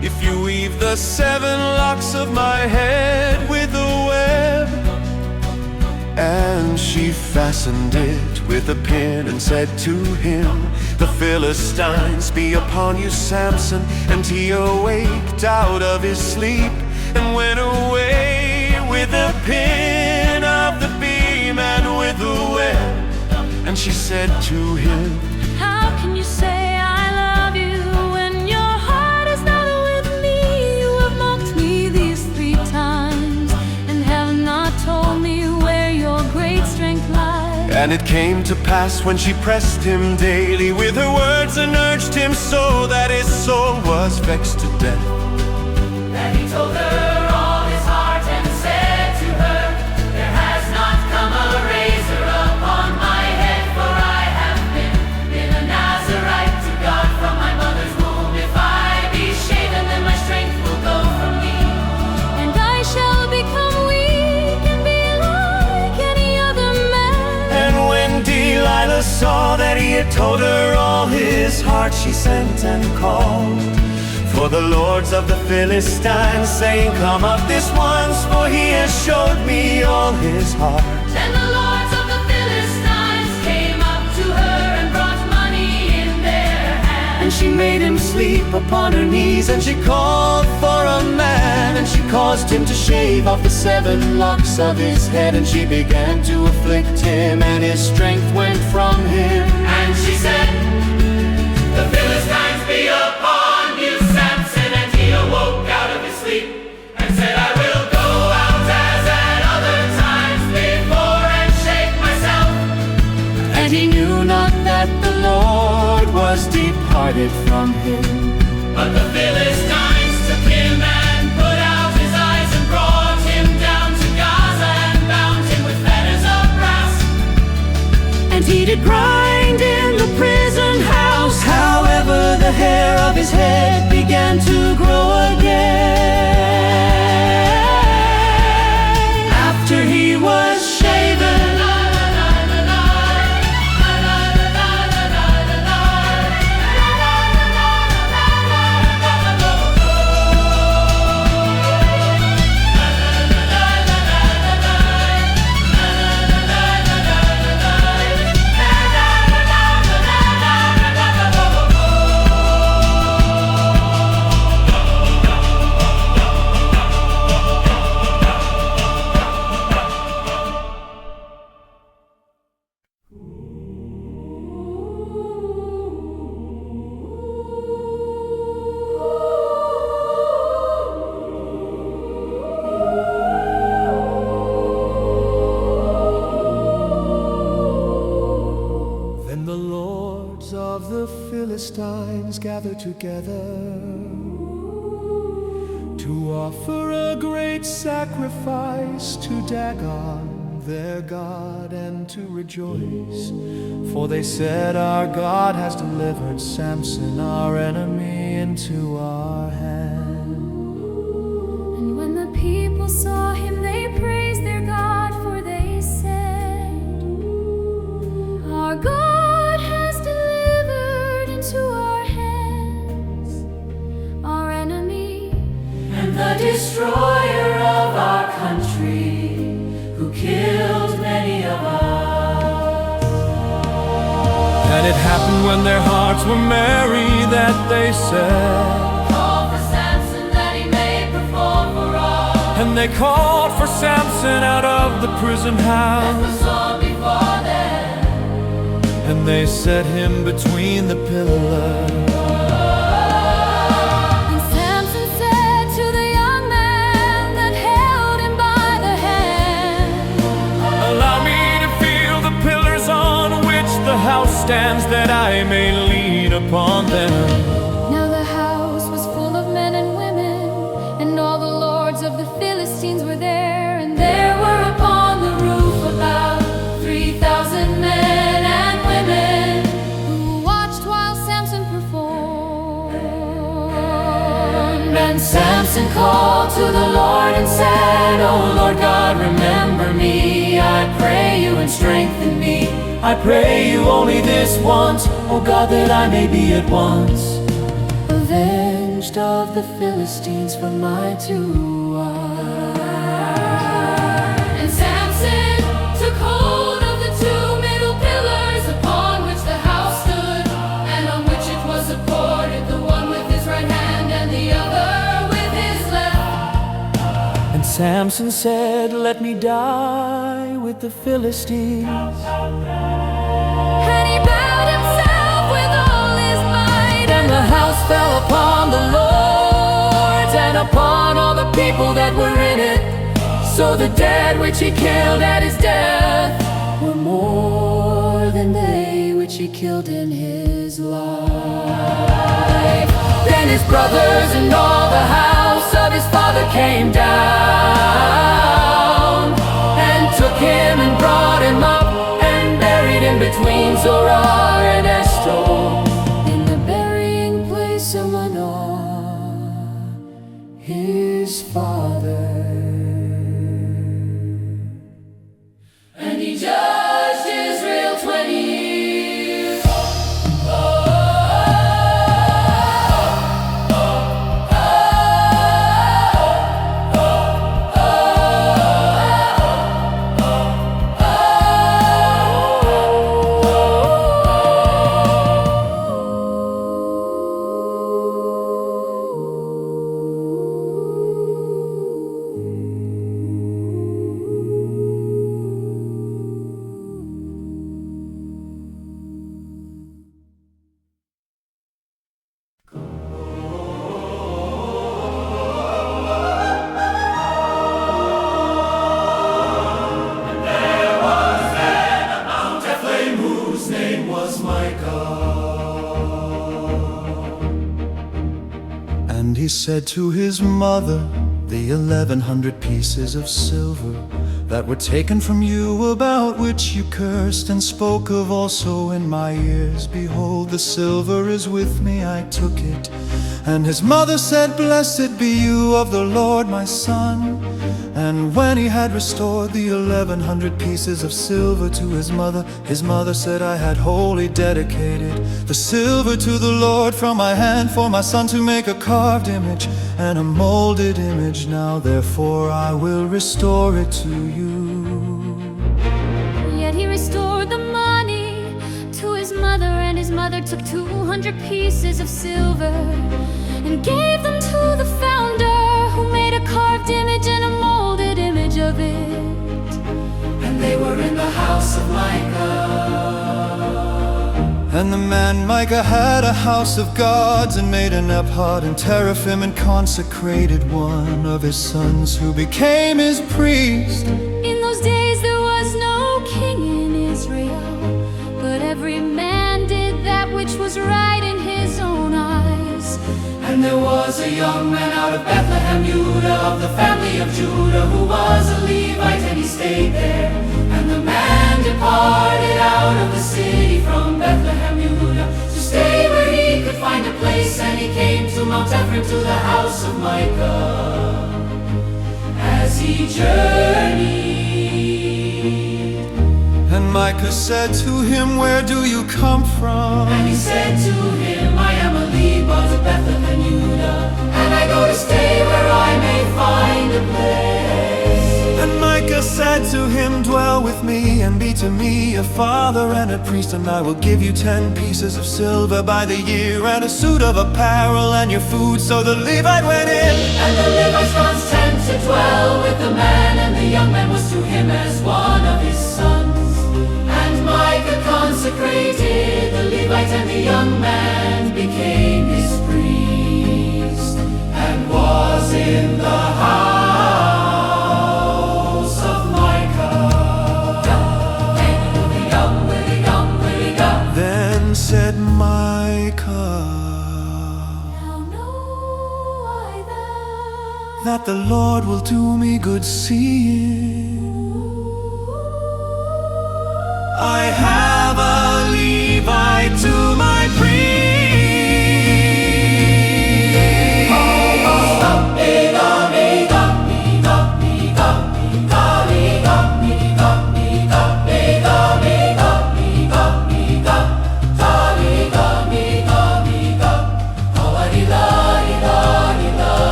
if you weave the 7 locks of my head with a web. And she fastened it with a pin and said to him, the Philistines be upon you, Samson. And he awaked out of his sleep and went away with the pin of the beam and with the web. And she said to him, how can you say I love you when your heart is not with me? You have mocked me these 3 times and have not told me where your great strength lies. And it came to pass when she pressed him daily with her words and urged him so, that his soul was vexed to death. Then he told her all his heart and said to her, there has not come a razor upon my head, for I have been a Nazarite to God from my mother's womb. If I be shaven, then my strength will go from me, And I shall become weak and be like any other man. And when Delilah saw that he had told her all his heart, she sent and called for the lords of the Philistines, saying, come up this once, for he has showed me all his heart. Then the lords of the Philistines came up to her and brought money in their hands. And she made him sleep upon her knees, and she called for a man, and she caused him to shave off the 7 locks of his head. And she began to afflict him, and his strength went from him. And she said, the Philistines be upon you, Samson. And he awoke out of his sleep and said, I will go out as at other times before and shake myself. And he knew not that the Lord was departed from him. But the Philistines took him and put out his eyes and brought him down to Gaza and bound him with fetters of brass. And he did grind in the prison house. However, the hair of his head began to grow again after he was shaven. kings gathered together to offer a great sacrifice to Dagon, their God, and to rejoice. For they said, our God has delivered Samson, our enemy, into our hand. And when the people saw him, they praised their God, for they said, our God has delivered into our hands our enemy, And the destroyer of our country, who killed many of us. And it happened when their hearts were merry that they said, Call for Samson that he may perform for us. and they called for Samson out of the prison The house, song before them. and they set him between the pillars. and Samson said to the young man that held him by the hand, Allow me to feel the pillars on which the house stands, that I may lean upon them. now the house was full of men and women, and all the lords of the Philistines were there, and There were upon the roof about 3,000 men and women. who watched while Samson performed. And Samson called to the Lord and said, O Lord God, remember me. I pray you and strengthen me. I pray you only this once, O God, that I may be at once avenged of the Philistines from my two eyes. And Samson took hold of the two middle pillars upon which the house stood, and on which it was supported, the one with his right hand and the other with his left. And Samson said, let me die with the Philistines. And he bowed himself with all his might, And the house fell upon the lords and upon all the people that were in it. So the dead which he killed at his death were more than they which he killed in his life. Then his brothers and all the house of his father came down and took him and brought him up and buried him between Zorah and Eshtaol, in the burying place of Manoah, his father. And he judged Israel 20 years. And he said to his mother, the 1,100 pieces of silver that were taken from you, about which you cursed and spoke of also in my ears, behold, the silver is with me, I took it. And his mother said, blessed be you of the Lord, my son. And when he had restored the 1,100 pieces of silver to his mother said, I had wholly dedicated the silver to the Lord from my hand for my son to make a carved image and a molded image. Now therefore I will restore it to you. yet he restored the money to his mother, and his mother took 200 pieces of silver and gave them to the founder, who made a carved image and a molded image of it. And they were in the house of Micah. And the man Micah had a house of gods, and made an ephod and teraphim, and consecrated one of his sons, who became his priest. In those days there was no king in Israel, but every man did that which was right in his own eyes. was a young man out of Bethlehem, Judah, of the family of Judah, who was a Levite, and he stayed there. And the man departed out of the city from Bethlehem, Judah, to stay where he could find a place. And he came to Mount Ephraim, to the house of Micah. As he journeyed, And Micah said to him, "Where do you come from?" and he said to him, I am a Levite of Bethlehem, Judah, and I go to stay where I may find a place. And Micah said to him, "Dwell with me and be to me a father and a priest, and I will give you 10 pieces of silver by the year, and a suit of apparel and your food." So the Levite went in. And the Levite runs tent to dwell with the man, and the young man was to him as one of his sons. And Micah consecrated the Levite, and the young man became his priest, and was in the house of Micah. Then said Micah, How know I that the Lord will do me good seeing I have a Levite to my priest.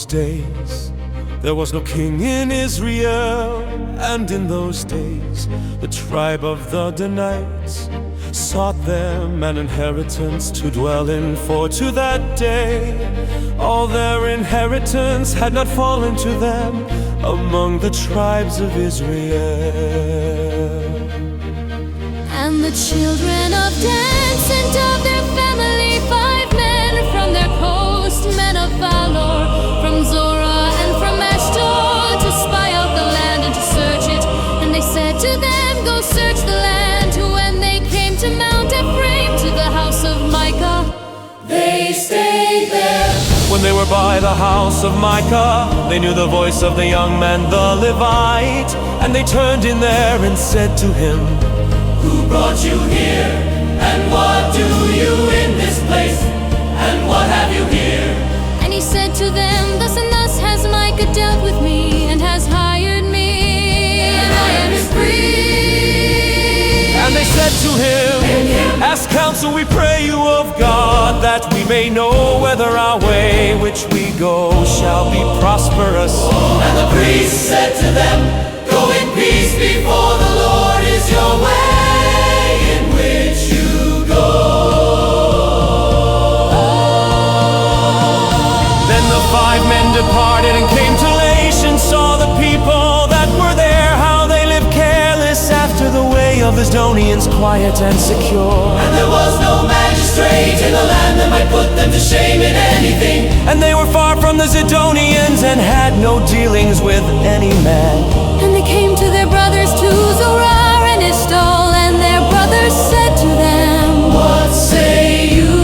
Days, there was no king in Israel, and in those days the tribe of the Danites sought them an inheritance to dwell in, for to that day all their inheritance had not fallen to them among the tribes of Israel. And the children of Dan sent of their family 5 men from their coast, men of valor, from Zorah and from Ashdod, to spy out the land and to search it. And they said to them, Go search the land. When they came to Mount Ephraim, to the house of Micah, They stayed there. When they were by the house of Micah, they knew the voice of the young man, the Levite. And they turned in there and said to him, Who brought you here? And what do you in this place? And what have you here? And he said to them, Thus and thus has Micah dealt with me, and has hired me, and I am his priest. And they said to him, Ask counsel, we pray you of God, that we may know whether our way which we go shall be prosperous. And the priest said to them, Go in peace, before the Lord is your way in which you go. Then the 5 men departed and came to Laish, and saw the people that were there, how they lived careless after the way of the Zidonians, quiet and secure. And there was no magistrate in the land that might put them to shame in anything. And they were far from the Zidonians, and had no dealings with any man. And they came to their brothers, to Zorah and Eshtaol, and their brothers said to them, What say you?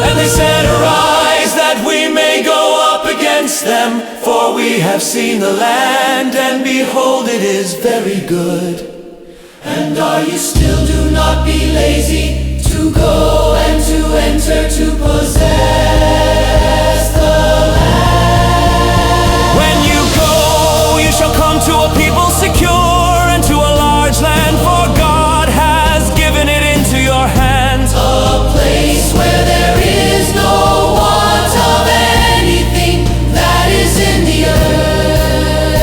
And they said, Arise, that we may go up against them, for we have seen the land, and behold, it is very good. And are you still? Do not be lazy to go and to enter to possess the land. When you go, you shall come to a people secure, and to a large land, for God has given it into your hands. A place where there is no want of anything that is in the earth.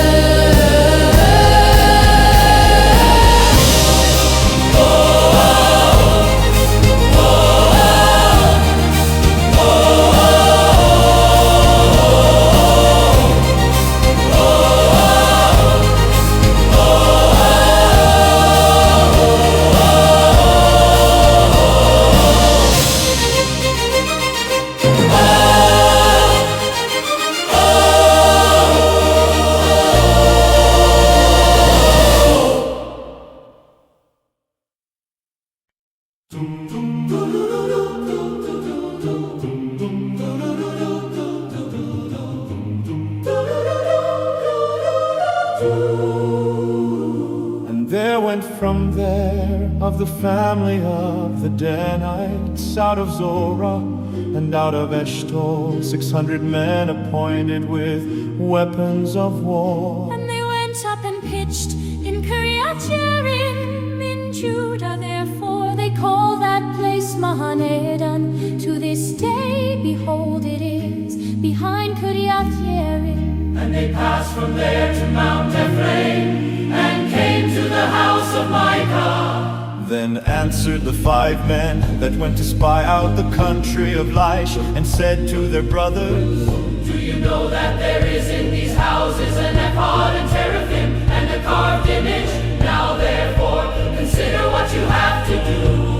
from there of the family of the Danites, out of Zorah and out of Eshtaol, 600 men appointed with weapons of war. And they went up and pitched in Kiriath Jearim in Judah. Therefore they call that place Mahanedan. To this day, behold, it is behind Kiriath Jearim. And they passed from there to Mount Ephraim, and came to the house of Micah. Then answered the 5 men that went to spy out the country of Laish, and said to their brothers, Do you know that there is in these houses an ephod and teraphim and a carved image? Now therefore consider what you have to do.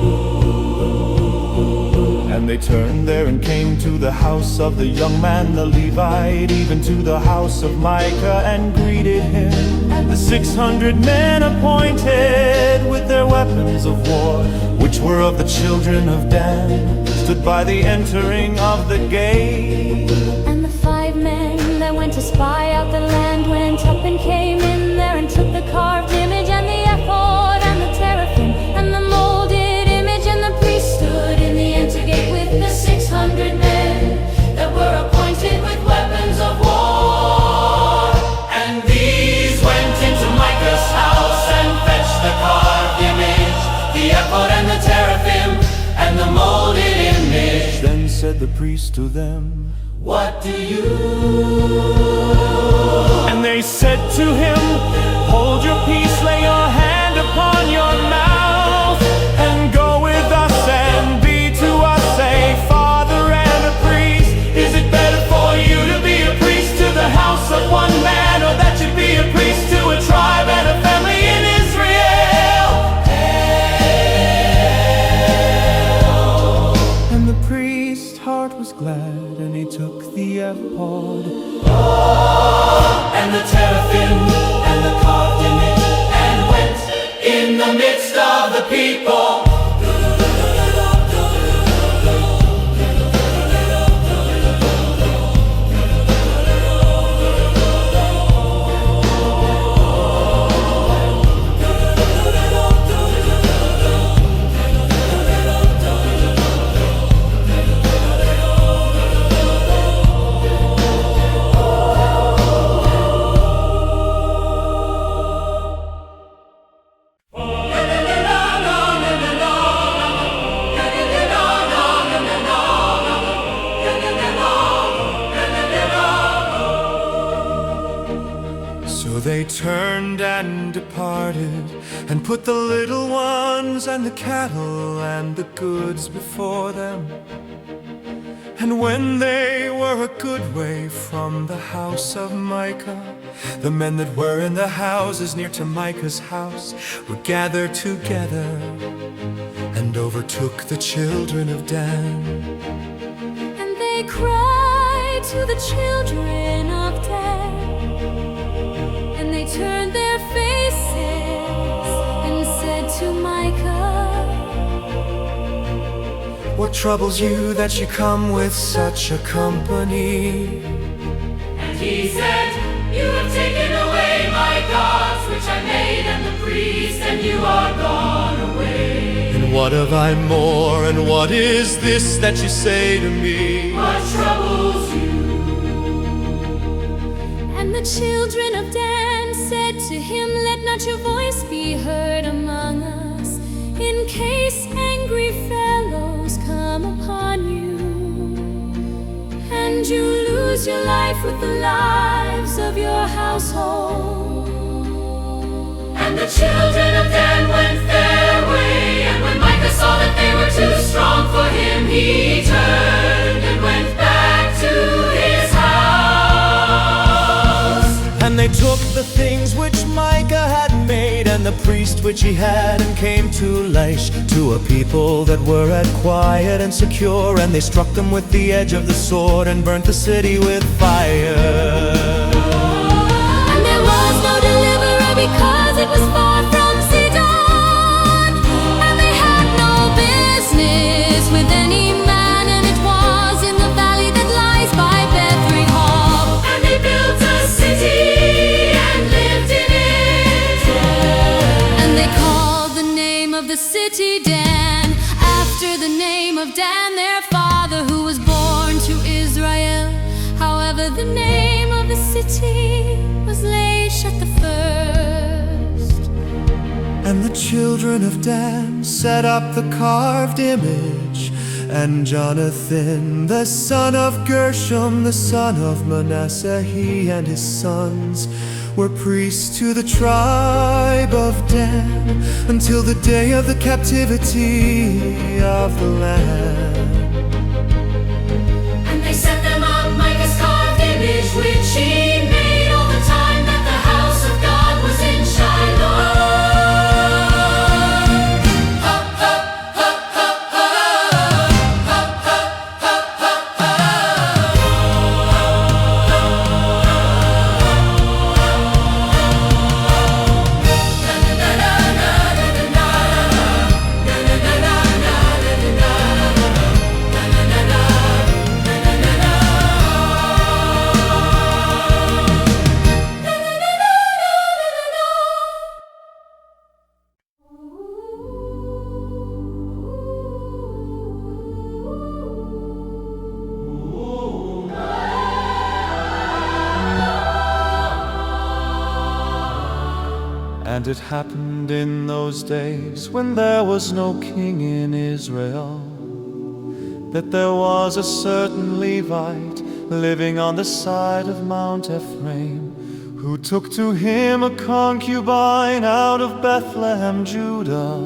And they turned there and came to the house of the young man the Levite, even to the house of Micah, and greeted him. And the 600 men appointed with their weapons of war, which were of the children of Dan, stood by the entering of the gate. And the 5 men that went to spy out the land went up and came in there and took the carved image and the ephod and the teraphim and the molded image, and the priest stood in the enter gate with the 600 men that were appointed with weapons of war. And these went into Micah's house and fetched the carved image, the ephod and the teraphim and the molded image. Then said the priest to them, What do you? And they said to him, Hold your peace, lay your hand upon your mouth, and go with us and be to us a father and a priest. Is it better for you to be a priest to the house of one man, or that you be a priest to a tribe and a family in Israel? And the priest's heart was glad, and he took the ephod And the teraphim and the carved image, and went in the midst of the people. So they turned and departed, and put the little ones and the cattle and the goods before them. And when they were a good way from the house of Micah, the men that were in the houses near to Micah's house were gathered together, and overtook the children of Dan. and they cried to the children of Dan. And they turned their faces and said to Micah, What troubles you that you come with such a company? And he said, You have taken away my gods which I made, and the priests, and you are gone away. And what have I more, and what is this that you say to me? What troubles you? and the children of Dan said to him, Let not your voice be heard among us, in case angry fellows come upon you, and you lose your life with the lives of your household. And the children of Dan went their way, and when Micah saw that they were too strong for him, he turned and went back to his house. And they took the things which Micah had made, and the priest which he had, and came to Laish, to a people that were at quiet and secure. And they struck them with the edge of the sword, and burnt the city with fire. And there was no deliverer, because it was far from Sidon, and they had no business with any man, and it was in the valley that lies by Beth-rehob. And they built a city and lived in it. And they called name of Dan, their father, who was born to Israel. However, the name of the city was Laish at the first. And the children of Dan set up the carved image, and Jonathan, the son of Gershom, the son of Manasseh, he and his sons were priests to the tribe of Dan until the day of the captivity of the land. And they set them up Micah's carved image, which he made all the time that the house of God was in Shiloh. And it happened in those days, when there was no king in Israel, that there was a certain Levite living on the side of Mount Ephraim, who took to him a concubine out of Bethlehem, Judah.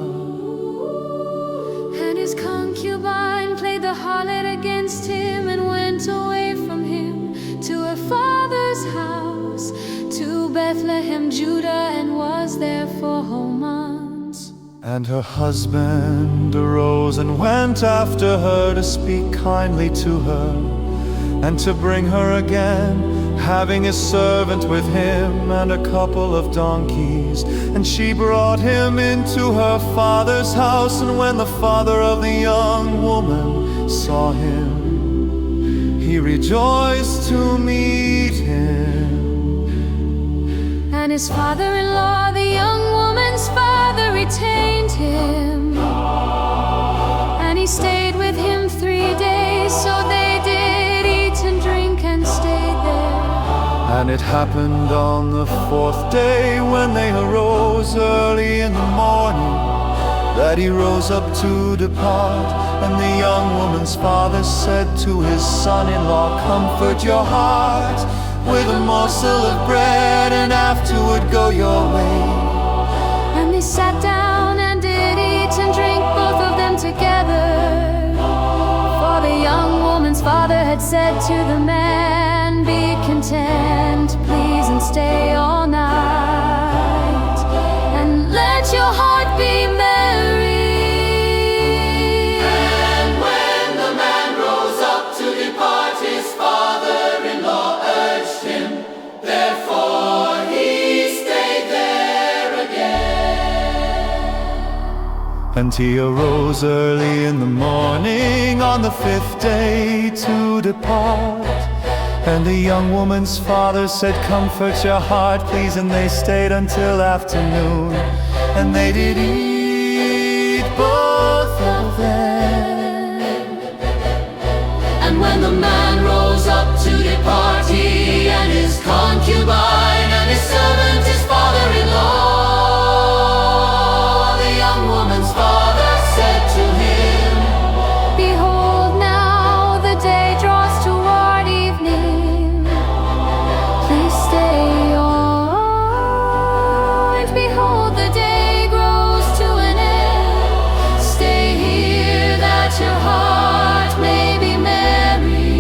And his concubine played the harlot against him and went away from him to her father's house, to Bethlehem, Judah, and was there for whole months. And her husband arose and went after her to speak kindly to her, and to bring her again, having a servant with him and a couple of donkeys. And she brought him into her father's house, and when the father of the young woman saw him, he rejoiced to meet him. And his father-in-law, the young woman's father, retained him, and he stayed with him 3 days. So they did eat and drink and stayed there. And it happened on the 4th day, when they arose early in the morning, that he rose up to depart. And the young woman's father said to his son-in-law, "Comfort your heart with a morsel of bread, and afterward go your way." And they sat down and did eat and drink, both of them together. For the young woman's father had said to the man, "Be content, please, and stay all night, and let your heart be merry." And when the man rose up to depart, his father-in-law urged him, therefore he stayed there again. And he arose early in the morning on the 5th day to depart. And the young woman's father said, "Comfort your heart, please," and they stayed until afternoon. And they did eat, both of them. And when the man rose up to depart, he and his concubine and his servant, his father-in-law, the young woman's father said to him, Behold, now the day draws toward evening. Please stay all night. Behold, the day grows to an end. Stay here that your heart may be merry.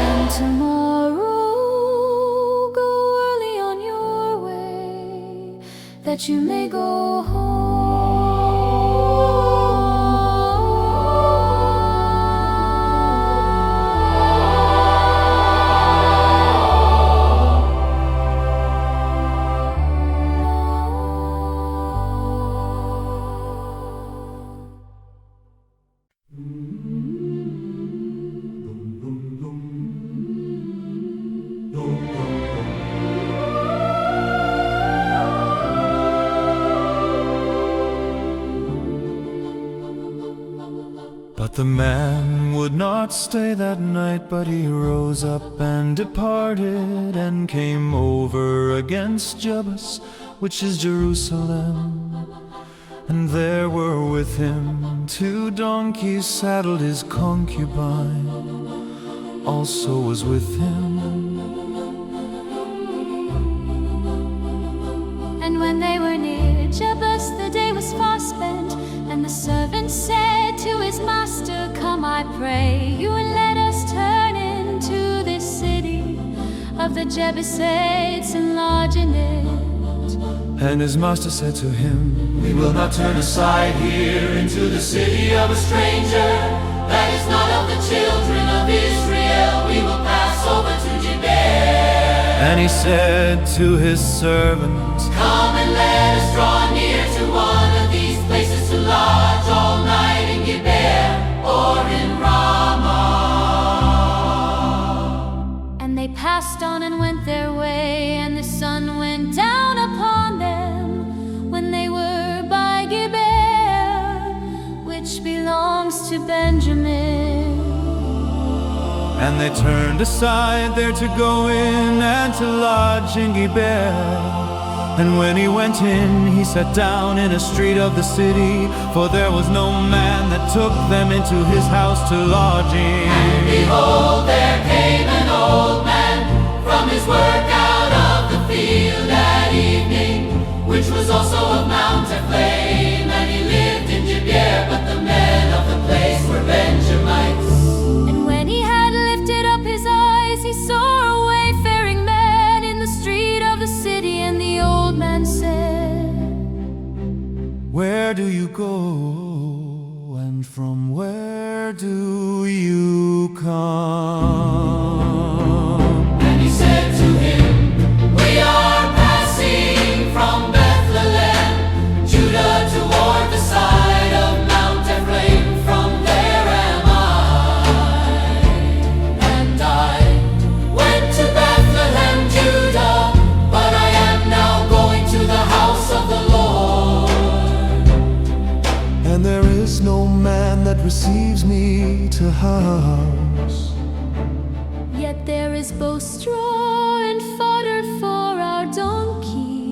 And tomorrow go early on your way, that you may go home. But the man would not stay that night, but he rose up and departed, and came over against Jebus, which is Jerusalem. And there were with him 2 donkeys saddled, his concubine also was with him. And when they were near Jebus, the day was far spent, and the servant said to his master, "Come, I pray you, and let us turn into this city of the Jebusites and lodge in it." And his master said to him, We will not turn aside here into the city of a stranger that is not of the children of Israel. We will pass over to Gibeah. and he said to his servant, Come and let us draw near to one of these places to lodge all night in Gibeah or in Ramah. And they passed on and went their way, and the sun went down upon them when they were by Gibeah, which belongs to Benjamin. and they turned aside there to go in and to lodge in Gibeah. And when he went in, he sat down in a street of the city, for there was no man that took them into his house to lodge in. And behold, there came an old man from his work out of the field at evening, which was also of Mount Ephraim, and he lived in Gibeah, but the men of the place were Benjamites. And when he had lifted up his eyes, he saw a wayfaring man in the street of the city, and the old man said, Where do you go, and from where do you come? And he said to him, We are passing from Bethlehem, Judah, toward the side of Mount Ephraim. From there am I. And I went to Bethlehem, Judah, but I am now going to the house of the Lord. And there is no man that receives me to house. Yet there is both straw and fodder for our donkeys,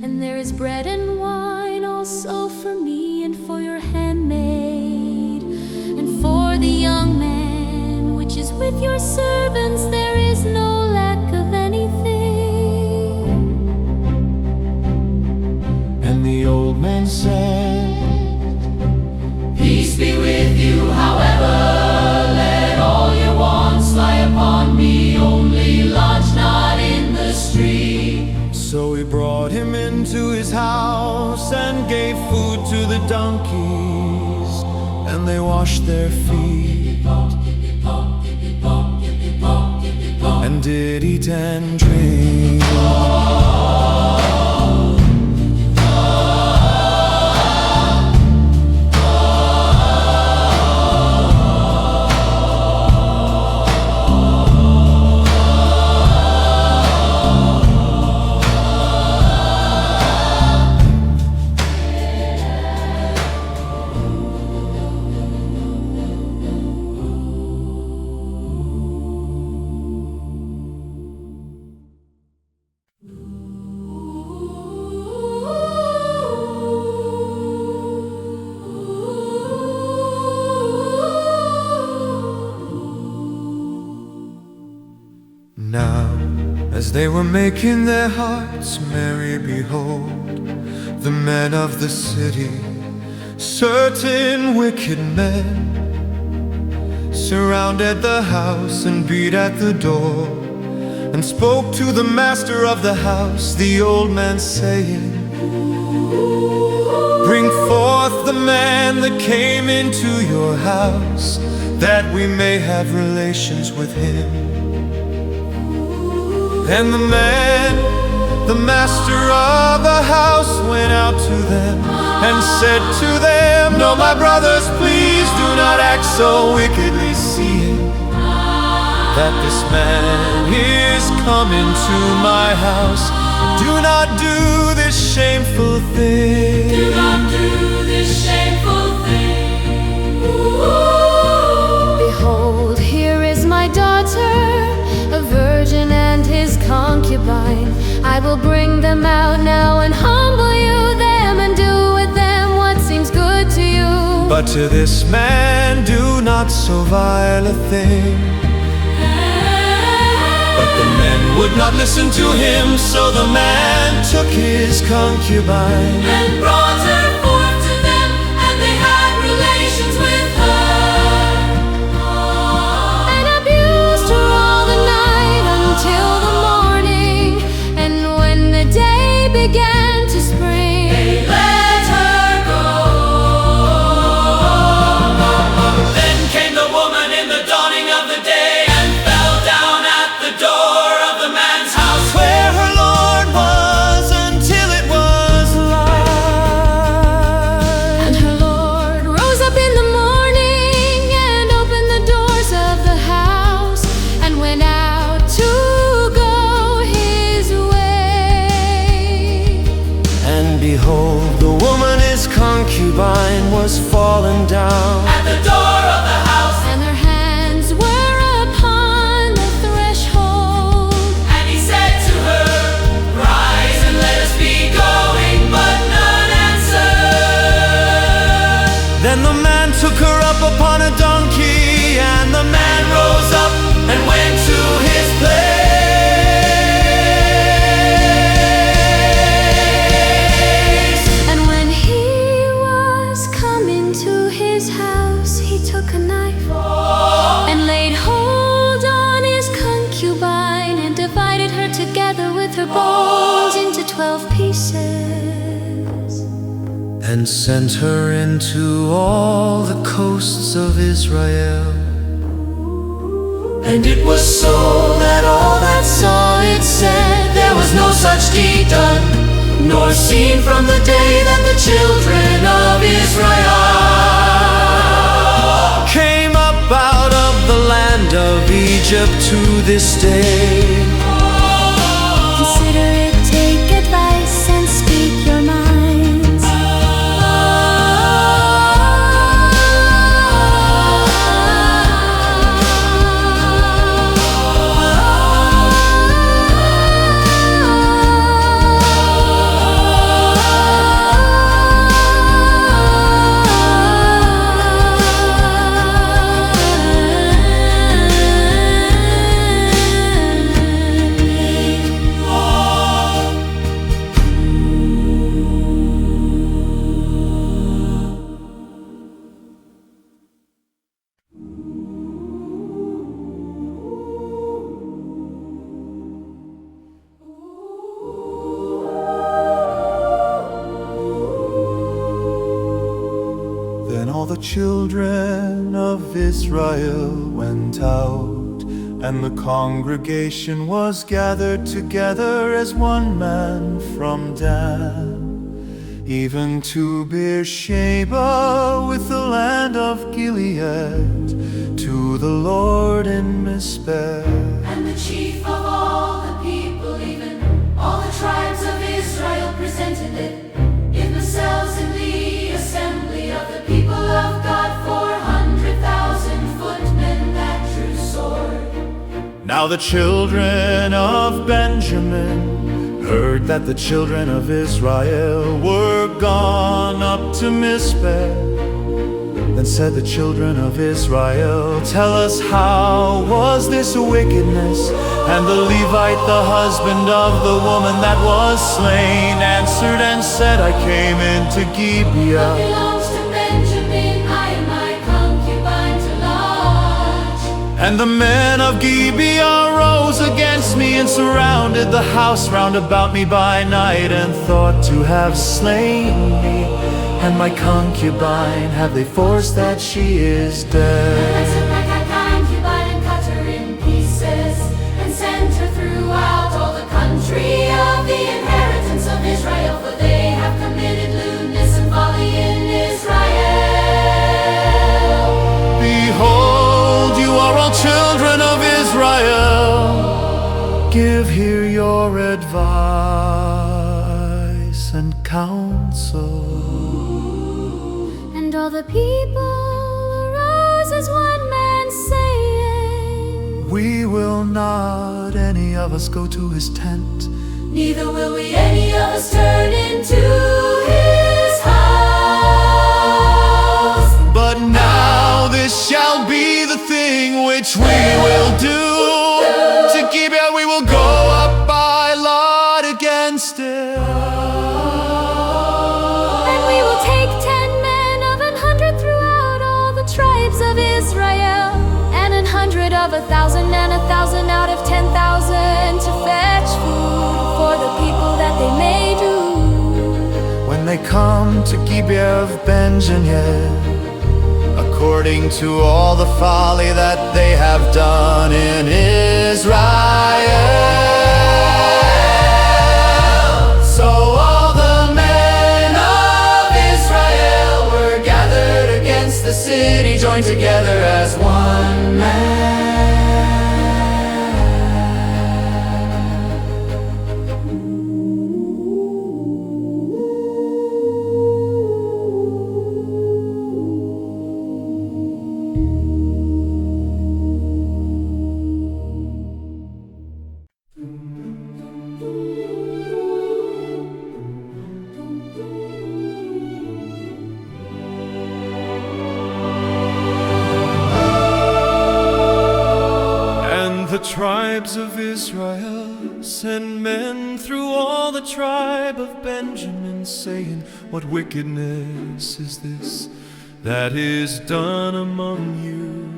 and there is bread and wine also for me and for your handmaid, and for the young man which is with your servants there is no lack of anything. And the old man said, Peace be with you, however, let all your wants lie upon me, only lodge not in the street. So he brought him into his house and gave food to the donkeys, and they washed their feet, and did eat and drink. Now, as they were making their hearts merry, behold, the men of the city, certain wicked men, surrounded the house and beat at the door, and spoke to the master of the house, the old man, saying, Bring forth the man that came into your house, that we may have relations with him. And the man, the master of the house, went out to them and said to them, No, my brothers, please do not act so wickedly, seeing that this man is come into my house. Do not do this shameful thing. Do not do this shameful thing. them out now and humble you them and do with them what seems good to you. But to this man do not so vile a thing. But the men would not listen to him, so the man took his concubine and brought her forth to them, and they had relations with her, and abused her all the night until the morning. And when the day began to spring, they let her go. Then came the woman in the dawning of the day and fell down at the door of the man's house, where her Lord was until it was light. and her Lord rose up in the morning and opened the doors of the house and went out to go his way. And behold, the woman, his concubine, was fallen down at the door of the house, And their hands were upon the threshold. and he said to her, rise and let us be going, but none answered. Then the man took her up upon a donkey, and the man rose up and went to his place. And when he was come into his house, he took a knife and laid hold on his concubine and divided her together with her bones into 12 pieces. And sent her into all the coasts of Israel. And it was so that all that saw it said, there was no such deed done, nor seen from the day that the children of Israel came up out of the land of Egypt to this day. Consider it, take advice, and speak your minds. Then all the children of Israel went out, and the congregation was gathered together as one man from Dan, even to Beersheba with the land of Gilead, to the Lord in Mizpeh. And the chief of all the people, even all the tribes of Israel, presented it in themselves in the assembly of the people of God, 400,000 footmen that drew sword. Now the children of Benjamin heard that the children of Israel were gone up to Mizpeh. Then said the children of Israel, tell us, how was this wickedness? And the Levite, the husband of the woman that was slain, answered and said, I came into What Gibeah, belongs to Benjamin, I and my concubine to lodge. and the men of Gibeah rose against me and surrounded the house round about me by night, and thought to have slain me. And my concubine have they forced that she is I dead. took my concubine and cut her in pieces, and sent her throughout all the country of the inheritance of Israel, for they have committed lewdness and folly in Israel. Behold, you are all children of Israel. Give here your advice and counsel. And all the people arose as one man, saying, We will not any of us go to his tent, neither will we any of us turn into his house. But now this shall be the thing which we will do. To Gibeah we will go up by lot against it. And we will take 10 men of 100 throughout all the tribes of Israel, and 100 of 1,000, and 1,000 out of 10,000 to fetch food for the people that they may do. When they come to Gibeah of Benjamin, according to all the folly that they have done in Israel. So all the men of Israel were gathered against the city, joined together as one man. The tribes of Israel send men through all the tribe of Benjamin, saying, what wickedness is this that is done among you?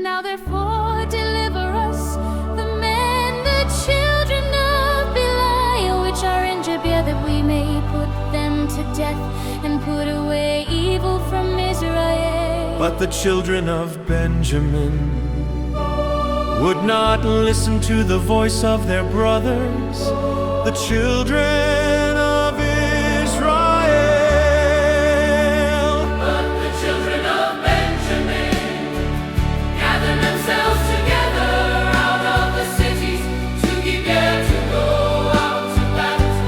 Now therefore deliver us, the men, the children of Belial, which are in Gibeah, that we may put them to death and put away evil from Israel. But the children of Benjamin would not listen to the voice of their brothers, the children of Israel. But the children of Benjamin gathered themselves together out of the cities to Gibeah to go out to battle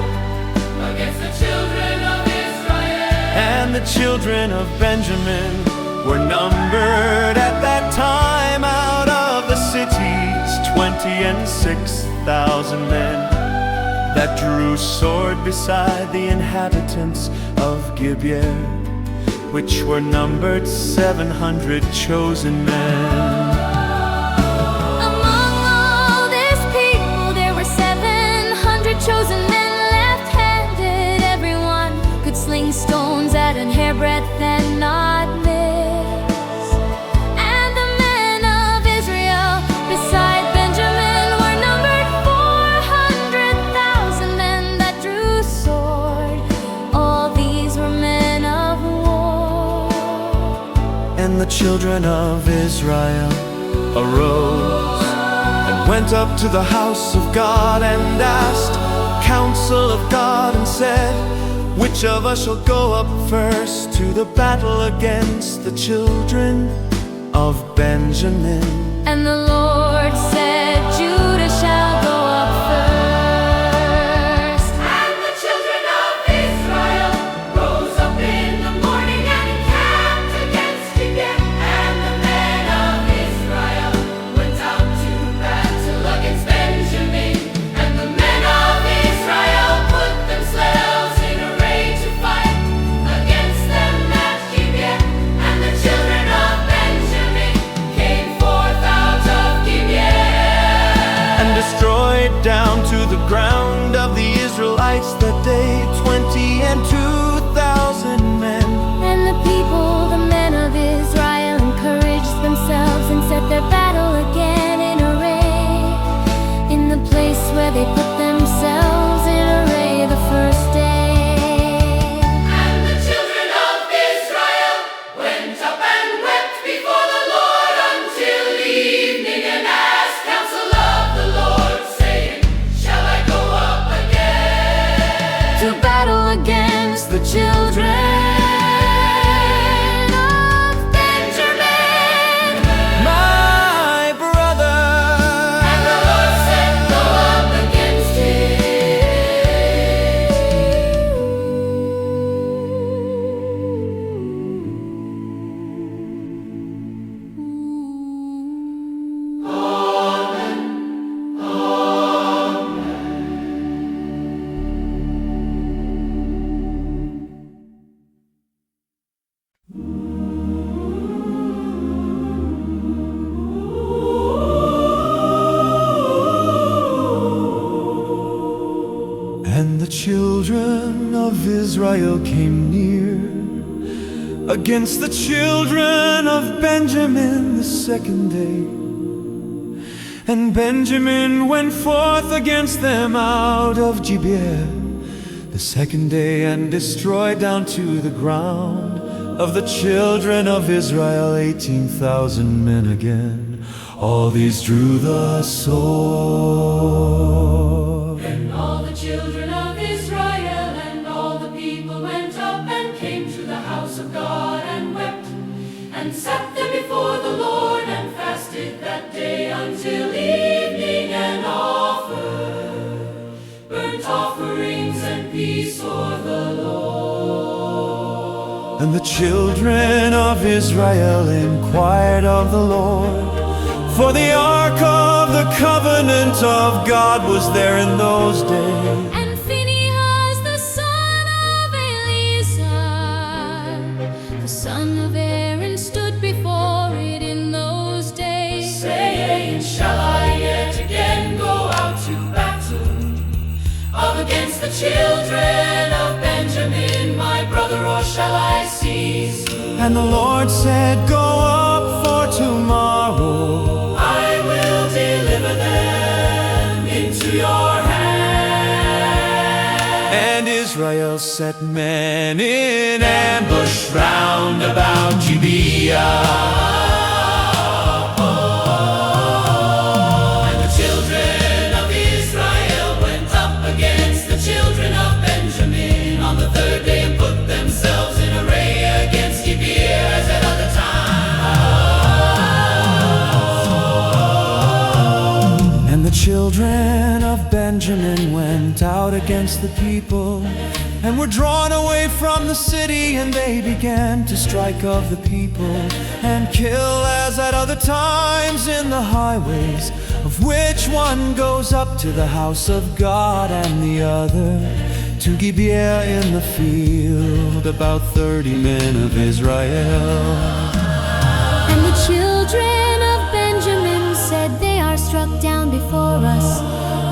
against the children of Israel. And the children of Benjamin were numbered at that time out of the cities 26,000 men that drew sword beside the inhabitants of Gibeah, which were numbered 700 chosen men. Among all this people there were 700 chosen men left-handed. Everyone could sling stones at an hairbreadth and not miss. And the men of Israel beside Benjamin were numbered 400,000 men that drew sword. All these were men of war. And the children of Israel arose and went up to the house of God and asked counsel of God and said, which of us shall go up first to the battle against the children of Benjamin? And the Lord said, Judah shall go up first. And the children of Israel rose up in the morning and encamped against Gibeah. And the men of Israel went out to battle against Benjamin. And the men of Israel put themselves in array to fight against them at Gibeah. And the children of Benjamin came forth out of Gibeah of Israel came near against the children of Benjamin the second day. And Benjamin went forth against them out of Gibeah the second day, and destroyed down to the ground of the children of Israel 18,000 men again. All these drew the sword. Then all the children of Israel and all the people went up and came to the house of God and wept, and sat there before the Lord and fasted that day until evening, and offered burnt offerings and peace for the Lord. And the children of Israel inquired of the Lord, for the ark of the covenant of God was there in those days. And Phinehas, the son of Eleazar, the son of Aaron, stood before it in those days, Saying, shall I yet again go out to battle against the children of Benjamin, my brother, or shall I cease? And the Lord said, go up, for tomorrow I will deliver them into your hand. and Israel set men in ambush round about Gibeah. And the children of Israel went up against the children of Benjamin on the third day, and put themselves in array against Gibeah as at other times. And the children of Benjamin went out against the people, and were drawn away from the city, and they began to strike of the people, and kill as at other times in the highways, of which one goes up to the house of God, and the other to Gibeah in the field, about 30 men of Israel. and the children of Benjamin said, they are struck down before us,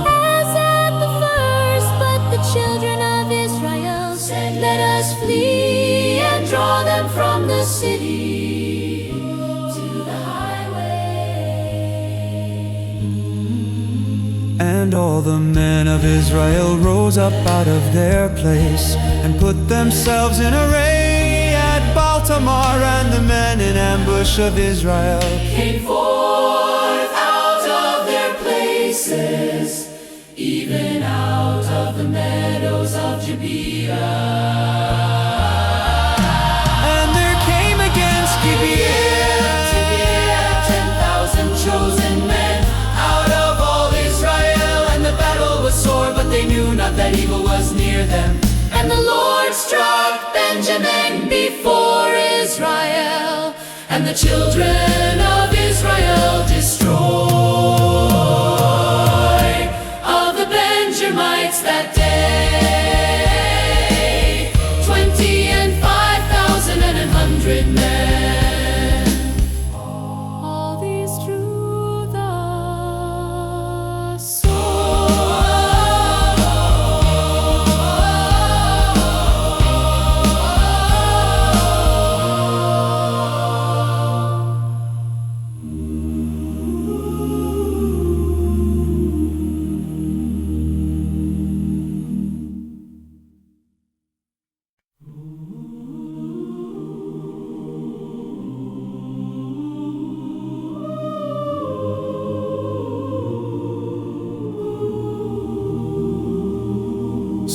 as at the first. But the children of Israel said, let us flee and draw them from the city to the highway. And all the men of Israel rose up out of their place, and put themselves in array at Baltamar, and the men in ambush of Israel Came forth out of their places, even out of the meadows of Gibeah. and there came against Gibeah 10,000 chosen men out of all Israel, and the battle was sore, but they knew not that evil was near them. And the Lord struck Benjamin before Israel, and the children of Israel destroyed of the Benjamites that day 20,000 and 100 men. All these drew the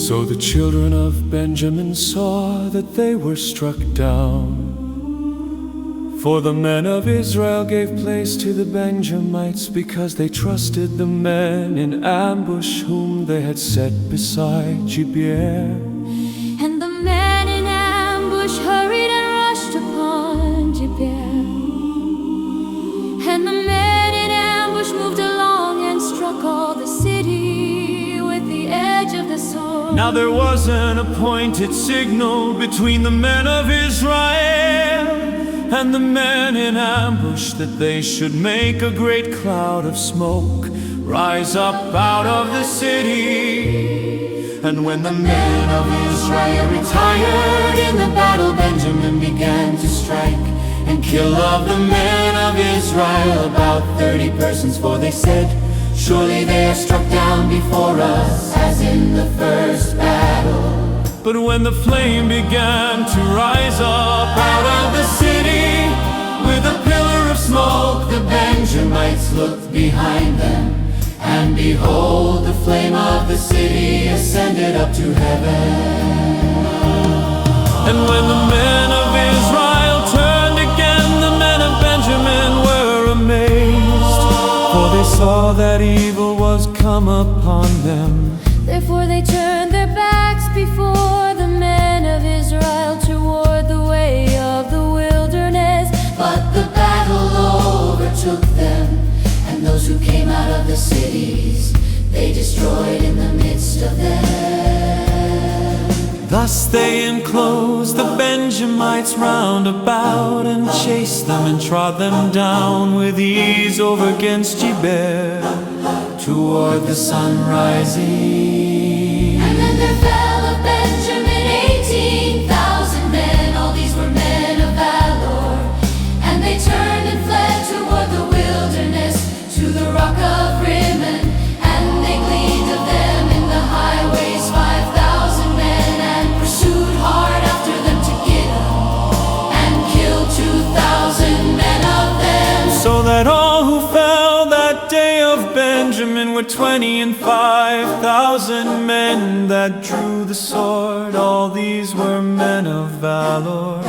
So the children of Benjamin saw that they were struck down. For the men of Israel gave place to the Benjamites, because they trusted the men in ambush whom they had set beside Gibeah. And the men in ambush hurried and rushed upon Gibeah. And the men in ambush moved along and struck all the city with the edge of the sword. Now there was an appointed signal between the men of Israel and the men in ambush, that they should make a great cloud of smoke rise up out of the city, And when the men of Israel retired in the battle, Benjamin began to strike and kill of the men of Israel about 30 persons. For they said, surely they are struck down before us, as in the first battle. But when the flame began to rise up out of the city with a pillar of smoke, the Benjamites looked behind them, and behold, the flame of the city ascended up to heaven. And when the men of Israel turned again, the men of Benjamin were amazed, for they saw that evil was come upon them. Therefore they turned their backs before the men of Israel toward the way of the wilderness. But the battle overtook them, and those who came out of the cities they destroyed in the midst of them. Thus they enclosed the Benjamites round about, and chased them and trod them down with ease over against Gibeah toward the sun rising. And then there fell of Benjamin 18,000 men. All these were men of valor, and they turned and fled toward the wilderness to the rock of Rimmon. And they gleaned of them in the highways 5,000 men, and pursued hard after them to get them, and killed 2,000 men of them. So that all who fell that day of Benjamin were 20 and 5,000 men that drew the sword. All these were men of valor.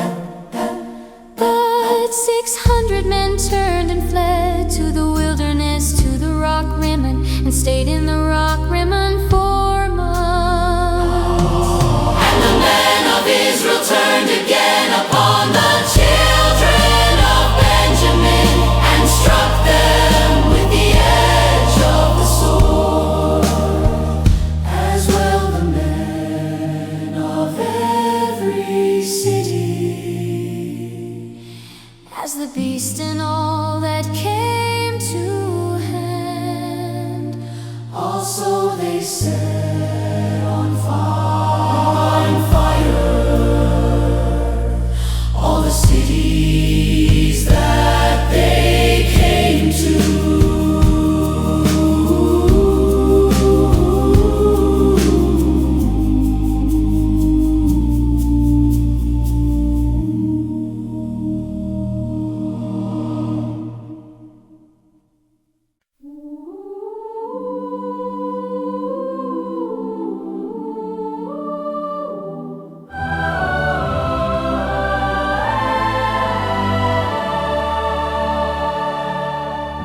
But 600 men turned and fled to the wilderness, to the rock Rimmon, and stayed in the rock Rimmon 4 months. And the men of Israel turned again upon the children of Benjamin, and struck them with the edge of the sword, as well the men of every city. As the beast and all that came to hand, Also they set on fire all the cities that they came to.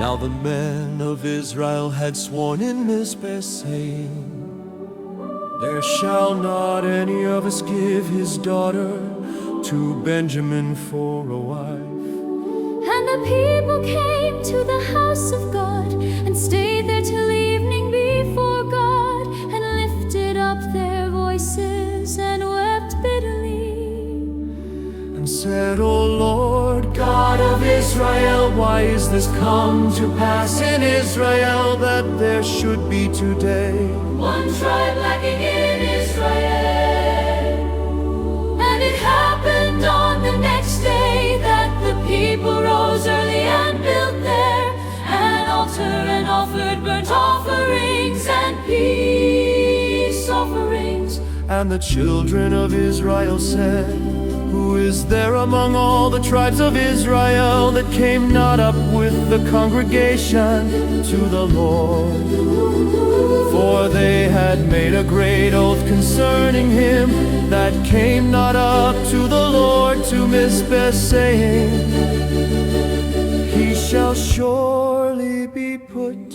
Now the men of Israel had sworn in Mizpeh, saying, there shall not any of us give his daughter to Benjamin for a wife. and the people came to the house of God, and stayed there till evening before God, and lifted up their voices and wept bitterly, And said, O Lord, God of Israel, why is this come to pass in Israel, that there should be today One tribe lacking in Israel. And it happened on the next day that the people rose early and built there an altar, and offered burnt offerings and peace offerings. And the children of Israel said, who is there among all the tribes of Israel that came not up with the congregation to the Lord? For they had made a great oath concerning him that came not up to the Lord to Mizpeh, saying, he shall surely be put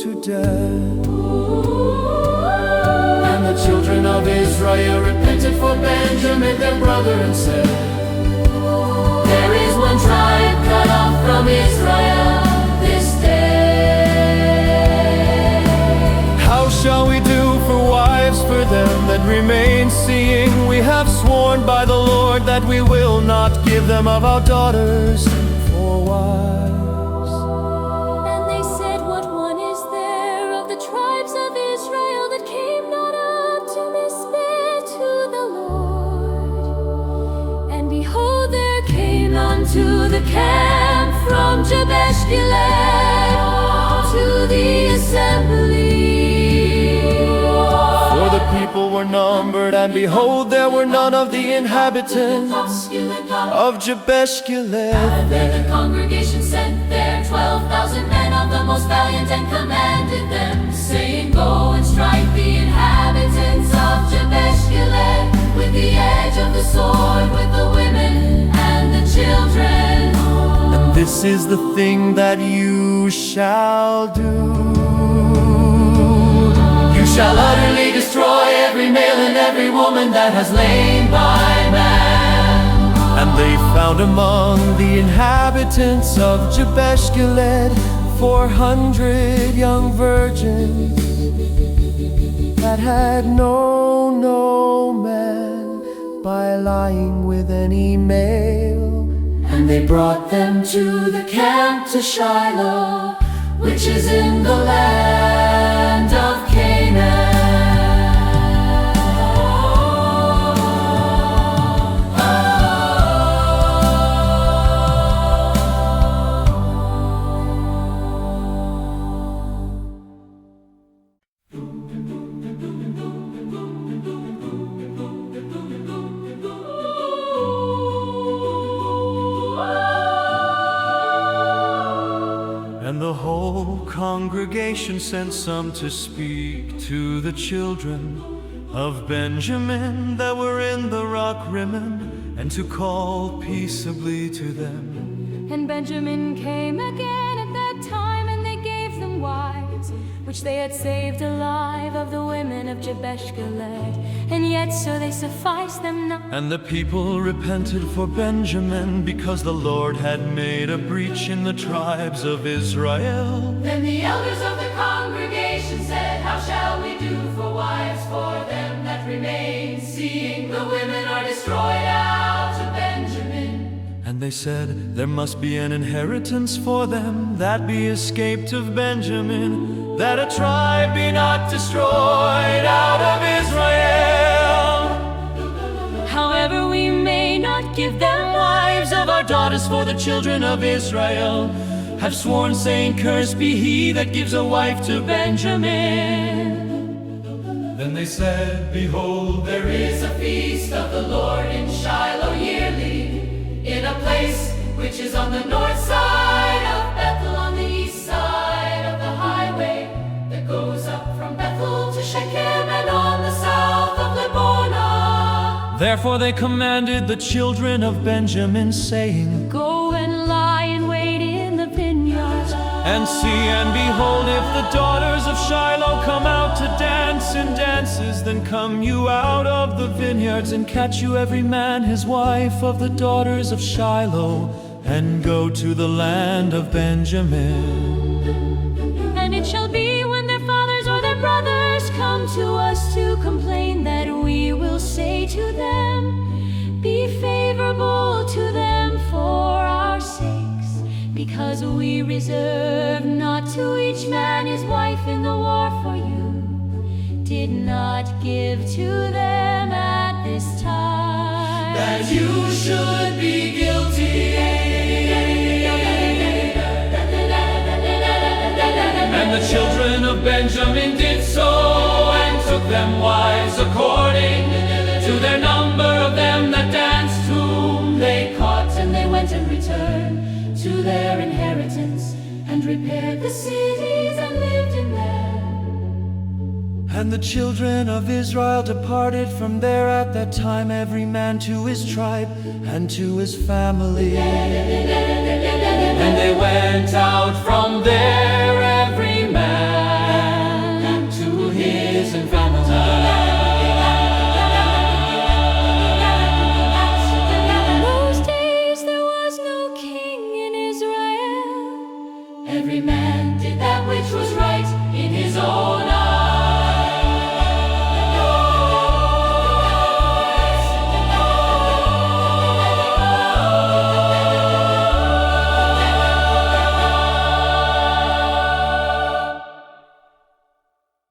to death. And the children of Israel repented for Benjamin their brother, and said, There is one tribe cut off from Israel this day. how shall we do for wives for them that remain, seeing we have sworn by the Lord that we will not give them of our daughters for wives? and they said, what one is there of the tribes of Israel that came not up to the camp, from Jabesh Gilead to the assembly. For the people were numbered, and behold, there were none of the inhabitants of Jabesh Gilead. And then the congregation sent there 12,000 men of the most valiant, and commanded them, saying, Go and strike the inhabitants of Jabesh Gilead with the edge of the sword, with the women and the children. And this is the thing that you shall do. You shall utterly destroy every male and every woman that has lain by man. And they found among the inhabitants of Jabesh Gilead 400 young virgins that had known no man by lying with any male. And they brought them to the camp to Shiloh, which is in the land of Canaan. And the whole congregation sent some to speak to the children of Benjamin that were in the rock rimmon, and to call peaceably to them. And Benjamin came again at that time, and they gave them wives, which they had saved alive of the women of Jabesh Gilead, and yet so they sufficed them not. And the people repented for Benjamin, because the Lord had made a breach in the tribes of Israel. Then the elders of the congregation said, How shall we do for wives for them that remain, seeing the women are destroyed out of Benjamin? And they said, There must be an inheritance for them that be escaped of Benjamin, that a tribe be not destroyed out of Israel. However, we may not give them Wives of our daughters for the children of Israel have sworn, saying, Cursed be he that gives a wife to Benjamin. Then they said, Behold, There is a feast of the Lord in Shiloh yearly, in a place which is on the north side of Bethel, on the east side of the highway that goes up from Bethel to Shechem, and on the south of Lebonah. Therefore they commanded the children of Benjamin, saying, Go and lie in wait in the vineyards, And see and behold, if the daughters of Shiloh come out to dance in dances, then come you out of the vineyards, and catch you every man his wife of the daughters of Shiloh, and go to the land of Benjamin. And it shall be when their fathers or their brothers come to us to complain, that we will say to them, Be favorable to them for our sakes, because we reserve not to each man his wife in the war, for you did not give to them at this time, That you should be guilty. And the children of Benjamin did so, and took them wives according to their number of them that danced, whom they caught. And they went and returned to their inheritance, and repaired the cities and lived in them. And the children of Israel departed from there at that time, every man to his tribe and to his family. And they went out from there